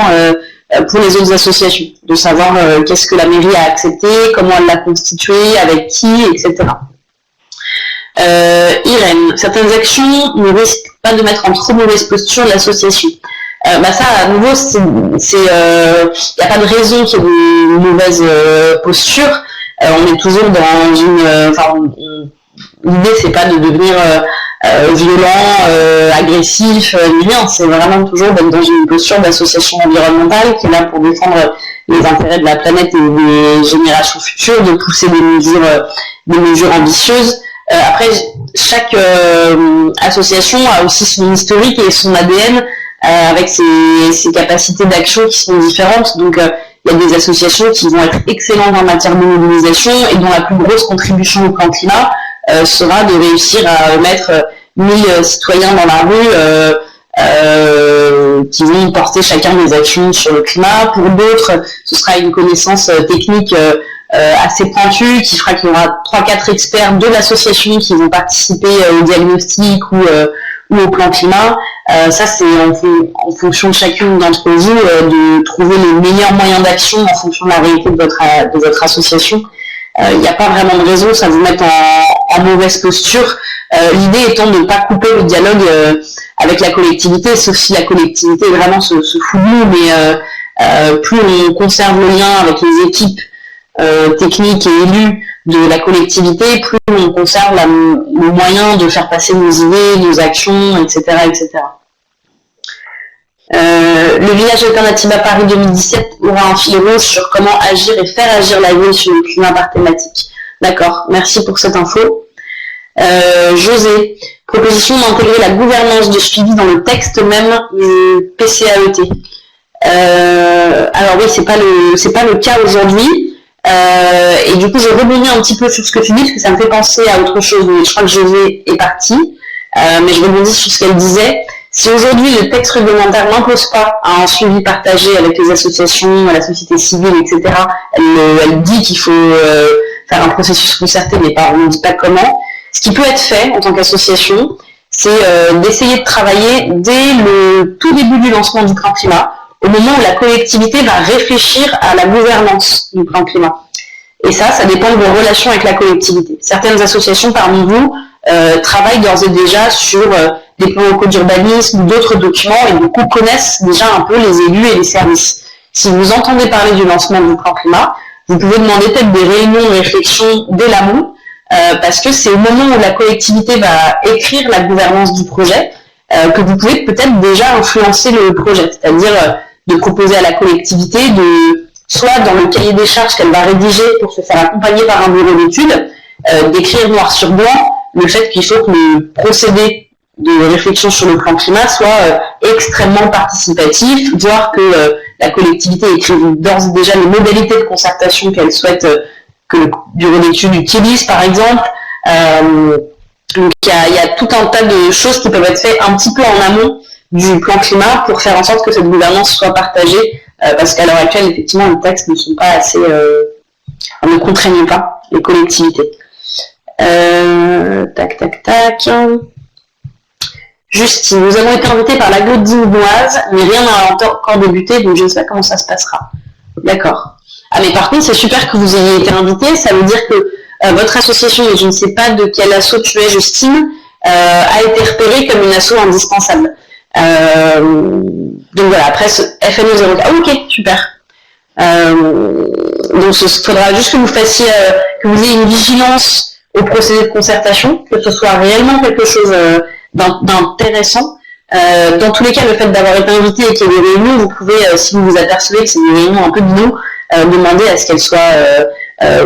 pour les autres associations, de savoir qu'est-ce que la mairie a accepté, comment elle l'a constitué, avec qui, etc. Irène, certaines actions ne risquent pas de mettre en trop mauvaise posture l'association. Ça, à nouveau, y a pas de raison qu'il y ait une mauvaise posture. On est toujours dans l'idée, c'est pas de devenir violent, agressif, rien. C'est vraiment toujours d'être dans une posture d'association environnementale qui est là pour défendre les intérêts de la planète et des générations futures, de pousser des mesures ambitieuses. Après, chaque association a aussi son historique et son ADN avec ses capacités d'action qui sont différentes. Donc, il y a des associations qui vont être excellentes en matière de mobilisation et dont la plus grosse contribution au plan climat sera de réussir à mettre 1000 citoyens dans la rue qui vont porter chacun des actions sur le climat. Pour d'autres, ce sera une connaissance technique assez pointue qui fera qu'il y aura 3-4 experts de l'association qui vont participer au diagnostic ou au plan climat. Ça, c'est en fonction de chacune d'entre vous de trouver les meilleurs moyens d'action en fonction de la réalité de votre association. Il n'y a pas vraiment de raison, ça vous met en mauvaise posture. L'idée étant de ne pas couper le dialogue avec la collectivité, sauf si la collectivité vraiment se fout de nous, mais plus on conserve le lien avec les équipes techniques et élus de la collectivité, plus on conserve le moyen de faire passer nos idées, nos actions, etc. etc. Le village alternatif à Paris 2017 aura un fil rouge sur comment agir et faire agir la ville sur le climat par thématique. D'accord, merci pour cette info. José, proposition d'intégrer la gouvernance de suivi dans le texte même du PCAET. Alors oui, c'est pas le cas aujourd'hui. Et du coup, je rebondis un petit peu sur ce que tu dis, parce que ça me fait penser à autre chose, mais je crois que José est parti. Mais je rebondis sur ce qu'elle disait. Si aujourd'hui le texte réglementaire n'impose pas un suivi partagé avec les associations, la société civile, etc., elle dit qu'il faut faire un processus concerté, mais on ne dit pas comment. Ce qui peut être fait en tant qu'association, c'est d'essayer de travailler dès le tout début du lancement du plan climat, au moment où la collectivité va réfléchir à la gouvernance du plan climat. Et ça dépend de vos relations avec la collectivité. Certaines associations parmi vous travaillent d'ores et déjà sur des plans locaux d'urbanisme ou d'autres documents et du coup connaissent déjà un peu les élus et les services. Si vous entendez parler du lancement du plan climat, vous pouvez demander peut-être des réunions de réflexion dès l'amont, parce que c'est au moment où la collectivité va écrire la gouvernance du projet que vous pouvez peut-être déjà influencer le projet, c'est-à-dire de proposer à la collectivité soit dans le cahier des charges qu'elle va rédiger pour se faire accompagner par un bureau d'études, d'écrire noir sur blanc le fait qu'il faut que le procédé de réflexion sur le plan climat soit extrêmement participatif, voire que la collectivité écrive d'ores et déjà les modalités de concertation qu'elle souhaite que le bureau d'études utilise, par exemple. Donc il y a tout un tas de choses qui peuvent être faites un petit peu en amont du plan climat pour faire en sorte que cette gouvernance soit partagée, parce qu'à l'heure actuelle, effectivement, les textes ne sont pas assez, ne contraignent pas les collectivités. Tac. Justine, nous avons été invités par l'agglo d'Inoise, mais rien n'a encore débuté, donc je ne sais pas comment ça se passera. D'accord. Ah mais par contre, c'est super que vous ayez été invités, ça veut dire que votre association, et je ne sais pas de quel asso tu es, Justine, a été repérée comme une asso indispensable. Donc voilà, après ce FNO 0K, ok, super. Donc il faudra juste que vous fassiez, que vous ayez une vigilance au procédé de concertation, que ce soit réellement quelque chose d'intéressant. Dans tous les cas, le fait d'avoir été invité et qu'il y ait des réunions, vous pouvez, si vous vous apercevez que c'est des réunions un peu bidons, demander à ce qu'elles soient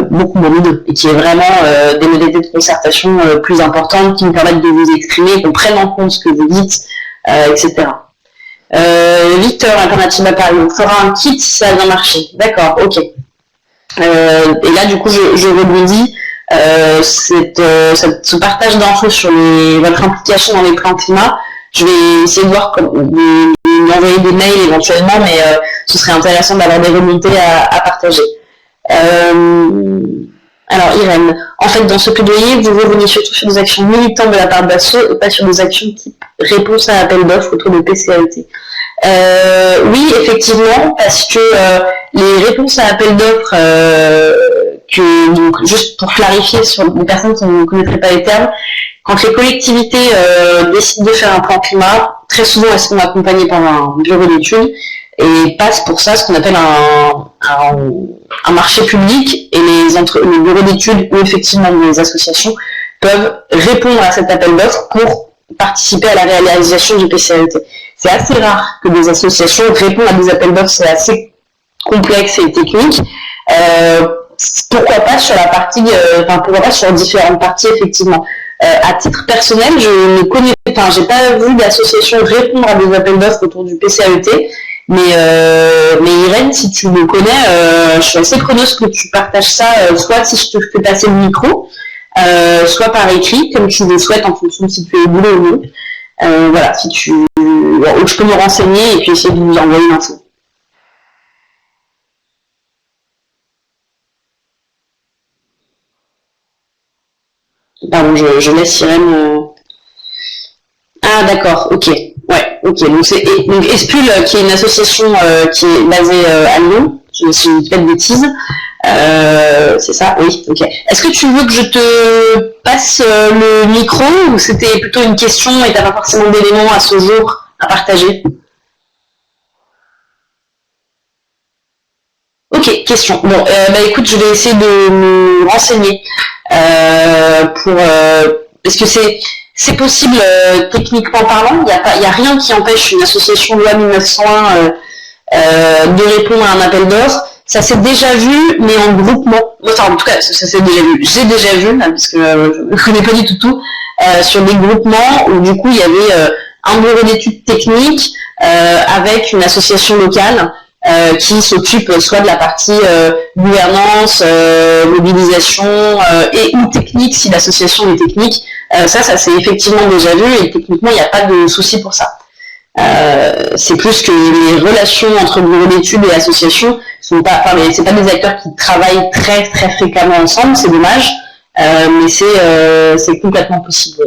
beaucoup moins bidons et qu'il y ait vraiment des modalités de concertation plus importantes qui nous permettent de vous exprimer, qu'on prenne en compte ce que vous dites, etc. Victor, Alternativa Paris, on fera un kit si ça a bien marché. D'accord, ok. Et là, du coup, je rebondis. Ce partage d'infos sur votre implication dans les plans climat, je vais essayer de voir d'envoyer des mails éventuellement, mais ce serait intéressant d'avoir des remontées à partager. Alors Irène, en fait dans ce plaidoyer, vous revenez surtout sur des actions militantes de la part d'Asso et pas sur des actions type réponse à appel d'offres autour de PCAET. Oui, effectivement, parce que les réponses à appel d'offres, donc juste pour clarifier sur des personnes qui ne connaîtraient pas les termes, quand les collectivités décident de faire un plan climat, très souvent elles sont accompagnées par un bureau d'études et passent pour ça ce qu'on appelle un marché public, et les bureaux d'études ou effectivement les associations peuvent répondre à cet appel d'offres pour participer à la réalisation du PCAET. C'est assez rare que des associations répondent à des appels d'offres, c'est assez complexe et technique. Pourquoi pas sur la partie, pourquoi pas sur différentes parties effectivement. À titre personnel, j'ai pas vu d'association répondre à des appels d'offres autour du PCAET, mais Irène, si tu le connais, je suis assez preneuse que tu partages ça, soit si je te fais passer le micro, soit par écrit, comme tu le souhaites en fonction de si tu es au boulot ou non. Voilà, je peux me renseigner et puis essayer de vous envoyer l'info. Pardon, je laisse Irène. Ah d'accord, ok. Ouais, ok. Donc Espul, qui est une association qui est basée à Lyon, si je ne dis pas de bêtises. C'est ça, oui, ok. Est-ce que tu veux que je te passe le micro ou c'était plutôt une question et t'as pas forcément d'éléments à ce jour à partager? Ok, question. Bon, écoute, je vais essayer de me renseigner parce que c'est possible techniquement parlant. Il y a rien qui empêche une association loi 1901 de répondre à un appel d'offres. Ça s'est déjà vu, mais en groupement. Enfin, en tout cas, ça s'est déjà vu. J'ai déjà vu, parce que je ne connais pas du tout, sur des groupements où du coup il y avait un bureau d'études techniques avec une association locale qui s'occupe soit de la partie gouvernance, mobilisation et ou technique si l'association est technique. Ça s'est effectivement déjà vu et techniquement il n'y a pas de souci pour ça. C'est plus que les relations entre bureaux d'études et associations c'est pas des acteurs qui travaillent très très fréquemment ensemble, c'est dommage, mais c'est complètement possible.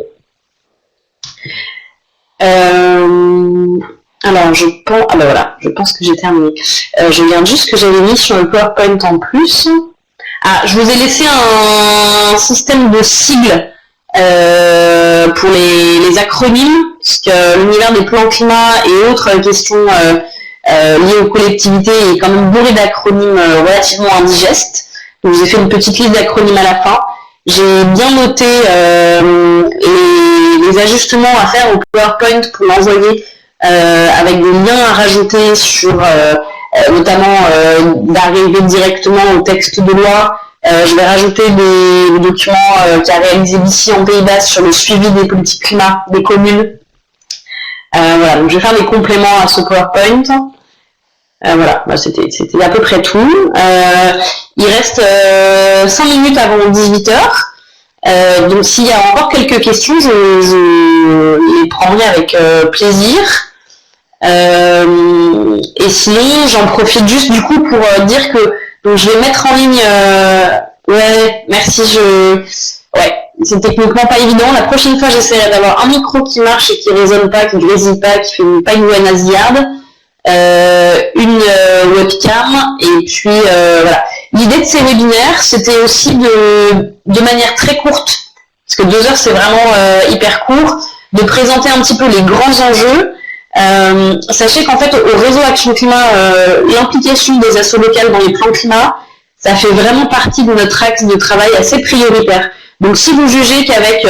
Alors je pense que j'ai terminé. Je regarde juste ce que j'avais mis sur le PowerPoint en plus. Ah, je vous ai laissé un système de sigles pour les acronymes, parce que l'univers des plans climat et autres questions liées aux collectivités est quand même bourré d'acronymes relativement indigestes. Donc j'ai fait une petite liste d'acronymes à la fin. J'ai bien noté les ajustements à faire au PowerPoint pour l'envoyer avec des liens à rajouter sur notamment d'arriver directement au texte de loi. Je vais rajouter des documents qu'a réalisé d'ici en Pays Basque sur le suivi des politiques climat des communes. Voilà, donc je vais faire des compléments à ce PowerPoint. Voilà, c'était à peu près tout. Il reste 5 minutes avant 18h. Donc s'il y a encore quelques questions, je les prendrai avec plaisir. Et sinon, j'en profite juste du coup pour dire que donc, je vais mettre en ligne... ouais, merci, ouais, c'est techniquement pas évident. La prochaine fois, j'essaierai d'avoir un micro qui marche et qui résonne pas, qui grésille pas, qui fait pas une voix nasillarde. Une webcam et puis voilà. L'idée de ces webinaires c'était aussi de manière très courte, parce que 2 heures c'est vraiment hyper court, de présenter un petit peu les grands enjeux Sachez qu'en fait, au réseau Action Climat, l'implication des assos locales dans les plans climat, ça fait vraiment partie de notre axe de travail assez prioritaire. Donc si vous jugez qu'avec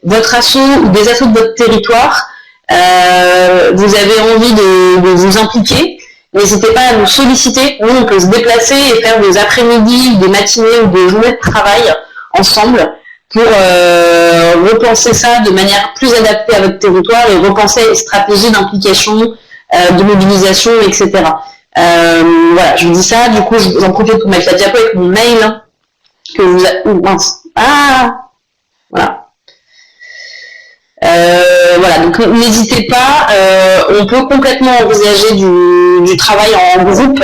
votre asso ou des assos de votre territoire, vous avez envie de vous impliquer, n'hésitez pas à nous solliciter. Nous, on peut se déplacer et faire des après-midi, des matinées ou des journées de travail ensemble pour repenser ça de manière plus adaptée à votre territoire et repenser les stratégies d'implication, de mobilisation, etc. Voilà, je vous dis ça, du coup, j'en profite pour mettre la diapo avec mon mail que vous voilà. Voilà, donc n'hésitez pas, on peut complètement envisager du travail en groupe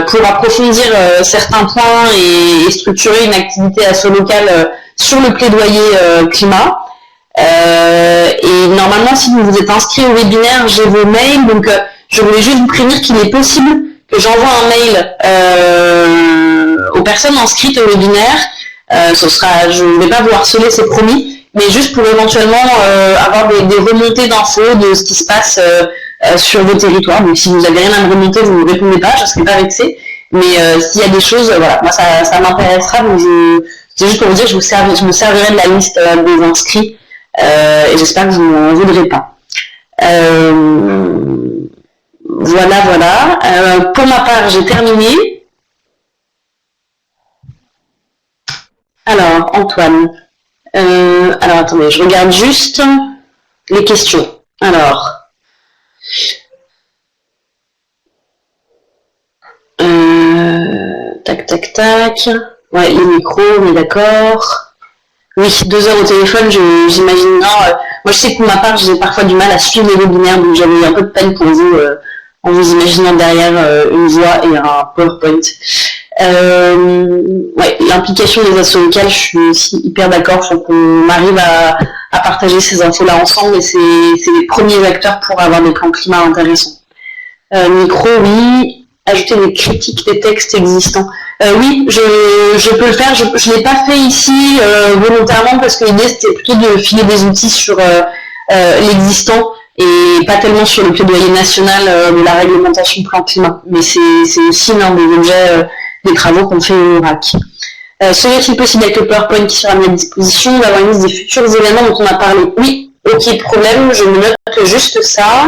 pour approfondir certains points et structurer une activité asso locale sur le plaidoyer climat. Et normalement, si vous vous êtes inscrit au webinaire, j'ai vos mails, donc je voulais juste vous prévenir qu'il est possible que j'envoie un mail aux personnes inscrites au webinaire. Je ne vais pas vous harceler, c'est promis, mais juste pour éventuellement avoir des remontées d'infos de ce qui se passe sur vos territoires. Donc si vous n'avez rien à me remonter, vous ne me répondez pas, je ne serai pas vexée. Mais s'il y a des choses, voilà, moi ça m'intéressera. Donc c'est juste pour vous dire, je me servirai de la liste des inscrits et j'espère que vous n'en voudrez pas. Voilà. Pour ma part, j'ai terminé. Alors, Antoine. Alors, attendez, je regarde juste les questions. Alors. Tac. Ouais, les micros, on est d'accord. Oui, 2 heures au téléphone, j'imagine. Non, moi, je sais que pour ma part, j'ai parfois du mal à suivre les webinaires, donc j'avais un peu de peine pour vous, en vous imaginant derrière une voix et un PowerPoint. Ouais, l'implication des assos locales, je suis aussi hyper d'accord. Il faut qu'on arrive à partager ces infos-là ensemble, et c'est les premiers acteurs pour avoir des plans climat intéressants. Micro, oui. Ajouter des critiques des textes existants. Oui, je peux le faire. Je l'ai pas fait ici volontairement parce que l'idée c'était plutôt de filer des outils sur l'existant et pas tellement sur le plaidoyer national de la réglementation plan climat. Mais c'est aussi l'un des objets des travaux qu'on fait au RAC. Serait-il possible avec le PowerPoint qui sera mis à disposition d'avoir une liste des futurs événements dont on a parlé? Oui, ok, problème, je me note juste ça.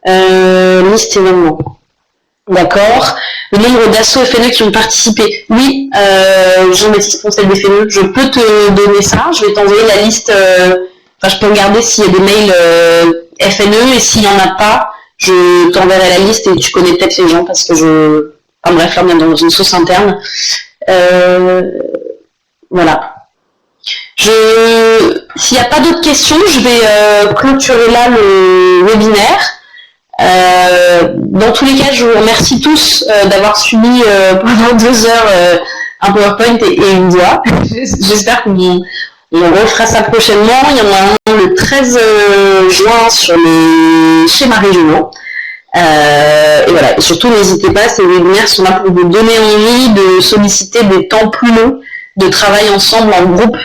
Liste événements. D'accord. Le nombre d'assauts FNE qui ont participé. Oui, Jean-Baptiste Poncel des FNE, je peux te donner ça. Je vais t'envoyer la liste. Je peux regarder s'il y a des mails FNE, et s'il n'y en a pas, je t'enverrai la liste et tu connais peut-être les gens parce que enfin bref, là on est dans une sauce interne. Voilà. S'il n'y a pas d'autres questions, je vais clôturer là le webinaire. Dans tous les cas, je vous remercie tous d'avoir suivi pendant 2 heures un PowerPoint et une voix. J'espère qu'on refera ça prochainement. Il y en a un le 13 juin sur les schémas régionaux. Et voilà. Et surtout, n'hésitez pas, ces webinaires sont là pour vous donner envie de solliciter des temps plus longs de travail ensemble en groupe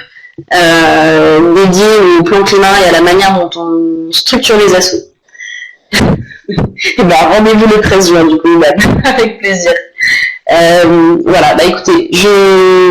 dédiés au plan climat et à la manière dont on structure les assos. Et ben, rendez-vous le 13 juin, du coup, avec plaisir. Voilà, bah écoutez,